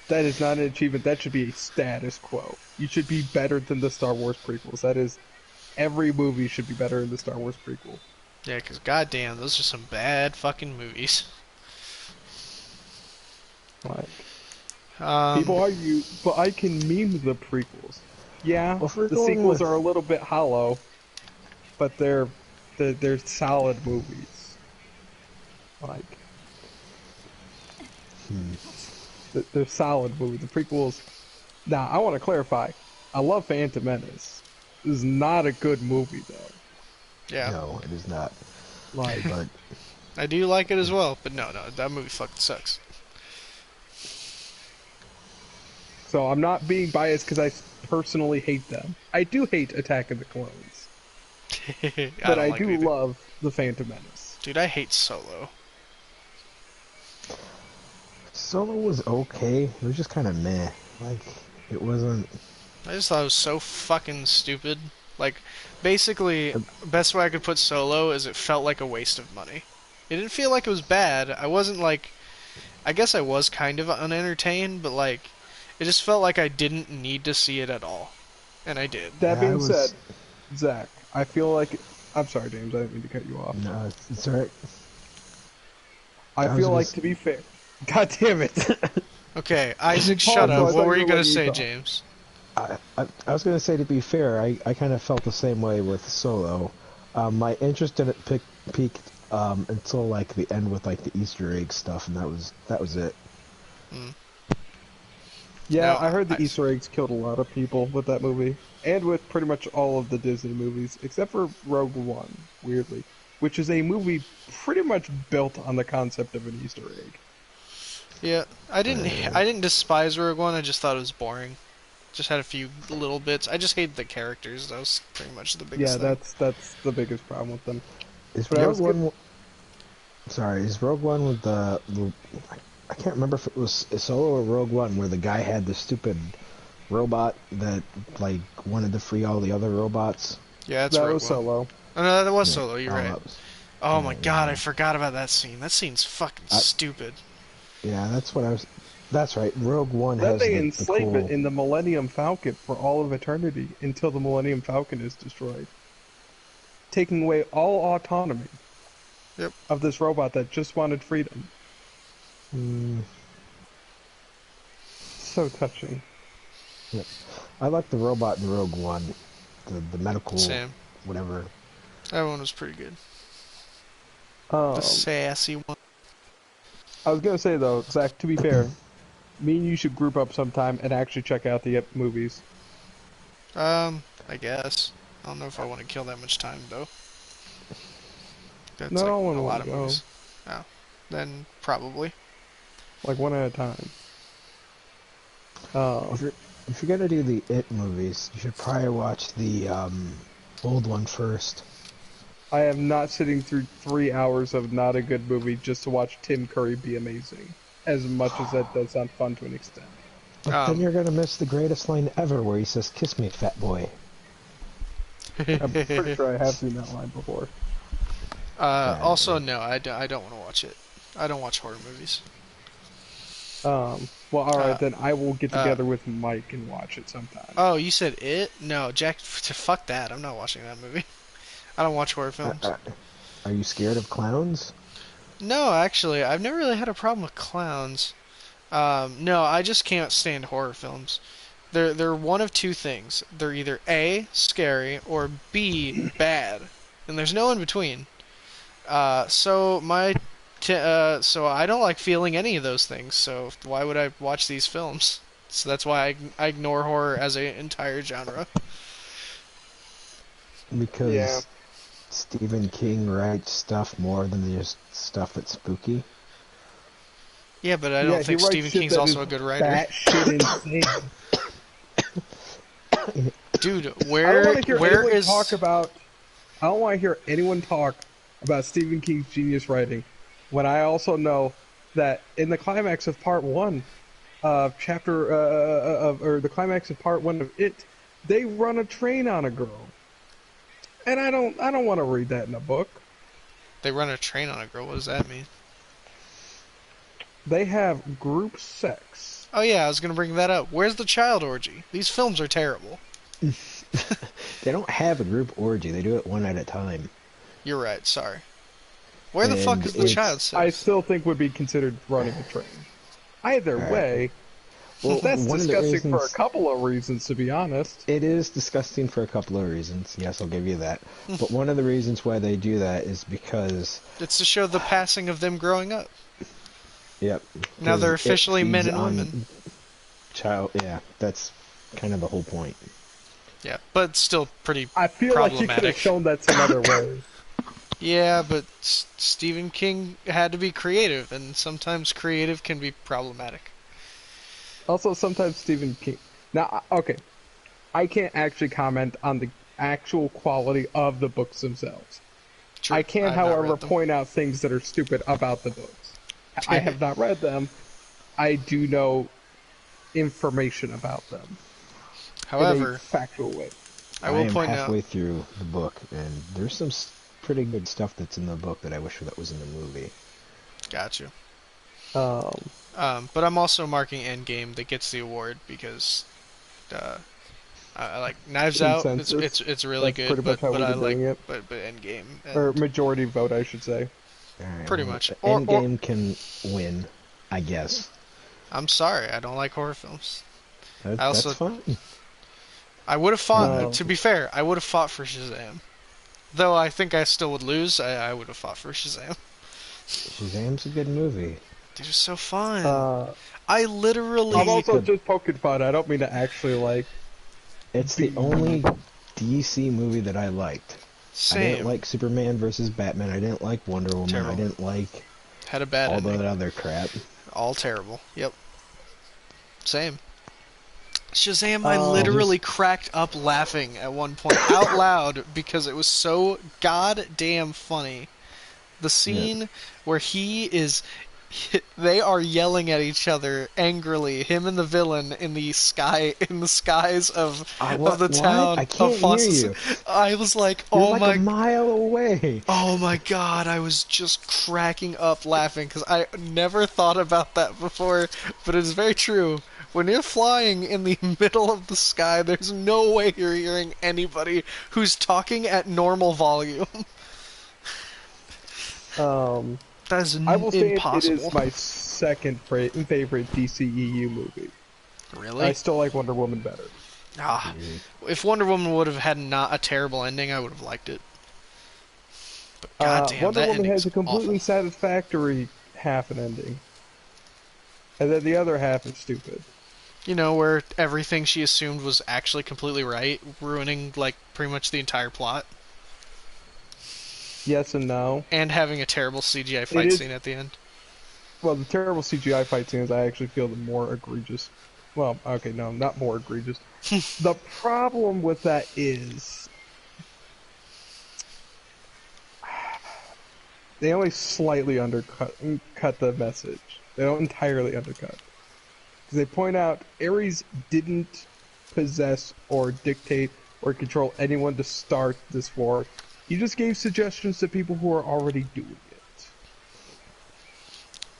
That is not an achievement. That should be a status quo. You should be better than the Star Wars prequels. That is, every movie should be better than the Star Wars prequel. Yeah, because goddamn, those are some bad fucking movies. Like, Um, people argue, but I can meme the prequels. Yeah, Well, if we're the going sequels with- are a little bit hollow, but they're solid movies. Like, they're solid movies. The prequels. Now, I want to clarify. I love Phantom Menace. This is not a good movie, though. yeah, no, it is not. Like, But I do like it as well, but no, that movie fucking sucks. so I'm not being biased because I personally hate them. I do hate Attack of the Clones, but I do love the Phantom Menace. Dude, I hate Solo. Solo was okay. It was just kind of meh. Like, it wasn't. I just thought it was so fucking stupid. Like, basically, best way I could put Solo is it felt like a waste of money. It didn't feel like it was bad. I wasn't like, I guess I was kind of unentertained, but like, it just felt like I didn't need to see it at all, and I did. That Yeah, being I was- said, Zach, I feel like I'm sorry, James. I didn't mean to cut you off. No, it's alright. I was feel gonna like, s- to be fair, God damn it. Okay, Isaac, Paul, shut so I up. thought What were you you were gonna letting me say, talk. James? I was gonna say, to be fair, I kind of felt the same way with Solo. My interest in it peaked until like the end with like the Easter egg stuff, and that was it. Yeah, No, I heard the I- Easter eggs killed a lot of people with that movie, and with pretty much all of the Disney movies, except for Rogue One, weirdly, which is a movie pretty much built on the concept of an Easter egg. Yeah, I didn't despise Rogue One. I just thought it was boring. Just had a few little bits. I just hated the characters. That was pretty much the biggest Yeah, thing. that's the biggest problem with them. Is But I Rogue was One? Sorry, is Rogue One with the I can't remember if it was Solo or Rogue One where the guy had the stupid robot that like wanted to free all the other robots. Yeah, it's That Rogue was One. Solo. Oh, no, that was Yeah, Solo. You're right. that was- Oh my yeah, god, yeah. I forgot about that scene. That scene's fucking stupid. Yeah, that's what I was. That's right. Rogue One Then has they the enslave cool. it in the Millennium Falcon for all of eternity until the Millennium Falcon is destroyed, taking away all autonomy Yep. of this robot that just wanted freedom. Mm, So touching. I like the robot in Rogue One, the medical Same. whatever. That one was pretty good. The sassy one. I was gonna say though, Zach, to be fair, me and you should group up sometime and actually check out the movies. I guess. I don't know if I want to kill that much time though. That's No, I like don't a wanna lot of go. movies. Oh, then probably. Like one at a time. If you're gonna do the It movies, you should probably watch the old one first. I am not sitting through 3 hours of not a good movie just to watch Tim Curry be amazing. As much as that does sound fun to an extent. But then you're gonna miss the greatest line ever, where he says, "Kiss me, fat boy." I'm pretty sure I have seen that line before. Also, no, I don't want to watch it. I don't watch horror movies. Well, alright, Uh, then I will get together with Mike and watch it sometime. Oh, you said it? No, Jack, fuck that. I'm not watching that movie. I don't watch horror films. Are you scared of clowns? No, actually, I've never really had a problem with clowns. No, I just can't stand horror films. They're one of two things. They're either A, scary, or B, bad. And there's no in between. So I don't like feeling any of those things, so why would I watch these films? So that's why I ignore horror as an entire genre. Because Yeah. Stephen King writes stuff more than just stuff that's spooky. Yeah, but I Yeah, don't he think writes Stephen shit King's that also is a good writer. batshit insane. Dude, I don't where want to hear where anyone is talk about. I don't want to hear anyone talk about Stephen King's genius writing when I also know that in the climax of part one of the climax of part one of It, they run a train on a girl. And I don't want to read that in a book. They run a train on a girl. What does that mean? They have group sex. Oh yeah, I was gonna bring that up. Where's the child orgy? These films are terrible. They don't have a group orgy. They do it one at a time. You're right. Sorry. Where the fuck And is the child I sex? still think would be considered running a train. Either Alright. way, Well, that's one of the disgusting for a reasons- couple of reasons, to be honest. It is disgusting for a couple of reasons. Yes, I'll give you that. But one of the reasons why they do that is because, It's to show the passing of them growing up. yep. Now they're 'cause it officially men feeds and on women. Yeah, that's kind of the whole point. Yeah, but still pretty I feel like you could problematic. have shown that some other way. Yeah, but Stephen King had to be creative, and sometimes creative can be problematic. Also, sometimes Stephen King. Now, okay, I can't actually comment on the actual quality of the books themselves. True, I can, have not however, read them. point out things that are stupid about the books. I have not read them. I do know information about them in a However, factual way. I will am point halfway out. through the book, and there's some pretty good stuff that's in the book that I wish that was in the movie. Got you. Um, But I'm also marking Endgame that gets the award because I like Knives Out. Consensus. It's really That's pretty good, much how but we've I been like doing it. but Endgame. or And majority vote, I should say. All right, Pretty well, much. Or- Endgame can win, I guess. I'm sorry, I don't like horror films. That, I also- that's fine. I would have fought. No. To be fair, I would have fought for Shazam. Though I think I still would lose, I would have fought for Shazam. Shazam's a good movie. They're so fun. Uh, I literally. I'm also could- just poking fun. I don't mean to actually like. It's the only DC movie that I liked. I Same. didn't like Superman versus Batman. I didn't like Wonder Woman. Terrible. I didn't like Had a bad all ending. that other crap. All terrible. Yep. Same. Shazam, I Oh. literally cracked up laughing at one point out loud because it was so goddamn funny. The scene where they are yelling at each other angrily, him and the villain in the skies of the town I can't of Foster. hear you. I was like, You're oh like my a mile away. Oh my god, I was just cracking up laughing because I never thought about that before, but it's very true. When you're flying in the middle of the sky, there's no way you're hearing anybody who's talking at normal volume. That is I will say it impossible. is my second favorite DCEU movie. Really? I still like Wonder Woman better. Ah, if Wonder Woman would have had not a terrible ending, I would have liked it. But goddamn, Wonder that Woman ending has is a completely awful. satisfactory half an ending, and then the other half is stupid. You know, where everything she assumed was actually completely right, ruining, like, pretty much the entire plot. Yes and no. And having a terrible CGI fight is- scene at the end. Well, the terrible CGI fight scenes I actually feel the more egregious. Well, okay, no, not more egregious. The problem with that is they only slightly cut the message. They don't entirely undercut. Because they point out Ares didn't possess or dictate or control anyone to start this war. He just gave suggestions to people who are already doing it.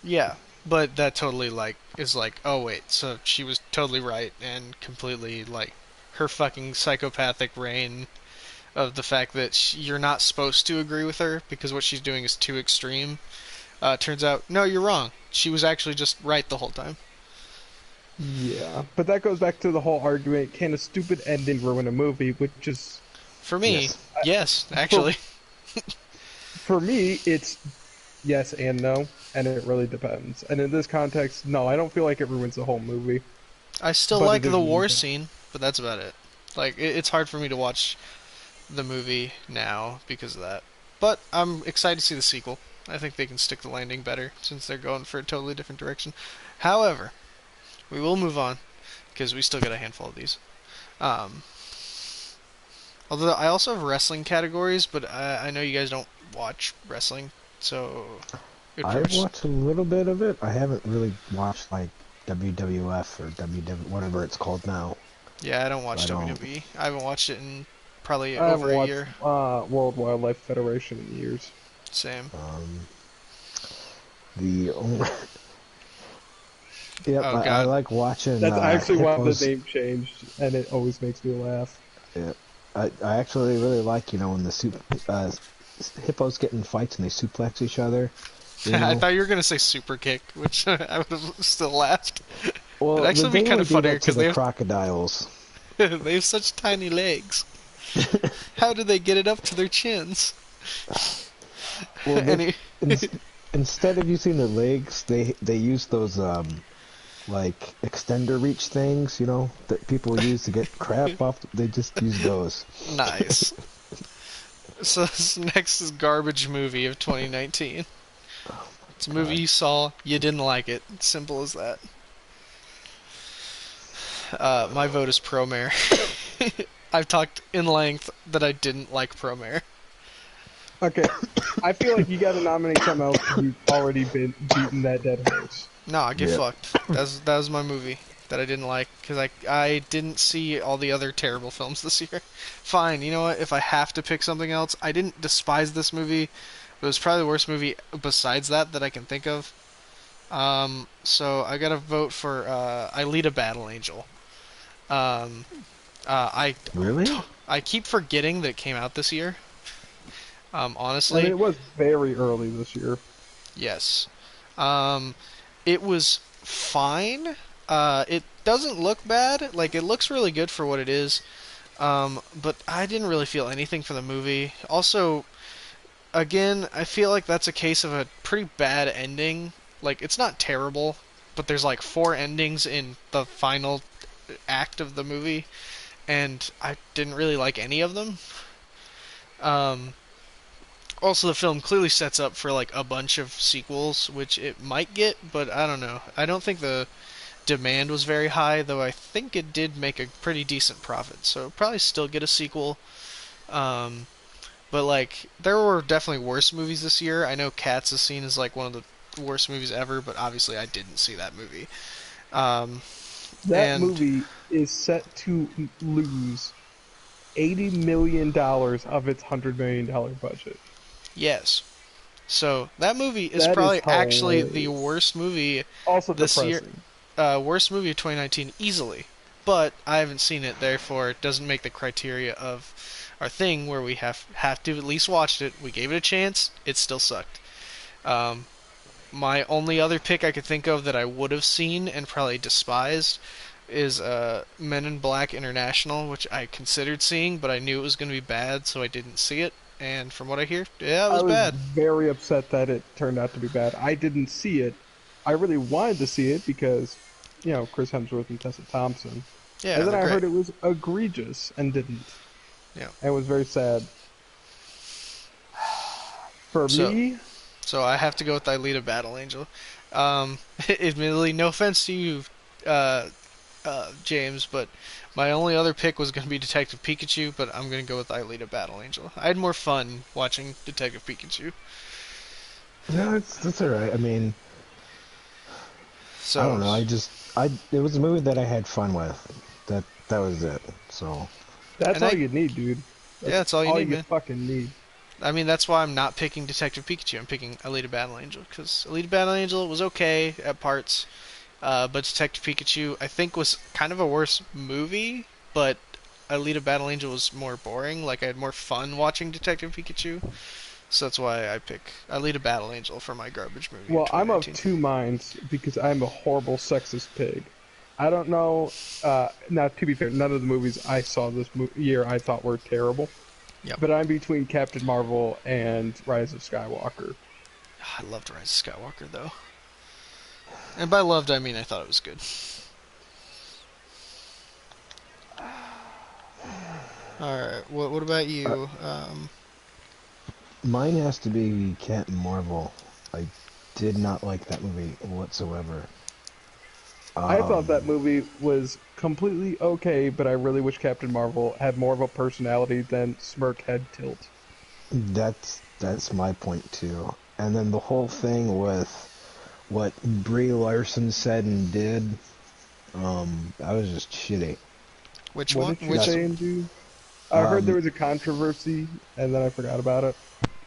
Yeah, but that totally, like, is like, oh wait, so she was totally right, and completely, like, her fucking psychopathic reign of the fact that you're not supposed to agree with her because what she's doing is too extreme. Turns out, no, you're wrong. She was actually just right the whole time. Yeah, but that goes back to the whole argument, can a stupid ending ruin a movie, which is, For me, Yes. yes, actually. for me, it's yes and no, and it really depends. And in this context, no, I don't feel like it ruins the whole movie. I still But like it the is war moving. scene, but that's about it. Like, it's hard for me to watch the movie now because of that. But I'm excited to see the sequel. I think they can stick the landing better since they're going for a totally different direction. However, we will move on because we still got a handful of these. I'll Although I also have wrestling categories, but I know you guys don't watch wrestling, so it I've pretty much. watched a little bit of it. I haven't really watched like WWF or WW whatever it's called now. Yeah, I don't So watch I don't. WWE. I haven't watched it in probably I haven't over a watched year. World Wildlife Federation in years. Same. The only. Yep, Oh I God. like watching That's actually why the hippos. name changed, and it always makes me laugh. Yep. I actually really like, when the hippos get in fights and they suplex each other. I thought you were gonna say super kick, which I would have still laughed. It'd Well, actually be they kind only of do funnier that to because the crocodiles. they have such tiny legs. How do they get it up to their chins? Well, Any instead of using their legs, they use those like extender reach things, that people use to get crap off. They just use those. nice. So this next is garbage movie of 2019. It's a movie you saw, you didn't like it. Simple as that. My vote is Promare. I've talked in length that I didn't like Promare. Okay, I feel like you got to nominate something else 'cause you've already been beaten that dead horse. No, get Yep. fucked. That was my movie that I didn't like because I didn't see all the other terrible films this year. Fine, you know what? If I have to pick something else, I didn't despise this movie. It was probably the worst movie besides that I can think of. So I gotta vote for Alita Battle Angel. Um, Really? I keep forgetting that it came out this year. I mean, Honestly, it was very early this year. yes. Um, it was fine. It doesn't look bad. Like, it looks really good for what it is. But I didn't really feel anything for the movie. Also, again, I feel like that's a case of a pretty bad ending. Like, it's not terrible, but there's like 4 endings in the final act of the movie, and I didn't really like any of them. Um, Also, the film clearly sets up for like a bunch of sequels, which it might get, but I don't know. I don't think the demand was very high, though I think it did make a pretty decent profit, so probably still get a sequel. Um, but like, there were definitely worse movies this year. I know Cats is seen as like one of the worst movies ever, but obviously I didn't see that movie. Um, That and movie is set to lose $80 million of its $100 million budget. yes, so that movie is That is probably actually the hilarious. worst movie Also this year. depressing. Worst movie of 2019 easily, but I haven't seen it, therefore it doesn't make the criteria of our thing where we have to at least watched it. We gave it a chance. It still sucked. Um, my only other pick I could think of that I would have seen and probably despised is Men in Black International, which I considered seeing, but I knew it was going to be bad, so I didn't see it. And from what I hear, yeah, it I was was bad. very upset that it turned out to be bad. I didn't see it. I really wanted to see it because, Chris Hemsworth and Tessa Thompson. Yeah, And then they're I great. heard it was egregious and didn't. Yeah. And it was very sad. For So- me, So I have to go with Alita Battle Angel. Admittedly, no offense to you, James, but my only other pick was going to be Detective Pikachu, but I'm going to go with Alita Battle Angel. I had more fun watching Detective Pikachu. No, that's all right. I mean, So I don't know. It was a movie that I had fun with. That was it. So that's And all I- you need, dude. Yeah, that's all you need, man. fucking need. I mean, that's why I'm not picking Detective Pikachu. I'm picking Alita Battle Angel because Alita Battle Angel was okay at parts, but Detective Pikachu I think was kind of a worse movie. But Alita Battle Angel was more boring. Like I had more fun watching Detective Pikachu, so that's why I pick Alita Battle Angel for my garbage movie. Well, I'm of 2019. two minds because I'm a horrible sexist pig. I don't know. Now, to be fair, none of the movies I saw this year I thought were terrible. Yep. But I'm between Captain Marvel and Rise of Skywalker. I loved Rise of Skywalker though, and by loved I mean I thought it was good. All right, what about you? mine has to be Captain Marvel. I did not like that movie whatsoever. I thought that Um, movie was completely okay, but I really wish Captain Marvel had more of a personality than Smirk had Tilt. that's my point too. And then the whole thing with what Brie Larson said and did, that was just shitty. Which What one? did she Which? That say and do? I heard there um, was a controversy, and then I forgot about it.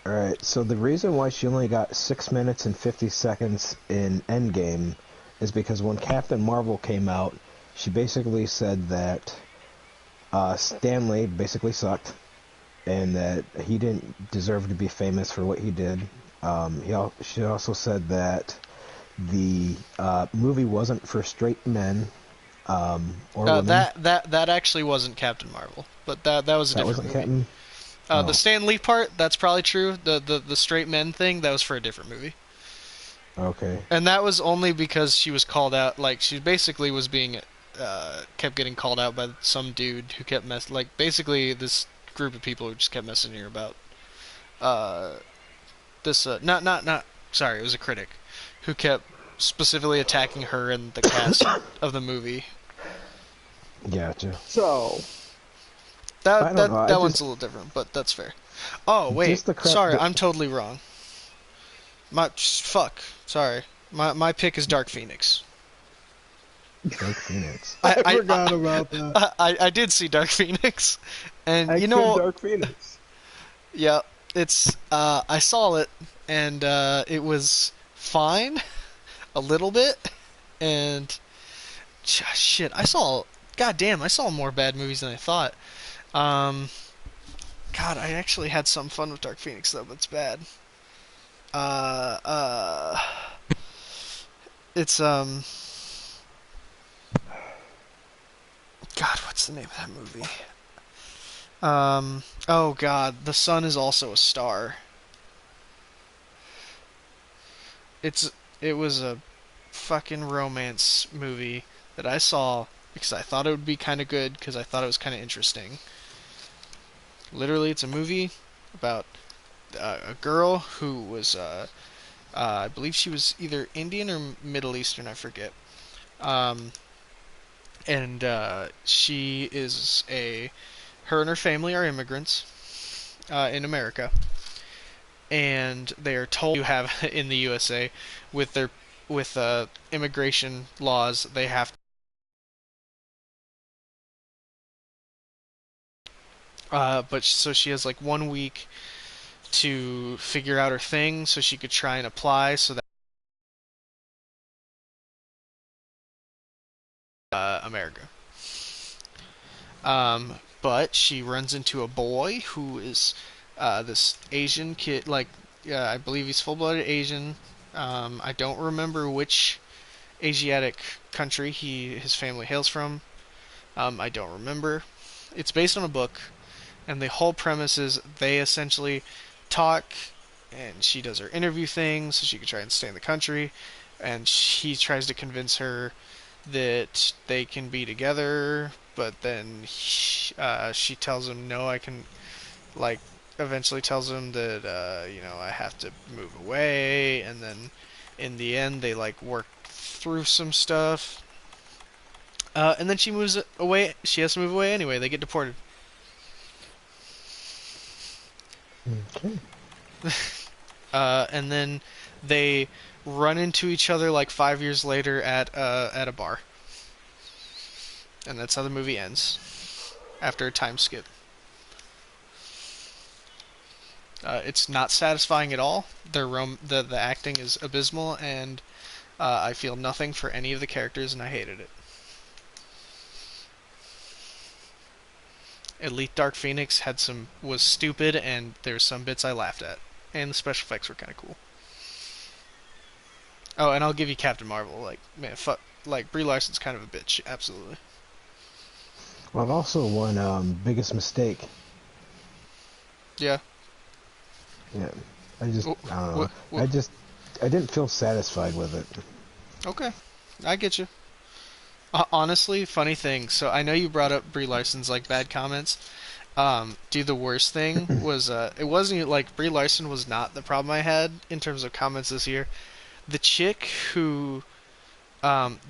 all right. So the reason why she only got 6 minutes and 50 seconds in Endgame is because when Captain Marvel came out, she basically said that Stanley basically sucked and that he didn't deserve to be famous for what he did. She also said that the movie wasn't for straight men or women. That actually wasn't Captain Marvel, but that was a That different wasn't movie. Captain. The Oh, Stan Lee part, that's probably true. The straight men thing, that was for a different movie. okay. And that was only because she was called out. Like she basically was being, kept getting called out by some dude who kept like basically this group of people who just kept messing her about. Uh, not sorry, it was a critic who kept specifically attacking her and the cast of the movie. Gotcha. So, I don't know. I That one's just a little different, but that's fair. Oh wait, just the crap. sorry, I'm totally wrong. My fuck, sorry. My pick is Dark Phoenix. Dark Phoenix. I I, forgot about that. I did see Dark Phoenix, and I you killed know, Dark Phoenix. yeah, it's I saw it, and it was fine a little bit, and shit, goddamn, I saw more bad movies than I thought. Um, God, I actually had some fun with Dark Phoenix though, but it's bad. Uh, uh, it's God, what's the name of that movie? Oh God, the sun is also a star. It's it was a fucking romance movie that I saw because I thought it would be kind of good because I thought it was kind of interesting. Literally, it's a movie about a girl who was I believe she was either Indian or Middle Eastern, I forget. Um, and she is a her and her family are immigrants in America, and they are told to have in the USA with their with immigration laws they have but so she has like 1 week to figure out her thing so she could try and apply so that America. But she runs into a boy who is this Asian kid, like I believe he's full-blooded Asian. I don't remember which Asiatic country his family hails from. I don't remember. It's based on a book, and the whole premise is they essentially talk, and she does her interview thing so she can try and stay in the country, and he tries to convince her that they can be together, but then she tells him no, I can like eventually tells him that I have to move away, and then in the end they like work through some stuff. And then she moves away. She has to move away anyway. They get deported. Okay. And then they run into each other like 5 years later at a bar, and that's how the movie ends after a time skip. It's not satisfying at all. The acting is abysmal, and I feel nothing for any of the characters, and I hated it. Elite Dark Phoenix was stupid, and there's some bits I laughed at, and the special effects were kind of cool. Oh, and I'll give you Captain Marvel. Like, man, fuck. Like, Brie Larson's kind of a bitch. Absolutely. Well, I've also won biggest mistake. Yeah. Yeah. I just Wh- I don't know. wh- wh- I didn't feel satisfied with it. okay. I get you. Honestly, funny thing. So I know you brought up Brie Larson's like bad comments. Dude, the worst thing was it wasn't like Brie Larson was not the problem I had in terms of comments this year. The chick who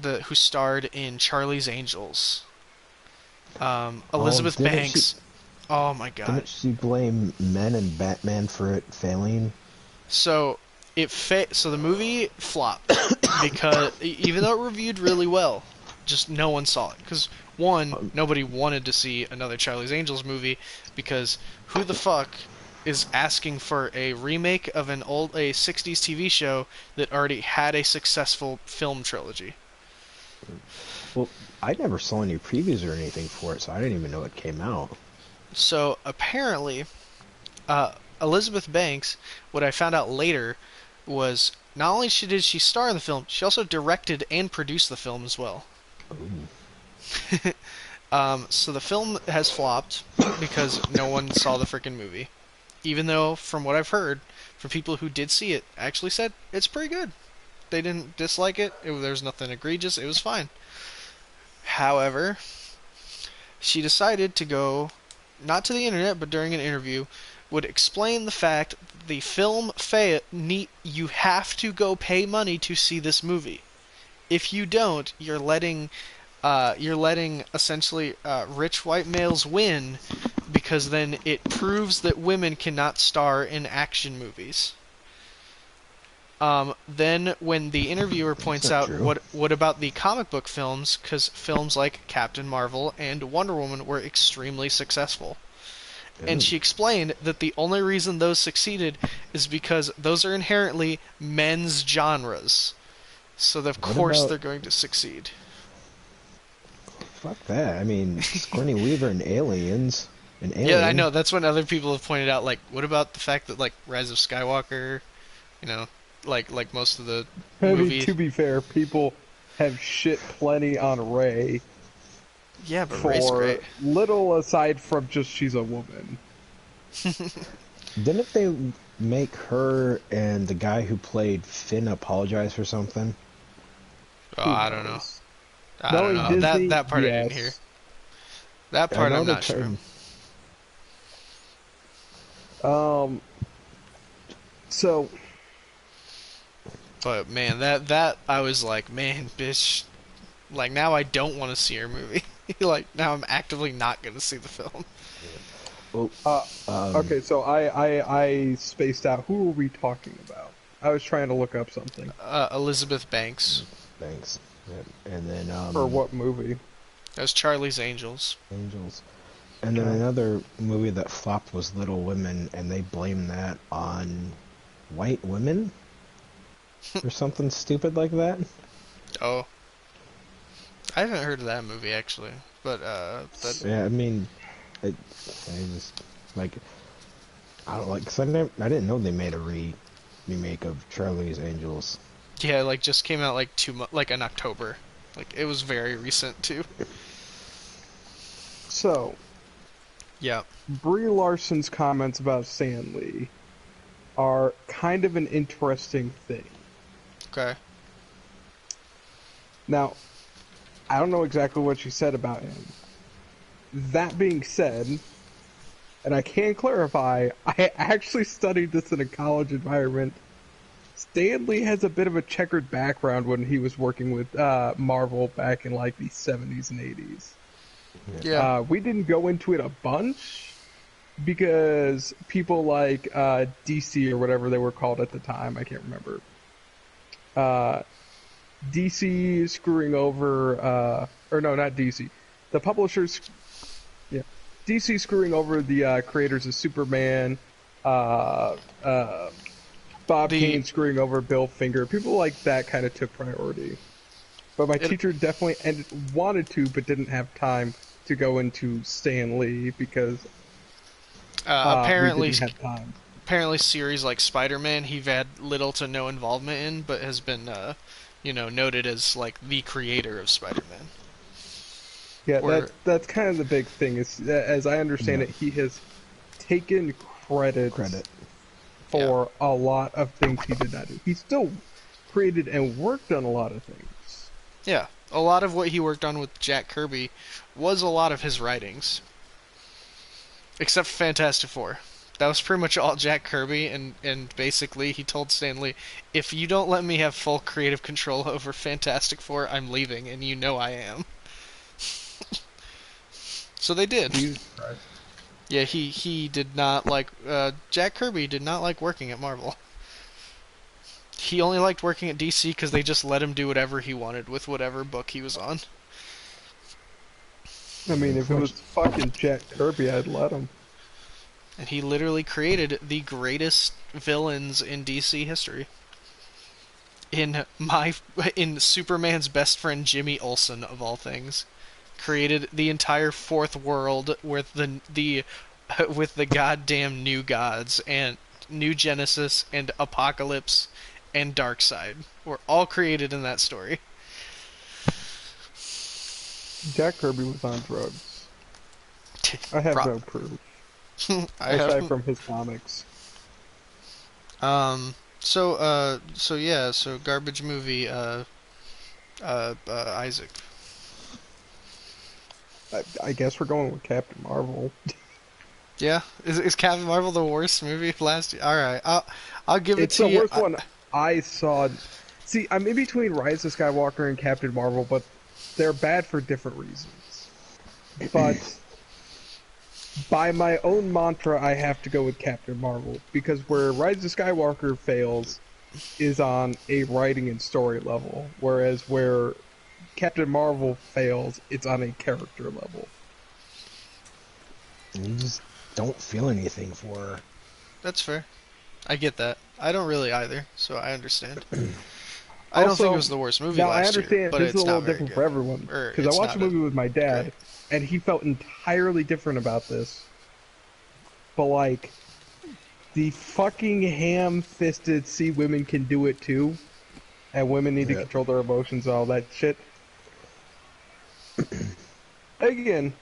who starred in Charlie's Angels. Elizabeth didn't Banks. Oh my god. Didn't she blame men and Batman for it failing? So so the movie flopped because even though it reviewed really well, just no one saw it because nobody wanted to see another Charlie's Angels movie because who the fuck is asking for a remake of a 60s TV show that already had a successful film trilogy? Well, I never saw any previews or anything for it, so I didn't even know it came out. So apparently, Elizabeth Banks, what I found out later was not only did she star in the film, she also directed and produced the film as well. Ooh. So the film has flopped because no one saw the freaking movie. Even though, from what I've heard, from people who did see it, actually said it's pretty good. They didn't dislike it. There was nothing egregious. It was fine. However, she decided to go, not to the internet, but during an interview, would explain the fact the film you have to go pay money to see this movie. If you don't, you're letting essentially rich white males win, because then it proves that women cannot star in action movies. Then when the interviewer points out what about the comic book films, because films like Captain Marvel and Wonder Woman were extremely successful. And she explained that the only reason those succeeded is because those are inherently men's genres. So of course they're going to succeed. Fuck that. I mean, Sigourney Weaver and Aliens. Yeah, I know. That's when other people have pointed out, like, what about the fact that, like, Rise of Skywalker, you know, like most of the movies. To be fair, people have shit plenty on Rey. Yeah, but Rey's great. Little aside from just she's a woman. Didn't they make her and the guy who played Finn apologize for something? Oh, I don't know. I don't know. Disney, that part I didn't hear. That part I'm not sure. So. But man, that I was like, man, bitch. Like, now I don't want to see her movie. Like, now I'm actively not going to see the film. Okay, so I spaced out. Who are we talking about? I was trying to look up something. Elizabeth Banks. Banks. Yeah. And then for what movie? That was Charlie's Angels. And then another movie that flopped was Little Women, and they blamed that on white women or something stupid like that. Oh. I haven't heard of that movie, actually. But, yeah, I mean, I just, like, I don't like, cause I didn't know they made a remake of Charlie's Angels. Yeah, like, just came out, like, like, in October. Like, it was very recent, too. So. Yeah. Brie Larson's comments about Stan Lee are kind of an interesting thing. Okay. Now, I don't know exactly what she said about him. That being said, and I can clarify, I actually studied this in a college environment. Stan Lee has a bit of a checkered background when he was working with Marvel back in like the 70s and 80s. Yeah. We didn't go into it a bunch because people like DC or whatever they were called at the time, I can't remember. DC screwing over, or no, not DC. The publishers, yeah, DC screwing over the creators of Superman, Bob Kane screwing over Bill Finger. People like that kind of took priority. But my teacher definitely wanted to, but didn't have time to go into Stan Lee because apparently we didn't have time. Apparently, series like Spider-Man, he's had little to no involvement in, but has been, noted as like the creator of Spider-Man. Yeah, that's kind of the big thing. Is as I understand it, he has taken credit for a lot of things he did not do. He still created and worked on a lot of things. Yeah, a lot of what he worked on with Jack Kirby was a lot of his writings. Except for Fantastic Four. That was pretty much all Jack Kirby, and basically he told Stan Lee, if you don't let me have full creative control over Fantastic Four, I'm leaving, and you know I am. So they did. Jesus Christ. Yeah, he did not like, Jack Kirby did not like working at Marvel. He only liked working at DC because they just let him do whatever he wanted with whatever book he was on. I mean, if it was fucking Jack Kirby, I'd let him. And he literally created the greatest villains in DC history. In Superman's best friend Jimmy Olsen, of all things, created the entire fourth world with the with the goddamn New Gods and New Genesis and Apocalypse and Darkseid were all created in that story. Jack Kirby was on drugs. I have no proof. Aside from his comics. So garbage movie, Isaac. I guess we're going with Captain Marvel. Yeah, is Captain Marvel the worst movie of last year? All right, I'll give it to you. It's the worst one I saw. See, I'm in between Rise of Skywalker and Captain Marvel, but they're bad for different reasons. But by my own mantra, I have to go with Captain Marvel, because where Rise of Skywalker fails is on a writing and story level, whereas where Captain Marvel fails, it's on a character level. You just don't feel anything for her. That's fair. I get that. I don't really either, so I understand. I don't think it was the worst movie now, last I understand year, but this it's is a little not very different good. for everyone, because I watched a movie with my dad, great. and he felt entirely different about this. But like, the fucking ham-fisted "see women can do it too," and women need to control their emotions and all that shit. Again,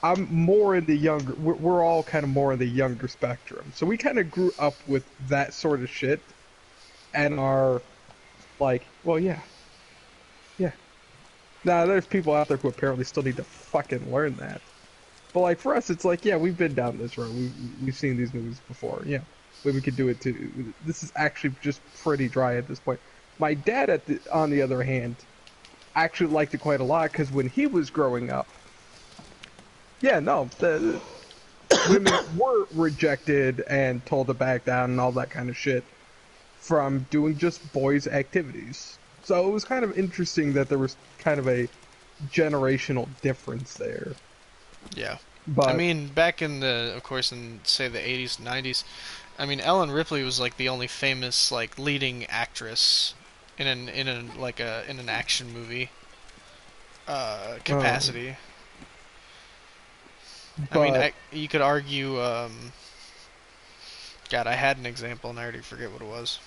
I'm more in the younger. We're all kind of more in the younger spectrum, so we kind of grew up with that sort of shit, and are like, well, yeah. Now, there's people out there who apparently still need to fucking learn that. But like for us, it's like, yeah, we've been down this road. We've seen these movies before. Yeah, women can do it too. This is actually just pretty dry at this point. My dad, on the other hand, actually liked it quite a lot, because when he was growing up, yeah, no, the women were rejected and told to back down and all that kind of shit from doing just boys' activities. So it was kind of interesting that there was kind of a generational difference there. Yeah. But I mean, back in of course, in say the 80s and 90s, I mean, Ellen Ripley was like the only famous like leading actress in an action movie capacity. But, I mean, you could argue. God, I had an example and I already forget what it was.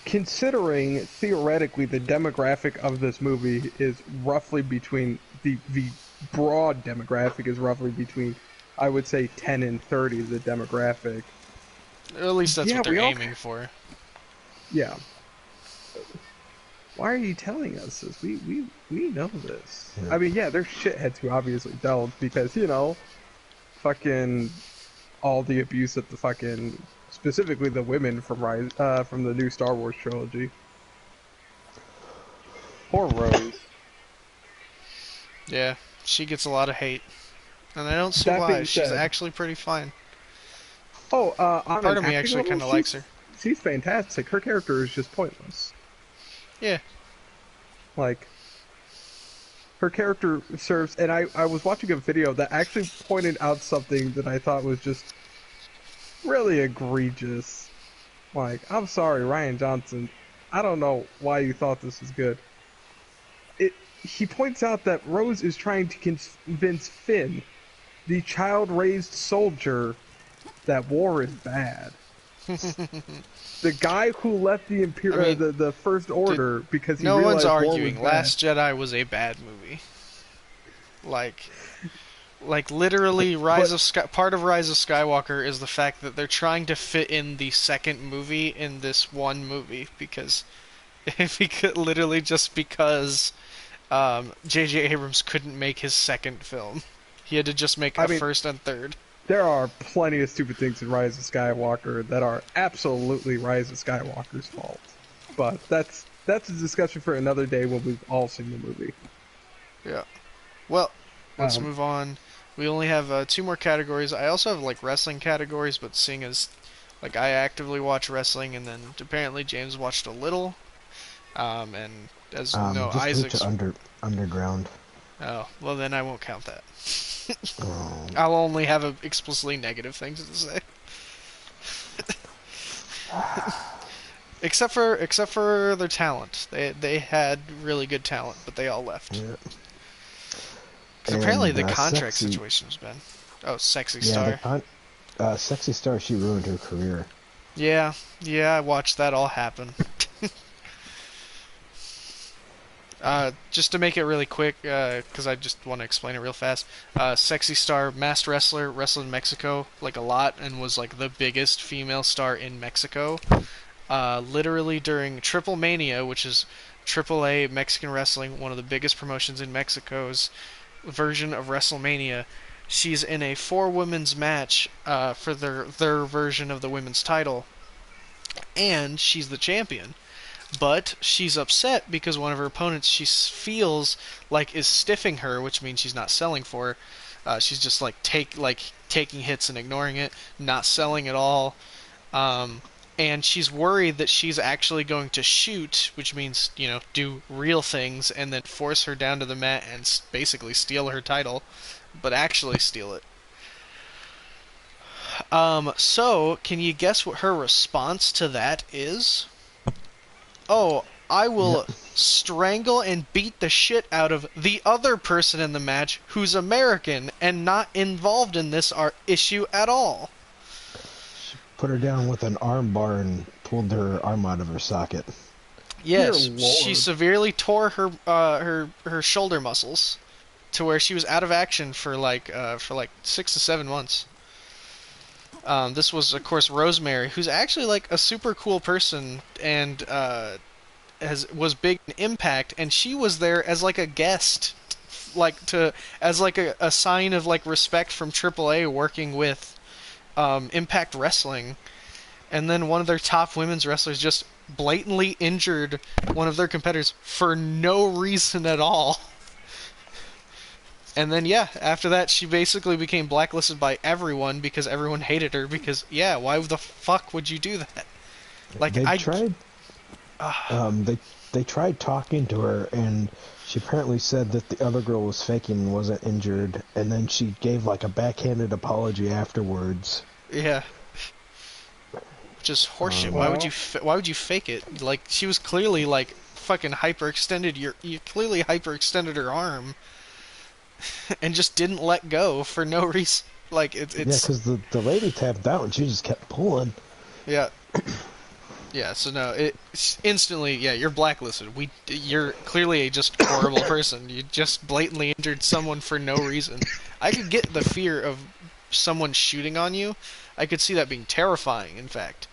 considering theoretically the demographic of this movie is roughly between the broad demographic is roughly between, I would say, 10 and 30, the demographic. Or at least that's Yeah, what they're we all- aiming for. Yeah. Why are you telling us this? We know this. Yeah. I mean, yeah, there's shitheads who obviously don't, because, you know, fucking all the abuse of the fucking, specifically the women from from the new Star Wars trilogy. Poor Rose. Yeah, she gets a lot of hate, and I don't see That why. being She's said- actually pretty fine. Oh, on Part an of me acting actually level, kind of likes her. She's fantastic. Her character is just pointless. Yeah. Like, her character serves, and I was watching a video that actually pointed out something that I thought was just really egregious. Like, I'm sorry, Ryan Johnson, I don't know why you thought this was good. He points out that Rose is trying to convince Finn, the child-raised soldier, that war is bad. The guy who left the the First Order because he No realized one's war was arguing. bad. Last Jedi was a bad movie. Like literally, part of Rise of Skywalker is the fact that they're trying to fit in the second movie in this one movie because literally just because J.J. Abrams couldn't make his second film, he had to just make a first and third. There are plenty of stupid things in Rise of Skywalker that are absolutely Rise of Skywalker's fault. But that's a discussion for another day when we've all seen the movie. Yeah. Well, let's Um, move on. We only have 2 more categories. I also have like wrestling categories, but seeing as like I actively watch wrestling, and then apparently James watched a little, and as no Just Isaac's. to underground. Oh, well then I won't count that. Oh. I'll only have explicitly negative things to say. except for their talent. They had really good talent, but they all left. Yeah. Because apparently the And, contract Sexy- situation has been. Oh, Sexy Yeah, Star. Sexy Star, she ruined her career. Yeah, I watched that all happen. Just to make it really quick, because I just want to explain it real fast. Sexy Star, masked wrestler, wrestled in Mexico like a lot, and was like the biggest female star in Mexico. Literally during Triple Mania, which is AAA Mexican wrestling, one of the biggest promotions in Mexico's version of WrestleMania. She's in a 4-women's match for their version of the women's title, and she's the champion. But she's upset because one of her opponents she feels like is stiffing her, which means she's not selling for her. She's just like taking hits and ignoring it, not selling at all. And she's worried that she's actually going to shoot, which means, do real things, and then force her down to the mat and basically steal her title, but actually steal it. So, can you guess what her response to that is? Oh, I will strangle and beat the shit out of the other person in the match who's American and not involved in this issue at all. Put her down with an arm bar and pulled her arm out of her socket. Yes, Dear she Lord. severely tore her shoulder muscles to where she was out of action for like 6 to 7 months. This was, of course, Rosemary, who's actually like a super cool person and was big in Impact, and she was there as like a guest, as like a sign of like respect from AAA working with Impact Wrestling. And then one of their top women's wrestlers just blatantly injured one of their competitors for no reason at all. And then, after that, she basically became blacklisted by everyone because everyone hated her. Because, why the fuck would you do that? Like, They tried talking to her, and she apparently said that the other girl was faking and wasn't injured, and then she gave like a backhanded apology afterwards. Yeah. Just horseshit. Why would you fake it? Like, she was clearly like fucking hyperextended. You clearly hyperextended her arm. And just didn't let go for no reason. Like it's because the lady tapped out and she just kept pulling. Yeah. Yeah. So no, it's instantly you're blacklisted. You're clearly a just horrible person. You just blatantly injured someone for no reason. I could get the fear of someone shooting on you. I could see that being terrifying. In fact,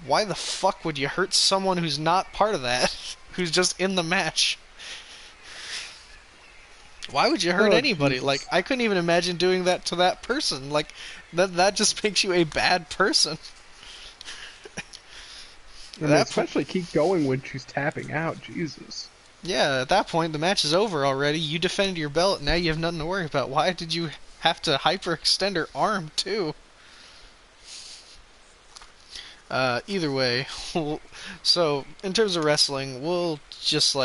why the fuck would you hurt someone who's not part of that? Who's just in the match? Why would you hurt anybody? Jesus. Like, I couldn't even imagine doing that to that person. Like, that just makes you a bad person. And especially keep going when she's tapping out. Jesus. Yeah, at that point, the match is over already. You defended your belt, now you have nothing to worry about. Why did you have to hyperextend her arm, too? Either way. So, in terms of wrestling, we'll just,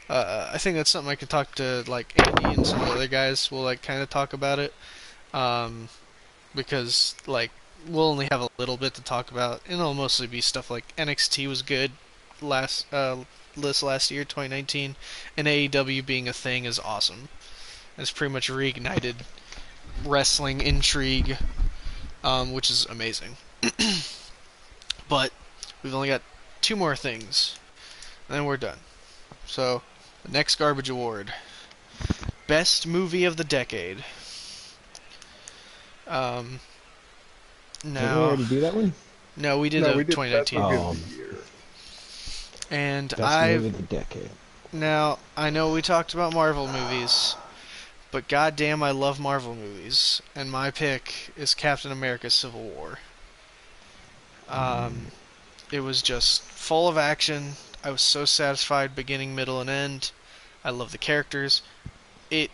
I think that's something I can talk to like Andy and some of the other guys. We'll like kind of talk about it, because like we'll only have a little bit to talk about, and it'll mostly be stuff like NXT was good last year, 2019, and AEW being a thing is awesome. It's pretty much reignited wrestling intrigue, which is amazing. But we've only got 2 more things, and then we're done. So. The next garbage award. Best movie of the decade. Did we No. already do that one? No, we did No, a we did 2019. Best Movie Oh. of the Year. And Best movie of the decade. Now, I know we talked about Marvel movies, but goddamn, I love Marvel movies, and my pick is Captain America: Civil War. It was just full of action. I was so satisfied, beginning, middle, and end. I love the characters. It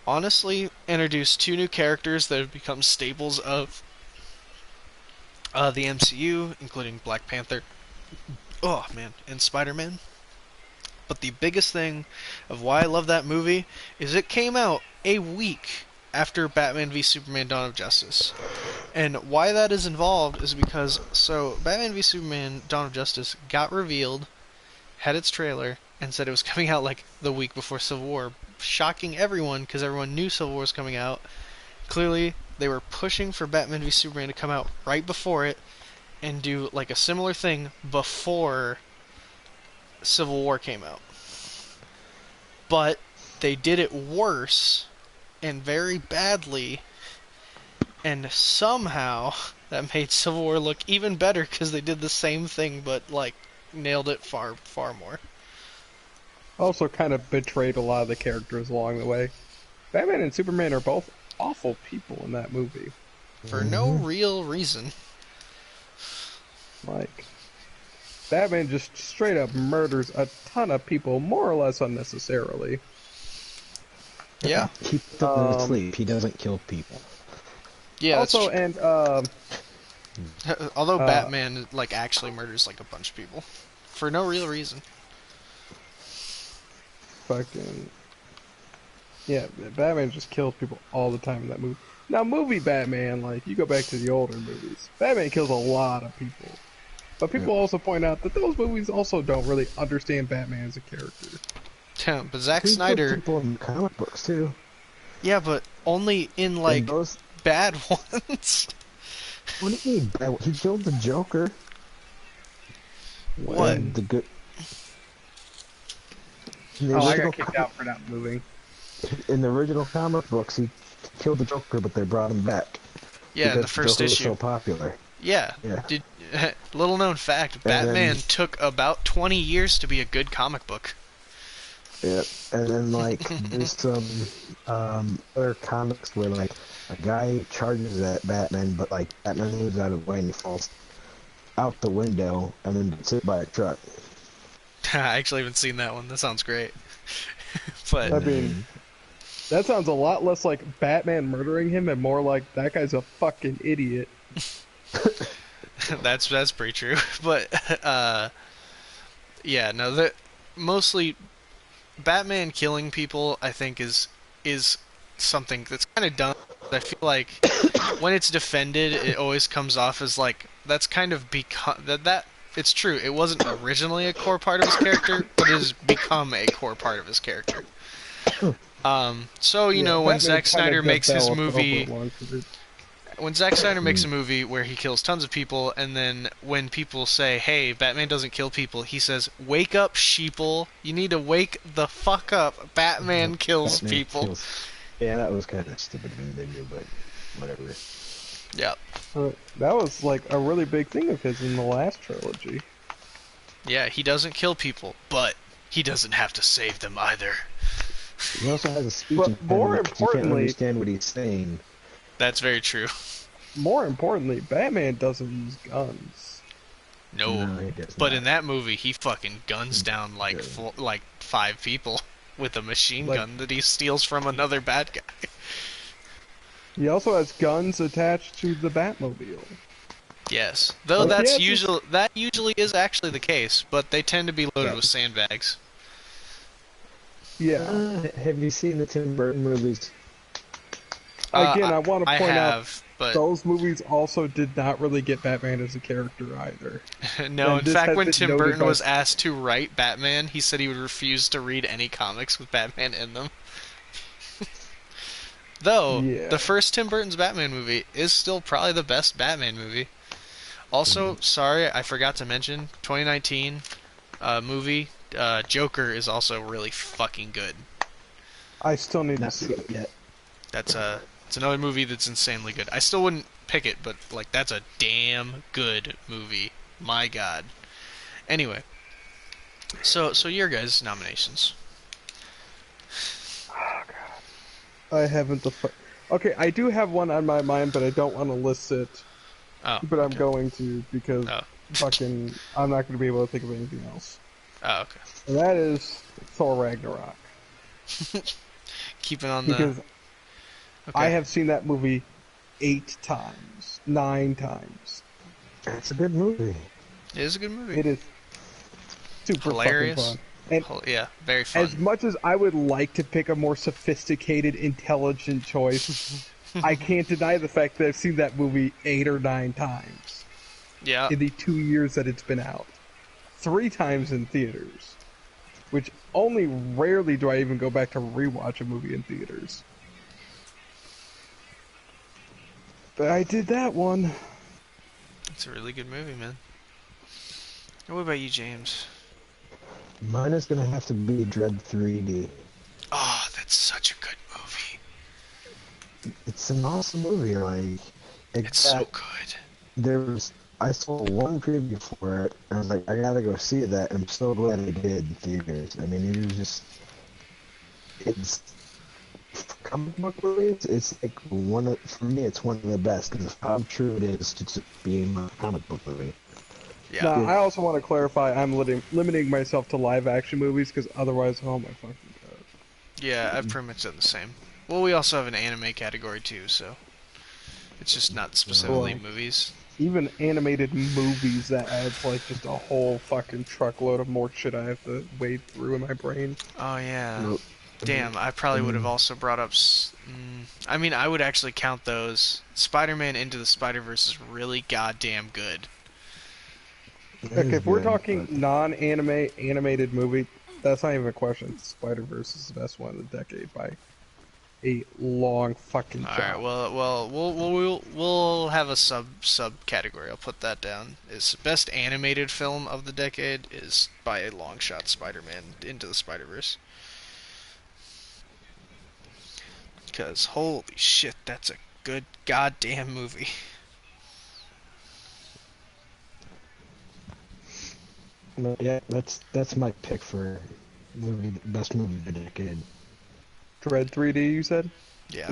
honestly introduced two new characters that have become staples of the MCU, including Black Panther. Oh man, and Spider-Man. But the biggest thing of why I love that movie is it came out a week after Batman v Superman: Dawn of Justice. And why that is involved is because Batman v Superman: Dawn of Justice got revealed, had its trailer, and said it was coming out like the week before Civil War, shocking everyone because everyone knew Civil War was coming out. Clearly, they were pushing for Batman v Superman to come out right before it and do like a similar thing before Civil War came out. But they did it worse and very badly, and somehow that made Civil War look even better because they did the same thing but like nailed it far more. Also kind of betrayed a lot of the characters along the way. Batman and Superman are both awful people in that movie. For no real reason. Like, Batman just straight up murders a ton of people, more or less unnecessarily. Yeah. He puts them to sleep. He doesn't kill people. Yeah. Also, and although Batman like actually murders like a bunch of people for no real reason. fucking yeah, Batman just kills people all the time in that movie. Now, movie Batman, like you go back to the older movies, Batman kills a lot of people. But people also point out that those movies also don't really understand Batman as a character. Yeah, but Zack He kills Snyder. people in comic books too. Yeah, but only in like And those, bad ones. what do you mean? He killed the Joker. What? And the good. In the Oh, I original got kicked out for not moving. In the original comic books, he killed the Joker, but they brought him back. Yeah, in the because first Joker was issue. so popular. Yeah. Yeah. Little known fact, Batman took about 20 years to be a good comic book. Yeah, and then like there's some other comics where like a guy charges at Batman, but like Batman moves out of the way and he falls out the window and then gets hit by a truck. I actually haven't seen that one. That sounds great. But I mean, that sounds a lot less like Batman murdering him and more like that guy's a fucking idiot. that's pretty true. But yeah, no, that mostly Batman killing people, I think is something that's kind of dumb. I feel like when it's defended, it always comes off as like that's kind of become that it's true. It wasn't originally a core part of his character, but it has become a core part of his character. So you know when Zack Snyder makes his movie. When Zack Snyder makes a movie where he kills tons of people, and then when people say, hey, Batman doesn't kill people, he says, wake up, sheeple. You need to wake the fuck up. Batman kills people. Yeah, that was kind of stupid thing they do, but whatever. Yeah. That was like a really big thing of his in the last trilogy. Yeah, he doesn't kill people, but he doesn't have to save them either. He also has a speech But impediment more 'cause you can't importantly- understand what he's saying. That's very true. More importantly, Batman doesn't use guns. No, No, he does but not. in that movie, he fucking guns down like Yeah. like 5 people with a machine Like- gun that he steals from another bad guy. He also has guns attached to the Batmobile. Yes, though Like, that's he has that usually is actually the case, but they tend to be loaded Yeah. with sandbags. Yeah. Have you seen the Tim Burton movies? Again, I want to I point out have, but those movies also did not really get Batman as a character either. no. and In this fact, has when been Tim noted Burton by- was asked to write Batman, he said he would refuse to read any comics with Batman in them. Though Yeah. the first Tim Burton's Batman movie is still probably the best Batman movie. Also, sorry, I forgot to mention 2019 movie Joker is also really fucking good. I still need to Not see seen it. it yet. That's it's another movie that's insanely good. I still wouldn't pick it, but like that's a damn good movie. My God. Anyway, so your guys' nominations. Oh, God. I haven't Okay, I do have one on my mind, but I don't want to list it. Oh, But I'm okay. going to because Oh. fucking I'm not going to be able to think of anything else. Oh, okay. And that is Thor Ragnarok. Keeping on Because the. I Okay. have seen that movie 8 times, 9 times. It's a good movie. It is a good movie. It is super Hilarious. fucking fun. And Yeah, very fun. as much as I would like to pick a more sophisticated, intelligent choice, I can't deny the fact that I've seen that movie 8 or 9 times Yeah. in the 2 years that it's been out. 3 times in theaters. Which only rarely do I even go back to rewatch a movie in theaters. But I did that one. It's a really good movie, man. And what about you, James? Mine is gonna have to be Dread 3D. Oh, that's such a good movie. It's an awesome movie. Like, It's so good. I saw one preview for it, and I was like, I gotta go see that. And I'm so glad I did in theaters. I mean, it was just, it's for comic book movies. It's like for me, it's one of the best because of how true it is to just being a comic book movie. Yeah. Now, I also want to clarify I'm limiting myself to live action movies because otherwise, oh my fucking god. Yeah, I've pretty much done the same. Well, we also have an anime category too, so it's just not specifically Cool. movies. Even animated movies, that adds like just a whole fucking truckload of more shit I have to wade through in my brain. Oh yeah. Nope. Damn, I probably would have also brought up. I mean, I would actually count those. Spider-Man Into the Spider-Verse is really goddamn good. Okay, if we're talking non-anime animated movie, that's not even a question. Spider-Verse is the best one of the decade by a long fucking All shot. right. Well, we'll have a sub category. I'll put that down. Is best animated film of the decade is by a long shot Spider-Man Into the Spider-Verse. Because holy shit, that's a good goddamn movie. Yeah, that's my pick for best movie of the decade. Dread 3D, you said? Yeah.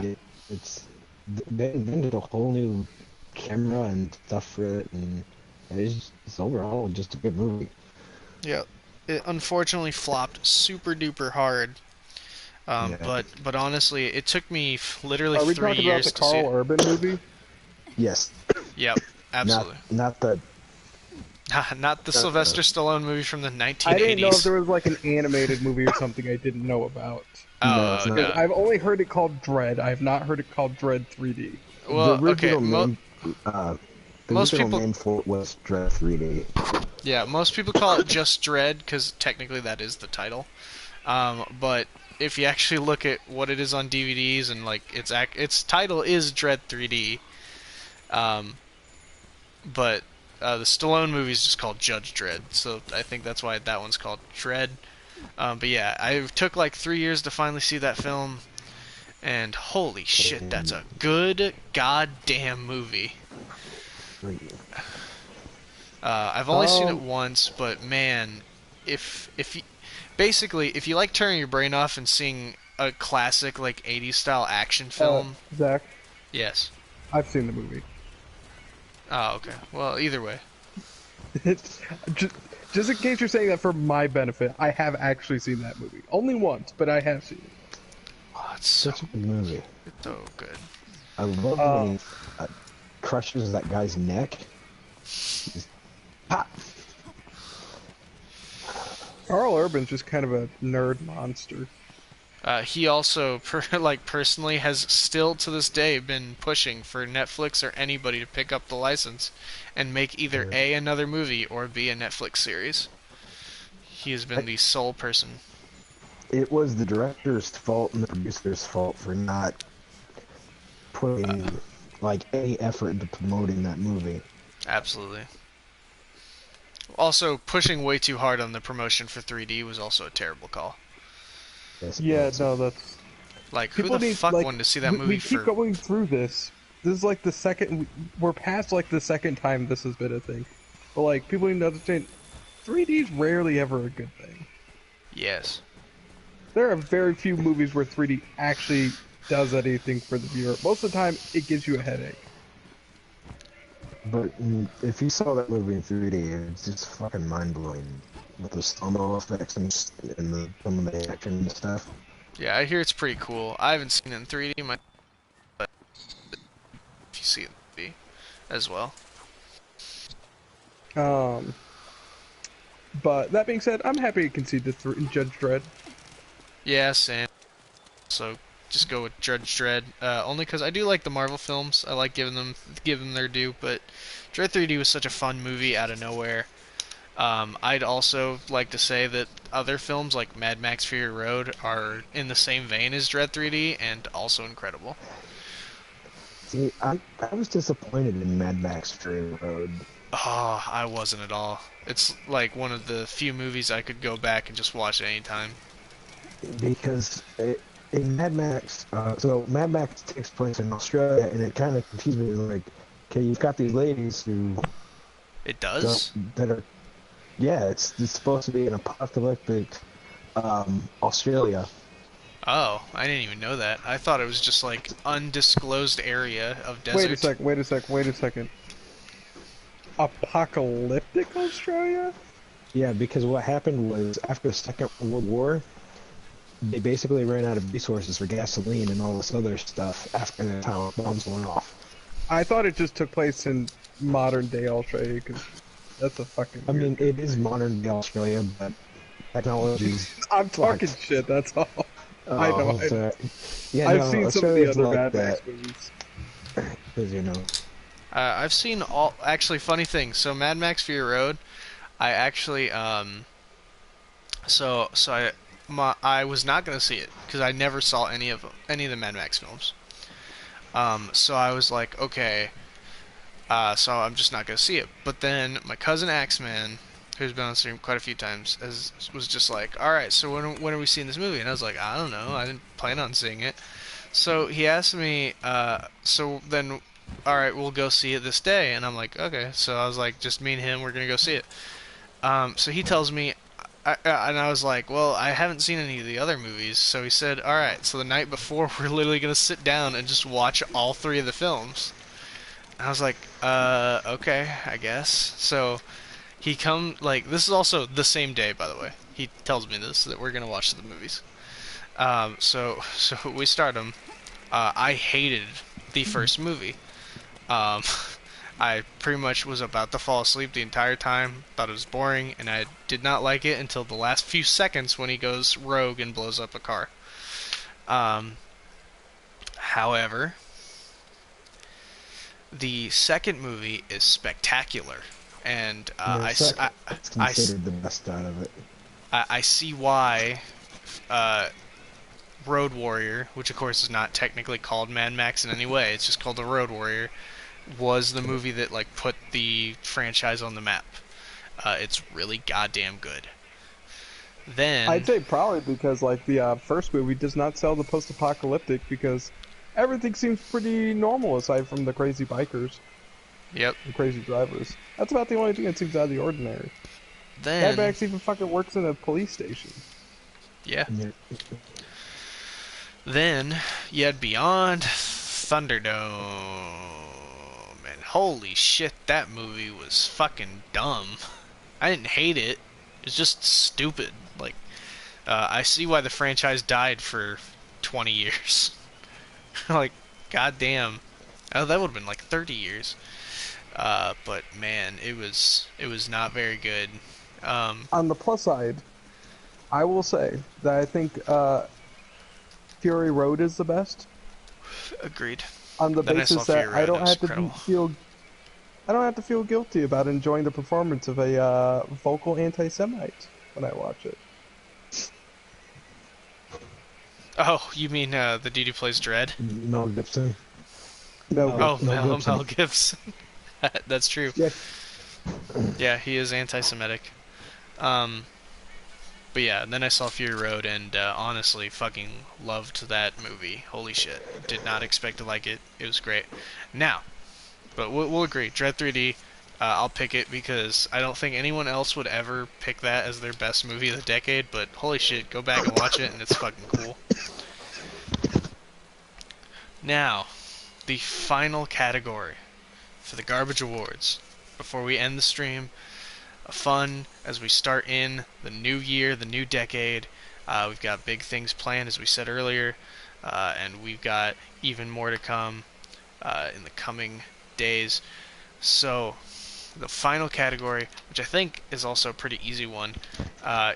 They invented a whole new camera and stuff for it, and it's overall just a good movie. Yeah. It unfortunately flopped super duper hard. Yeah. But honestly, it took me literally Are we 3 talking about years the to see Carl it. Urban movie? Yes. Yep, absolutely. Not the. Not the Sylvester Stallone movie from the 1980s. I didn't know if there was like an animated movie or something I didn't know about. No, it's not. no. I've only heard it called Dread. I have not heard it called Dread 3D. Well, the okay. original name, the most original people- name for it was Dread 3D. Yeah, most people call it just Dread because technically that is the title. But if you actually look at what it is on DVDs and like its title is Dread 3D. But the Stallone movie is just called Judge Dredd, so I think that's why that one's called Dredd. But yeah, I took like 3 years to finally see that film, and holy shit, that's a good goddamn movie. I've only seen it once, but man, if you basically if you like turning your brain off and seeing a classic like 80s style action film, Zach, yes. I've seen the movie. Oh, okay. Well, either way. It's just in case you're saying that for my benefit, I have actually seen that movie. Only once, but I have seen it. Oh, it's so, Such a good movie. so good. I love when he crushes that guy's neck. Just pop. Carl Urban's just kind of a nerd monster. He also, personally, has still to this day been pushing for Netflix or anybody to pick up the license and make either A, another movie, or B, a Netflix series. He has been the sole person. It was the director's fault and the producer's fault for not putting like any effort into promoting that movie. Absolutely. Also, pushing way too hard on the promotion for 3D was also a terrible call. Yes, Yeah, yes. no, that's... Like, who the fuck wanted to see that movie we keep for... going through this. This is like the second... We're past like the second time this has been a thing. But like, people need to understand, 3D is rarely ever a good thing. Yes. There are very few movies where 3D actually does anything for the viewer. Most of the time, it gives you a headache. But if you saw that movie in 3D, it's just fucking mind blowing with the slow-mo effects and some of the action and stuff. Yeah, I hear it's pretty cool. I haven't seen it in 3D, but if you see it in 3D as well. But that being said, I'm happy to concede to Judge Dredd. Yeah, same. So just go with Judge Dredd, only because I do like the Marvel films. I like giving them their due, but Dredd 3D was such a fun movie out of nowhere. I'd also like to say that other films like Mad Max Fury Road are in the same vein as Dredd 3D and also incredible. See, I was disappointed in Mad Max Fury Road. Oh, I wasn't at all. It's like one of the few movies I could go back and just watch at any time. Because in Mad Max, so Mad Max takes place in Australia, and it kind of confused me. Like, okay, you've got these ladies who It does? that are, yeah, it's supposed to be an apocalyptic Australia. Oh, I didn't even know that. I thought it was just like undisclosed area of desert. Wait a second. Apocalyptic Australia? Yeah, because what happened was after the Second World War, they basically ran out of resources for gasoline and all this other stuff after the atomic bombs went off. I thought it just took place in modern day Australia, because that's a fucking. I mean, it is modern day Australia, but technology's. I'm talking shit. That's all. I know. Yeah, I've seen some of the Australia's other like Mad that, Max movies. because you know. I've seen all. Actually, funny thing. So Mad Max Fury Road, I actually I was not gonna see it because I never saw any of the Mad Max films. So I was like, okay. So I'm just not gonna see it. But then my cousin Axeman, who's been on stream quite a few times, was just like, all right. So when are we seeing this movie? And I was like, I don't know. I didn't plan on seeing it. So he asked me. So then. All right, we'll go see it this day, and I'm like, okay. So I was like, just me and him, we're gonna go see it. So he tells me, and I was like, well, I haven't seen any of the other movies. So he said, all right. So the night before, we're literally gonna sit down and just watch all 3 of the films. And I was like, okay, I guess. So he this is also the same day, by the way. He tells me this that we're gonna watch the movies. So we start them. I hated the first movie. I pretty much was about to fall asleep the entire time, thought it was boring, and I did not like it until the last few seconds when he goes rogue and blows up a car. However, the second movie is spectacular, and It's considered the best out of it. I see why Road Warrior, which of course is not technically called Mad Max in any way, it's just called The Road Warrior, was the movie that like put the franchise on the map. It's really goddamn good. Then I'd say probably because like the first movie does not sell the post-apocalyptic because everything seems pretty normal aside from the crazy bikers. Yep. And crazy drivers. That's about the only thing that seems out of the ordinary. Then Mad Max even fucking works in a police station. yeah. Yeah. Then you had Beyond Thunderdome. And holy shit, that movie was fucking dumb. I didn't hate it. It's just stupid. Like, I see why the franchise died for 20 years. Like, goddamn. Oh, that would have been like 30 years. But man, it was not very good. On the plus side, I will say that I think Fury Road is the best. Agreed. On the Then I basis saw that Fury I Road, don't that was have to incredible. I don't have to feel guilty about enjoying the performance of a vocal anti-Semite when I watch it. Oh, you mean the dude who plays Dredd? Mel Gibson. No, Oh, Mel Mel Gibson. Gibson. That's true. yeah, Yeah, he is anti-Semitic. But yeah, then I saw Fury Road and honestly fucking loved that movie. Holy shit. Did not expect to like it. It was great. Now, but we'll agree. Dread 3D, I'll pick it because I don't think anyone else would ever pick that as their best movie of the decade, but holy shit, go back and watch it and it's fucking cool. Now, the final category for the Garbage Awards. Before we end the stream, fun as we start in the new year, the new decade. We've got big things planned, as we said earlier, and we've got even more to come in the coming days. So, the final category, which I think is also a pretty easy one,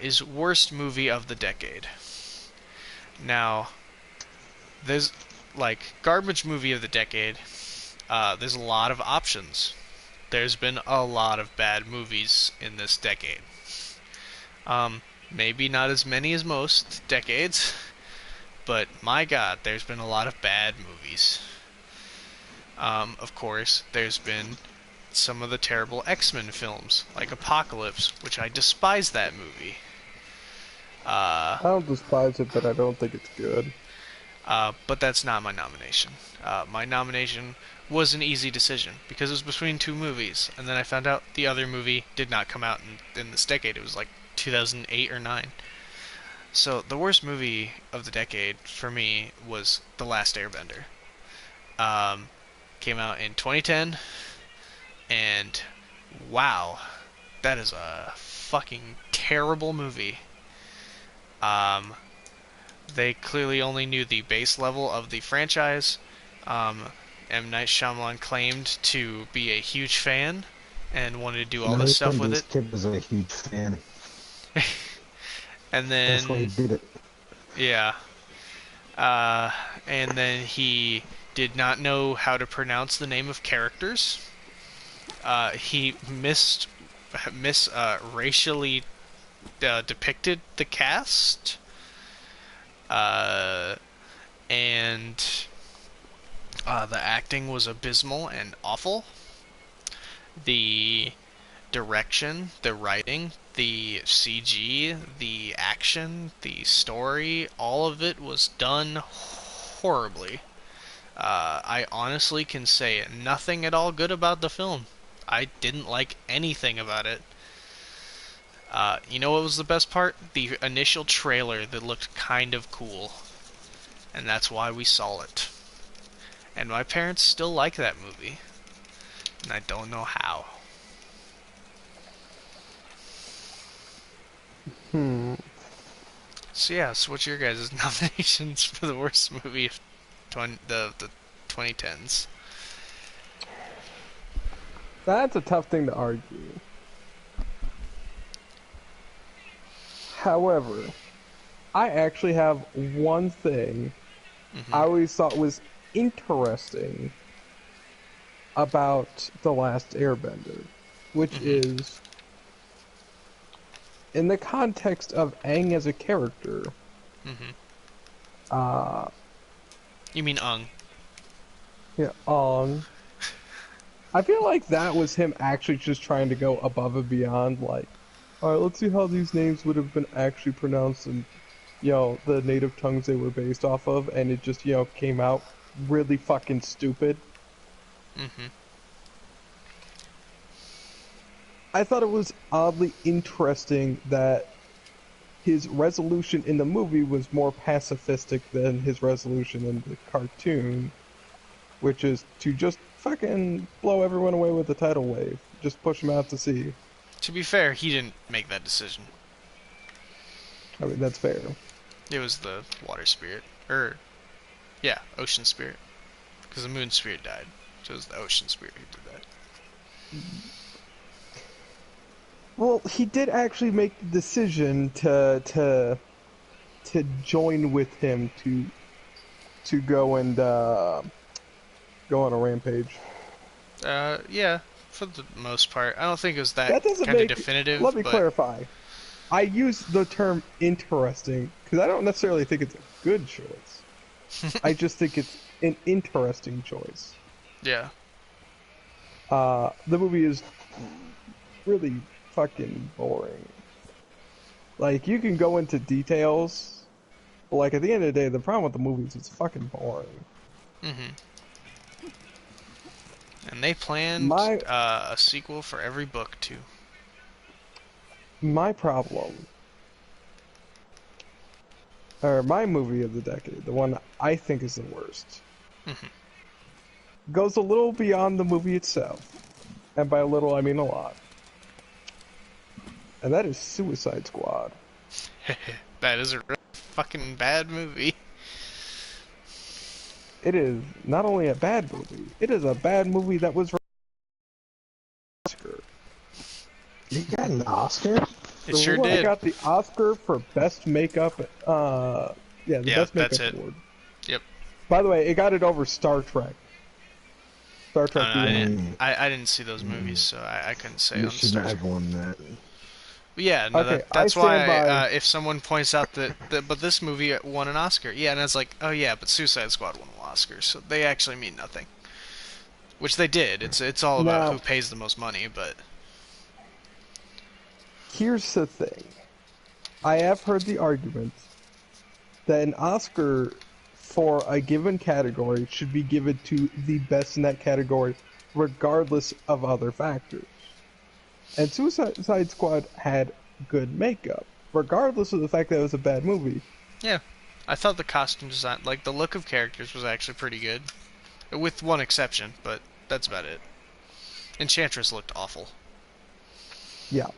is Worst Movie of the Decade. Now, there's, like, Garbage Movie of the Decade, there's a lot of options. There's been a lot of bad movies in this decade. Maybe not as many as most decades, but my god, there's been a lot of bad movies. Of course, there's been some of the terrible X-Men films, like Apocalypse, which I despise that movie. I don't despise it, but I don't think it's good. But that's not my nomination. My nomination was an easy decision, because it was between two movies, and then I found out the other movie did not come out in this decade. It was like 2008 or 9. So the worst movie of the decade for me was The Last Airbender. Came out in 2010, and wow, that is a fucking terrible movie. They clearly only knew the base level of the franchise. M. Night Shyamalan claimed to be a huge fan and wanted to do all this stuff with it. This kid was a huge fan. And then, That's why he did it. yeah. And then he did not know how to pronounce the name of characters. He racially depicted the cast. And the acting was abysmal and awful. The direction, the writing, the CG, the action, the story, all of it was done horribly. I honestly can say nothing at all good about the film. I didn't like anything about it. You know what was the best part? The initial trailer that looked kind of cool. And that's why we saw it. And my parents still like that movie. And I don't know how. So yeah, so what's your guys' nominations for the worst movie of the 2010s? That's a tough thing to argue. However, I actually have one thing I always thought was interesting about The Last Airbender, which is, in the context of Aang as a character, You mean Ung? yeah, I feel like that was him actually just trying to go above and beyond, like, alright, let's see how these names would have been actually pronounced in, the native tongues they were based off of, and it just, came out really fucking stupid. I thought it was oddly interesting that his resolution in the movie was more pacifistic than his resolution in the cartoon, which is to just fucking blow everyone away with the tidal wave. Just push them out to sea. To be fair, he didn't make that decision. I mean, that's fair. It was the water spirit. Ocean spirit. Because the moon spirit died. So it was the ocean spirit who did that. Well, he did actually make the decision to join with him to go and go on a rampage. Yeah, for the most part. I don't think it was that doesn't kind of make definitive. Let me but clarify. I use the term interesting because I don't necessarily think it's a good choice. I just think it's an interesting choice. Yeah. The movie is really fucking boring. Like, you can go into details, but like, at the end of the day, the problem with the movie is it's fucking boring. And they planned a sequel for every book, too. My problem, or my movie of the decade, the one I think is the worst, Mhm. goes a little beyond the movie itself. And by a little, I mean a lot. And that is Suicide Squad. That is a really fucking bad movie. It is not only a bad movie, it is a bad movie that was Oscar. You got an Oscar? It sure I did. got the Oscar for Best Makeup, the Yeah, Best Makeup that's it. Award. Yep. By the way, it got it over Star Trek. Star Trek I Beyond. didn't, I didn't see those movies, so I couldn't say You on should Star not Trek. have won that. But yeah, no, Okay, that's I why stand by- if someone points out but this movie won an Oscar, yeah, and it's like, oh yeah, but Suicide Squad won an Oscar, so they actually mean nothing. Which they did. It's all about Now- who pays the most money, but Here's the thing. I have heard the argument that an Oscar for a given category should be given to the best in that category, regardless of other factors. And Suicide Squad had good makeup, regardless of the fact that it was a bad movie. yeah, I thought the costume design, like the look of characters, was actually pretty good, with one exception, but that's about it. Enchantress looked awful. Yeah.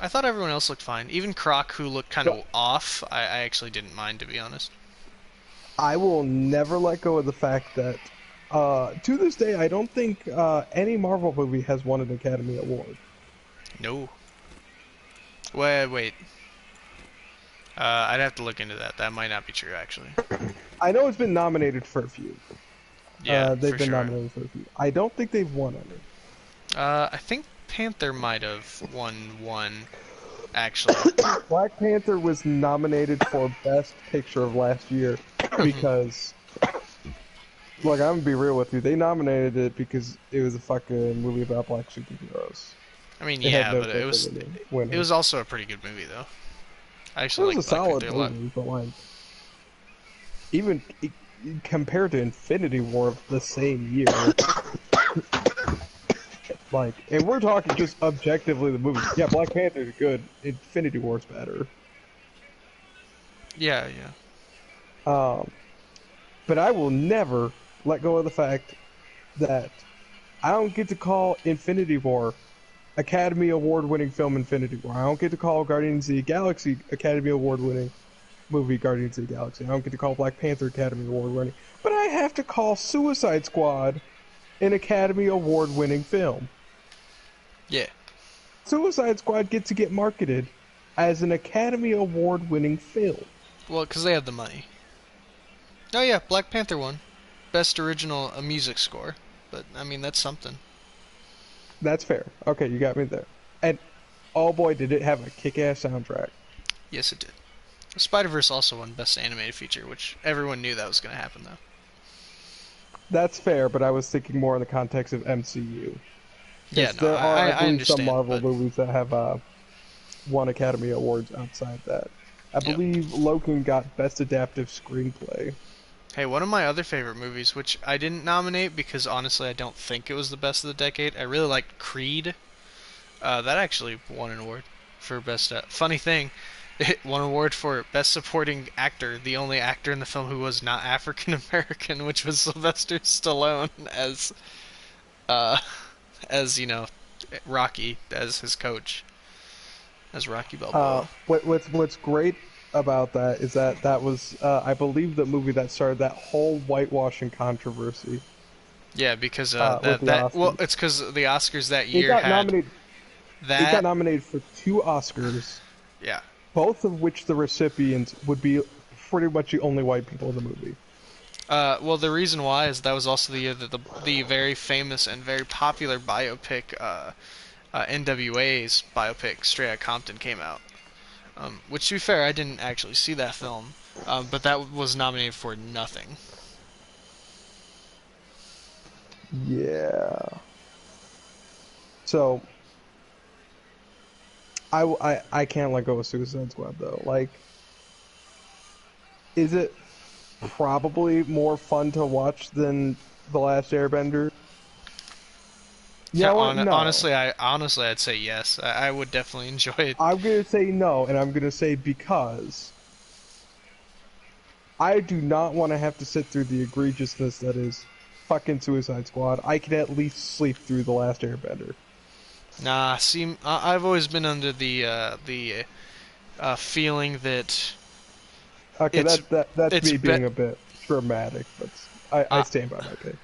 I thought everyone else looked fine. Even Croc, who looked kind of So- off, I actually didn't mind, to be honest. I will never let go of the fact that, to this day, I don't think any Marvel movie has won an Academy Award. No. Wait. I'd have to look into that. That might not be true, actually. I know it's been nominated for a few. Yeah, They've for been sure. nominated for a few. I don't think they've won any. I think Panther might have won one, actually. Black Panther was nominated for Best Picture of last year because, look, I'm gonna be real with you. They nominated it because it was a fucking movie about black superheroes. I mean, It had yeah, no but it was chance of winning. it was also a pretty good movie, though. I It actually was like a Black solid Panther a lot. movie, but like, even compared to Infinity War of the same year, like, and we're talking just objectively the movie. Yeah, Black Panther's good. Infinity War's better. Yeah. But I will never let go of the fact that I don't get to call Infinity War Academy Award-winning film Infinity War. I don't get to call Guardians of the Galaxy Academy Award-winning movie Guardians of the Galaxy. I don't get to call Black Panther Academy Award-winning. But I have to call Suicide Squad an Academy Award-winning film. Yeah. Suicide Squad gets to get marketed as an Academy Award-winning film. Well, because they had the money. Oh yeah, Black Panther won. Best original music score. But, I mean, that's something. That's fair. Okay, you got me there. And, oh boy, did it have a kick-ass soundtrack. Yes, it did. Spider-Verse also won Best Animated Feature, which everyone knew that was going to happen, though. That's fair, but I was thinking more in the context of MCU. Yeah, 'Cause no, there are, I believe, understand. some Marvel but, movies that have won Academy Awards outside that. I Yeah. believe Logan got Best Adaptive Screenplay. hey, one of my other favorite movies, which I didn't nominate because honestly I don't think it was the best of the decade. I really liked Creed. That actually won an award for best. Funny thing, it won an award for best supporting actor, the only actor in the film who was not African American, which was Sylvester Stallone as you know, Rocky as his coach, as Rocky Balboa. What's great about that is that was, I believe, the movie that started that whole whitewashing controversy. Yeah, because with the well, Oscars. it's because the Oscars that It year got had nominated. that. It got nominated for 2 Oscars, Yeah. both of which the recipients would be pretty much the only white people in the movie. Well, the reason why is that was also the year that the very famous and very popular biopic, NWA's biopic, Straight Outta Compton, came out. Which, to be fair, I didn't actually see that film, but that was nominated for nothing. Yeah. So, I can't let go of Suicide Squad though. Like, is it probably more fun to watch than The Last Airbender? Yeah, what? No. honestly, I'd say yes. I would definitely enjoy it. I'm gonna say no, and I'm gonna say because I do not want to have to sit through the egregiousness that is fucking Suicide Squad. I can at least sleep through The Last Airbender. Nah, see, I've always been under the feeling that Okay, it's that's it's me be- being a bit dramatic, but I stand by my pick.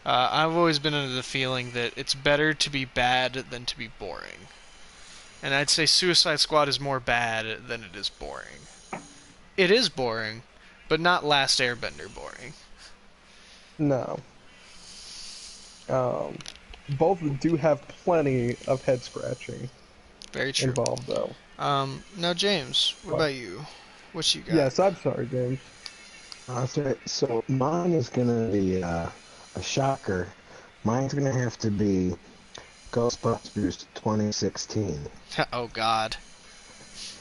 I've always been under the feeling that it's better to be bad than to be boring. And I'd say Suicide Squad is more bad than it is boring. It is boring, but not Last Airbender boring. No. Both do have plenty of head scratching Very true. involved, though. Now James, what about you? What you got? Yes, I'm sorry, James. So mine is gonna be a shocker. Mine's gonna have to be Ghostbusters 2016. Oh God,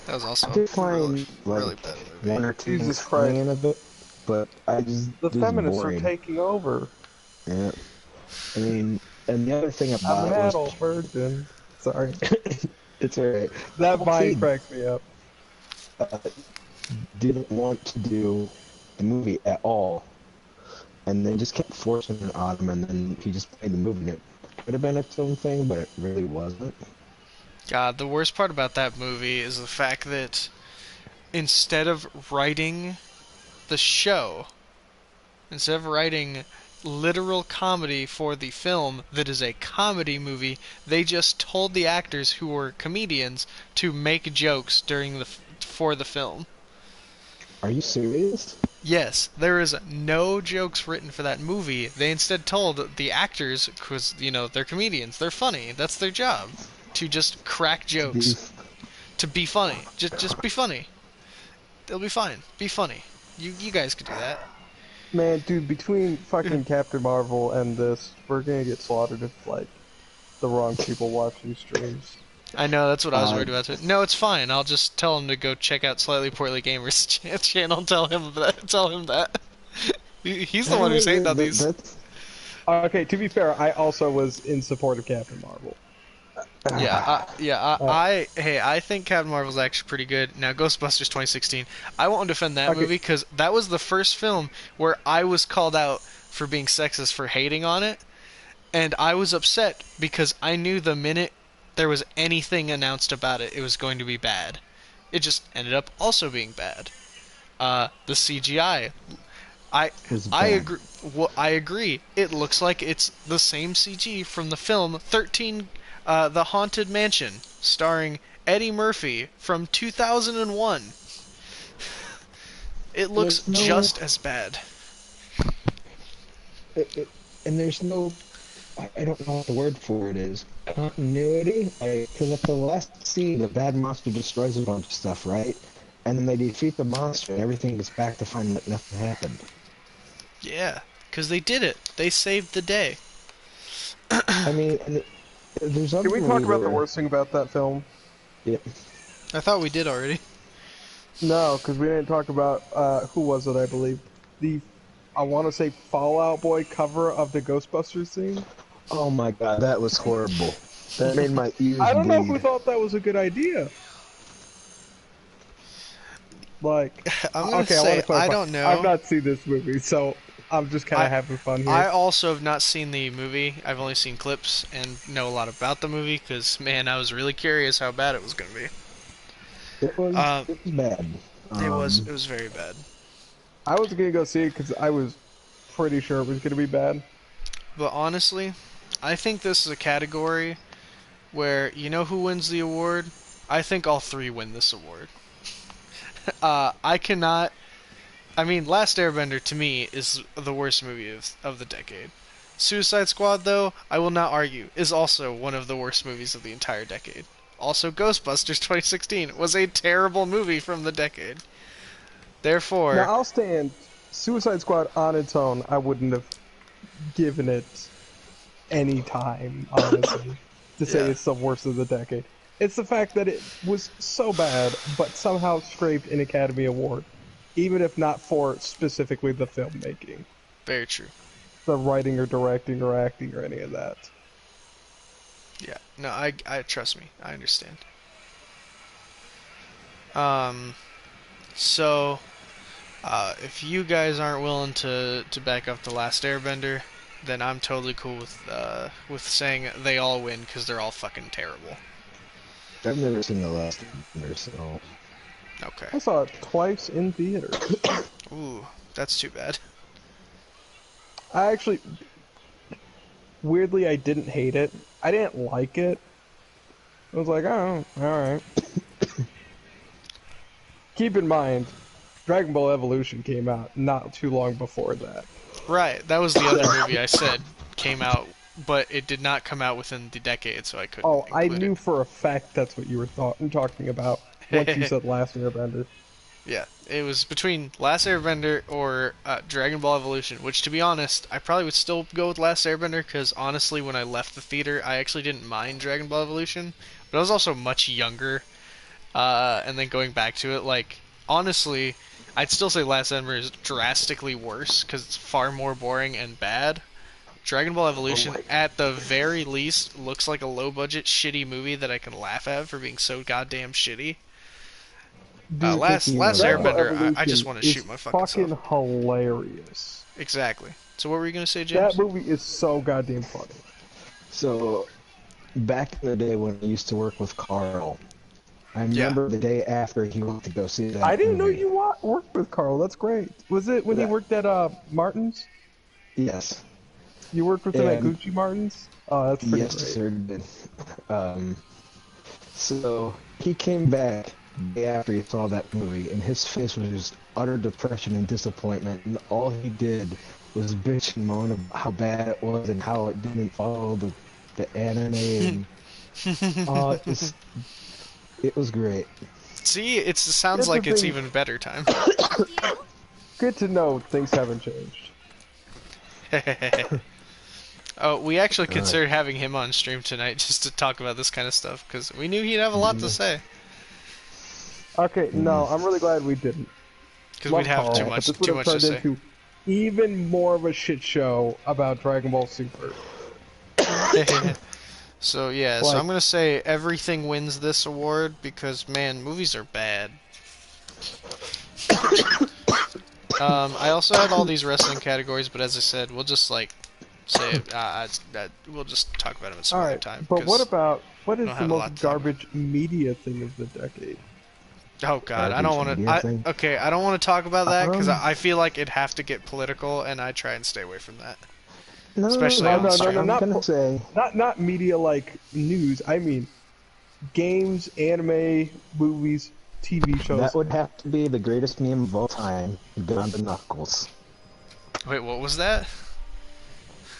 that was also I did a find really like bad movie. one or two Jesus things funny Christ. in of it, but I just The it was feminists boring. are taking over. Yeah, I mean, and the other thing I'm about an it was adult virgin. Sorry. it's alright. That Paul vine Feig, cracks me up. didn't want to do the movie at all, and they just kept forcing it on him, and then he just played the movie. And it could have been its own thing, but it really wasn't. God, the worst part about that movie is the fact that instead of writing the show, instead of writing literal comedy for the film that is a comedy movie, they just told the actors who were comedians to make jokes for the film. Are you serious? Yes, there is no jokes written for that movie. They instead told the actors, because, they're comedians, they're funny, that's their job, to just crack jokes, to be funny. Just be funny. They'll be fine. Be funny. You guys could do that. Man, dude, between fucking Captain Marvel and this, we're gonna get slaughtered if, like, the wrong people watch these streams. I know, that's what I was Uh, worried about. No, it's fine. I'll just tell him to go check out Slightly Poorly Gamers channel. Tell him that. He's the one who's hating on these. That's, Okay, to be fair, I also was in support of Captain Marvel. I think Captain Marvel's actually pretty good. Now, Ghostbusters 2016, I won't defend that Okay. movie because that was the first film where I was called out for being sexist for hating on it, and I was upset because I knew the minute there was anything announced about it, it was going to be bad. It just ended up also being bad. The CGI, I was I bad. agree. Well, I agree. It looks like it's the same CG from the film 13, The Haunted Mansion, starring Eddie Murphy from 2001. It looks There's no- just as bad. and there's no, I don't know what the word for it is. Continuity? Because at the last scene, the bad monster destroys a bunch of stuff, right? And then they defeat the monster, and everything gets back to find that nothing happened. Yeah, because they did it. They saved the day. I mean, and there's other Can we talk about the where- worst thing about that film? Yeah. I thought we did already. No, because we didn't talk about, who was it, I believe? I want to say Fallout Boy cover of the Ghostbusters theme? Oh my god, that was horrible. That made my ears I don't know bleed. who thought that was a good idea. Like, I'm gonna okay, say, I want to clarify. I don't know. I've not seen this movie, so I'm just kind of having fun here. I also have not seen the movie. I've only seen clips and know a lot about the movie because, man, I was really curious how bad it was going to be. It was bad. It was very bad. I was gonna go see it because I was pretty sure it was gonna be bad. But honestly, I think this is a category where, you know who wins the award? I think all three win this award. I cannot... I mean, Last Airbender, to me, is the worst movie of the decade. Suicide Squad, though, I will not argue, is also one of the worst movies of the entire decade. Also, Ghostbusters 2016 was a terrible movie from the decade. Therefore... Now I'll stand. Suicide Squad on its own, I wouldn't have given it any time, honestly, to say Yeah. it's the worst of the decade. It's the fact that it was so bad, but somehow scraped an Academy Award, even if not for specifically the filmmaking, Very true. the writing or directing or acting or any of that. Yeah. No, I trust me. I understand. So If you guys aren't willing to back up the Last Airbender, then I'm totally cool with saying they all win because they're all fucking terrible. I've never seen the last Airbender, so Okay. I saw it twice in theater. Ooh, that's too bad. I actually, weirdly, I didn't hate it. I didn't like it. I was like, oh, alright. Keep in mind, Dragon Ball Evolution came out not too long before that. Right, that was the other movie I said came out, but it did not come out within the decade, so I couldn't. Oh, I include knew it. for a fact that's what you were talking about once you said Last Airbender. Yeah, it was between Last Airbender or Dragon Ball Evolution, which, to be honest, I probably would still go with Last Airbender, because honestly, when I left the theater, I actually didn't mind Dragon Ball Evolution, but I was also much younger, and then going back to it, like, honestly, I'd still say Last Airbender is drastically worse, because it's far more boring and bad. Dragon Ball Evolution, at the very least, looks like a low-budget, shitty movie that I can laugh at for being so goddamn shitty. Last Airbender, I just want to shoot my fucking self. Hilarious. Exactly. So what were you gonna say, James? That movie is so goddamn funny. So, back in the day when I used to work with Carl, I remember the day after he went to go see that I didn't know movie. you worked with Carl. That's great. Was it when you worked at Martin's? Yes. You worked with him at Gucci Martin's? Oh, that's pretty Yes, great. sir, did. So, he came back the day after he saw that movie, and his face was just utter depression and disappointment, and all he did was bitch and moan about how bad it was and how it didn't follow the anime, and it was great. See, it sounds That's like the it's thing. even better time. Good to know things haven't changed. Oh, we actually considered having him on stream tonight just to talk about this kind of stuff, because we knew he'd have a lot to say. Okay, no, I'm really glad we didn't. Because we'd have Carl, too but much this would to have turned say. into even more of a shit show about Dragon Ball Super. So yeah, so Like- I'm gonna say everything wins this award because man, movies are bad. I also had all these wrestling categories, but as I said, we'll just like say we'll just talk about them at some other Alright, time. but what 'cause- what is don't the have a lot most to talk garbage media thing of the decade? Oh God, I Garbage don't want media to. thing? Okay, I don't want to talk about that because Um, I feel like it'd have to get political, and I try and stay away from that. No, Especially on stream. I'm not gonna po- say Not media like news. I mean, games, anime, movies, TV shows. that would have to be the greatest meme of all time, Uganda Knuckles. Wait, what was that?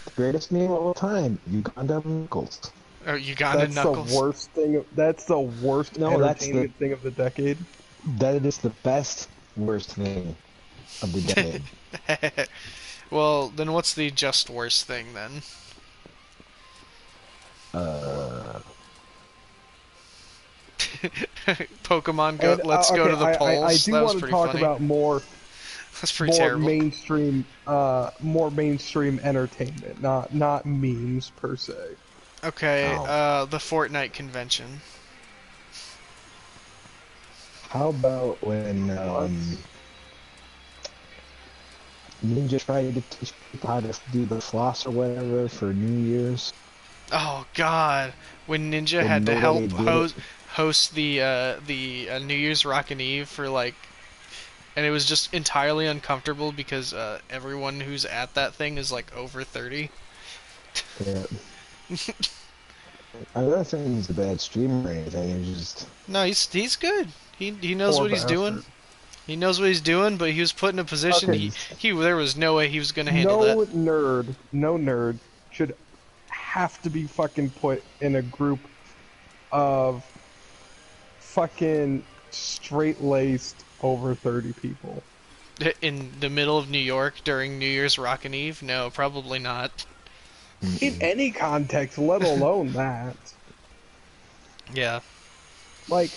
The greatest meme of all time, Uganda Knuckles. Oh, Uganda That's Knuckles. the worst thing. That's the worst No, that's entertainment thing of the decade. That is the best, worst thing of the decade. Well, then what's the just worst thing then? Pokemon Go. And, Let's go okay, to the polls. I do that was want to pretty talk funny. about more That's pretty terrible. more mainstream entertainment, not memes per se. Okay, Ow. the Fortnite convention. How about when Ninja tried to teach people how to do the floss or whatever for New Year's? Oh God, when Ninja When had to help nobody did it. host the New Year's Rockin' Eve for like, and it was just entirely uncomfortable because everyone who's at that thing is like over 30. Yeah. I'm not saying he's a bad streamer or anything, it's just... No, he's good. He knows Poor what he's doing. bastard. He knows what he's doing, but he was put in a position Okay. he there was no way he was gonna handle No that. nerd should have to be fucking put in a group of fucking straight-laced over 30 people. In the middle of New York during New Year's Rockin' Eve? No, probably not. In any context, let alone that. Yeah. Like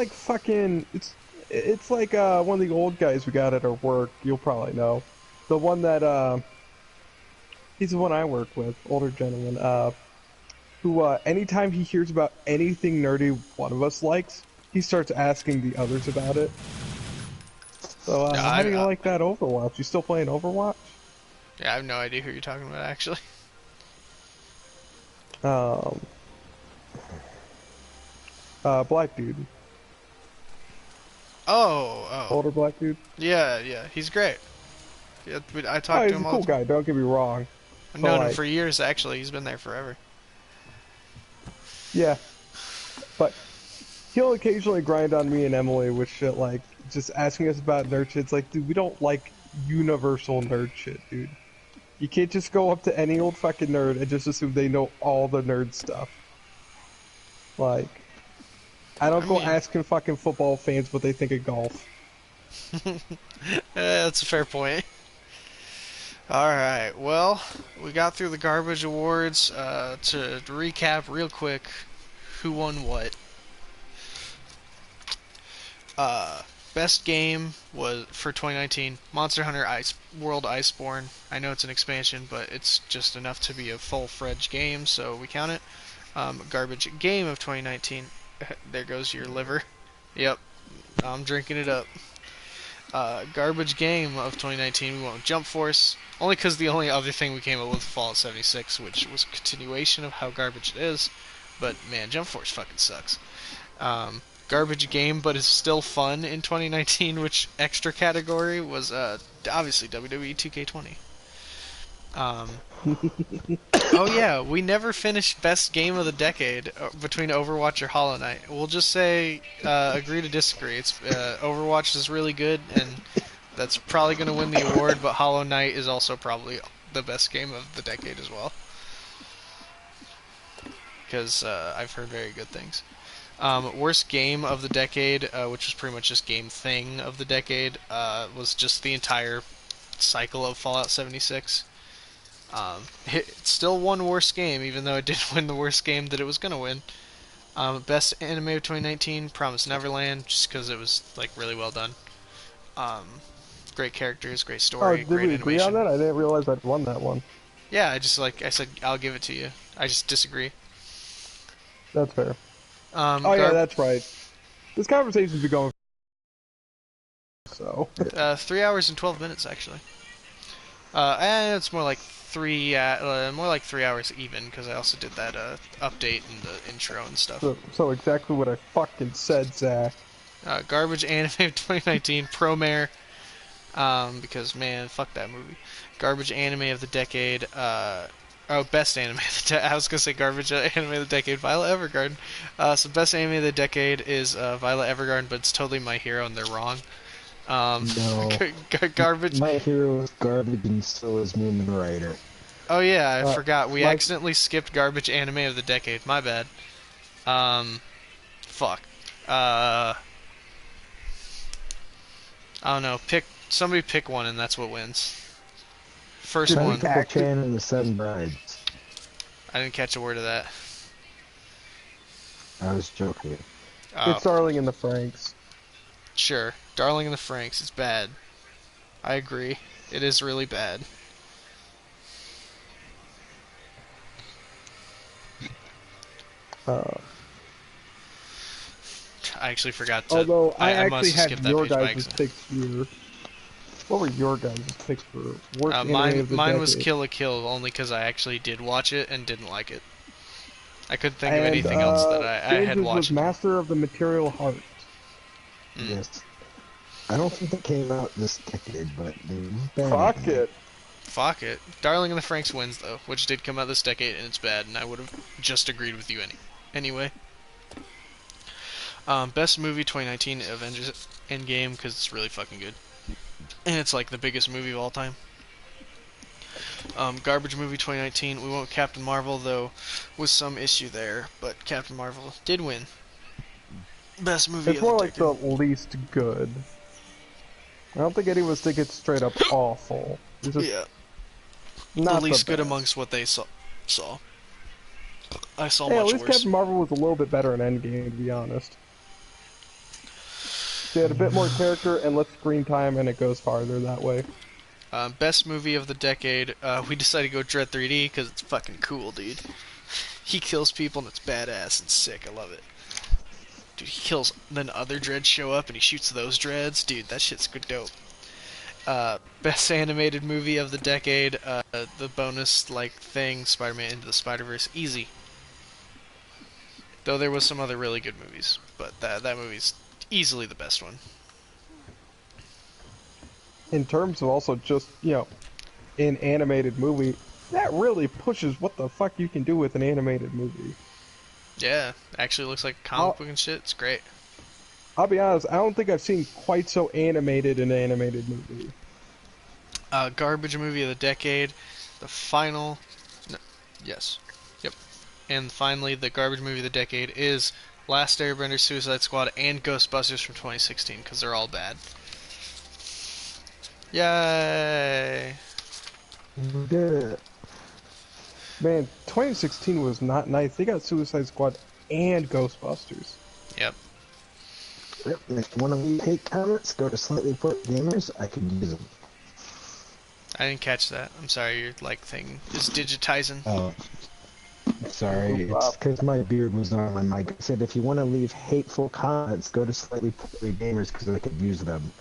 fucking, it's like one of the old guys we got at our work. You'll probably know, the one that he's the one I work with, older gentleman. Who anytime he hears about anything nerdy one of us likes, he starts asking the others about it. So, Yeah, how do you like that Overwatch? You still playing Overwatch? Yeah, I have no idea who you're talking about, actually. Um, black dude. Oh. Older black dude. Yeah, he's great. Yeah, I Oh, talked to he's a him all cool the time. guy, don't get me wrong. I've But, known him like, for years, actually. He's been there forever. yeah. But he'll occasionally grind on me and Emily with shit like just asking us about nerd shit. It's like, dude, we don't like universal nerd shit, dude. You can't just go up to any old fucking nerd and just assume they know all the nerd stuff. Like, I don't I go mean, asking fucking football fans what they think of golf. that's a fair point. Alright, well, we got through the garbage awards. To recap real quick, who won what? Best game was for 2019 Monster Hunter Ice World Iceborne. I know it's an expansion, but it's just enough to be a full-fledged game, so we count it. Garbage game of 2019. There goes your liver. Yep, I'm drinking it up. Garbage game of 2019. We went with Jump Force, only because the only other thing we came up with was Fallout 76, which was a continuation of how garbage it is. But man, Jump Force fucking sucks. Garbage game, but is still fun in 2019. Which extra category was obviously WWE 2K20. Oh yeah, we never finished best game of the decade between Overwatch or Hollow Knight. We'll just say agree to disagree. It's Overwatch is really good, and that's probably going to win the award. But Hollow Knight is also probably the best game of the decade as well, because I've heard very good things. Worst game of the decade, which was pretty much just game thing of the decade, was just the entire cycle of Fallout 76. It still won worst game, even though it didn't win the worst game that it was gonna win. Best anime of 2019, Promised Neverland, just because it was like really well done. Great characters, great Oh, story, did great we agree on animation. that? I didn't realize I'd won that one. Yeah, I said I'll give it to you. I just disagree. That's fair. Um, Oh yeah, Gar- that's right. This conversation's been going so. 3 hours and 12 minutes actually. It's more like more like 3 hours even, because I also did that update and the intro and stuff. So exactly what I fucking said, Zach. Garbage anime of 2019, Promare, because man, fuck that movie. Garbage anime of the decade, best anime of the I was gonna say garbage anime of the decade, Violet Evergarden. So best anime of the decade is Violet Evergarden, but it's totally My Hero, and they're wrong. No. Garbage. My hero is garbage and so is Moomin Rider. Oh yeah, I forgot. We Mike- accidentally skipped garbage anime of the decade. My bad. Fuck. I don't know. Somebody pick one, and that's what wins. First one. Sensible Chan and the Seven Brides. I didn't catch a word of that. I was joking. Oh, It's Darling in the Franks. sure. Darling in the Franxx. It's bad. I agree. It is really bad. Uh, I actually forgot to. although I I actually must have had skipped that your page by guys' accident. picks here. What were your guys' picks for worst anime of the Mine was decade? Kill la Kill, only because I actually did watch it and didn't like it. I couldn't think of And, anything else that I had James's watched. was Master of the Material Heart. Mm. Yes. I don't think that came out this decade, but they were bad. Fuck it. Fuck it. Darling in the Franxx wins, though, which did come out this decade, and it's bad, and I would have just agreed with you anyway. Best movie 2019, Avengers Endgame, because it's really fucking good. And it's like the biggest movie of all time. Garbage movie 2019, we went with Captain Marvel, though, with some issue there, but Captain Marvel did win. Best movie It's of more the like decade. the least good. I don't think any of us think it's straight up awful. It's just Yeah, not the least good best. amongst what they saw. I saw Hey, at much least worse. Captain Marvel was a little bit better in Endgame, to be honest. She had a bit more character and less screen time, and it goes farther that way. Best movie of the decade, we decided to go Dread 3D because it's fucking cool, dude. He kills people and it's badass and sick. I love it. Dude, he kills, then other dreads show up and he shoots those dreads. Dude, that shit's good dope. Best animated movie of the decade, the bonus like thing, Spider-Man Into the Spider-Verse, easy. Though there was some other really good movies, but that movie's easily the best one. In terms of also just, an animated movie, that really pushes what the fuck you can do with an animated movie. Yeah, actually looks like a comic book and shit. It's great. I'll be honest, I don't think I've seen quite so animated an animated movie. Garbage movie of the decade, the final, no, yes, yep, and finally the garbage movie of the decade is Last Airbender, Suicide Squad, and Ghostbusters from 2016 because they're all bad. Yay! We did it. Man, 2016 was not nice. They got Suicide Squad and Ghostbusters. Yep. Yep. If you want to leave hate comments, go to Slightly Put Gamers. I can use them. I didn't catch that. I'm sorry, your thing is digitizing. Oh, sorry. It's because my beard was on my mic. I said if you want to leave hateful comments, go to Slightly Put Gamers because I could use them.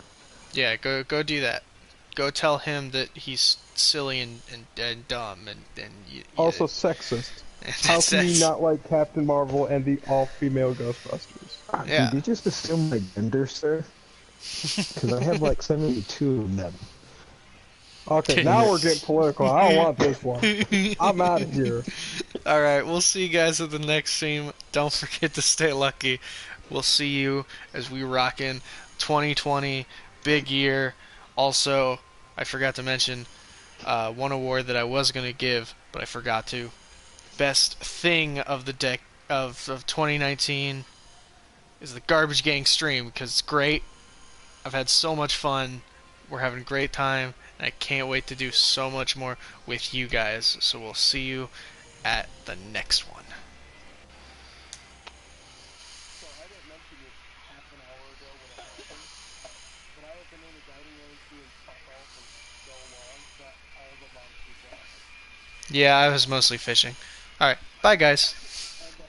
Yeah, go do that. Go tell him that he's silly and dumb and Also sexist. How can you not like Captain Marvel and the all-female Ghostbusters? Yeah. Did you just assume my gender, sir? Because I have like 72 of them. Okay, now we're getting political. I don't want this one. I'm out of here. Alright, we'll see you guys at the next stream. Don't forget to stay lucky. We'll see you as we rock in 2020. Big year. Also, I forgot to mention one award that I was going to give, but I forgot to. Best thing of the deck of 2019 is the Garbage Gang stream because it's great. I've had so much fun. We're having a great time, and I can't wait to do so much more with you guys. So we'll see you at the next one. Yeah, I was mostly fishing. Alright, bye guys.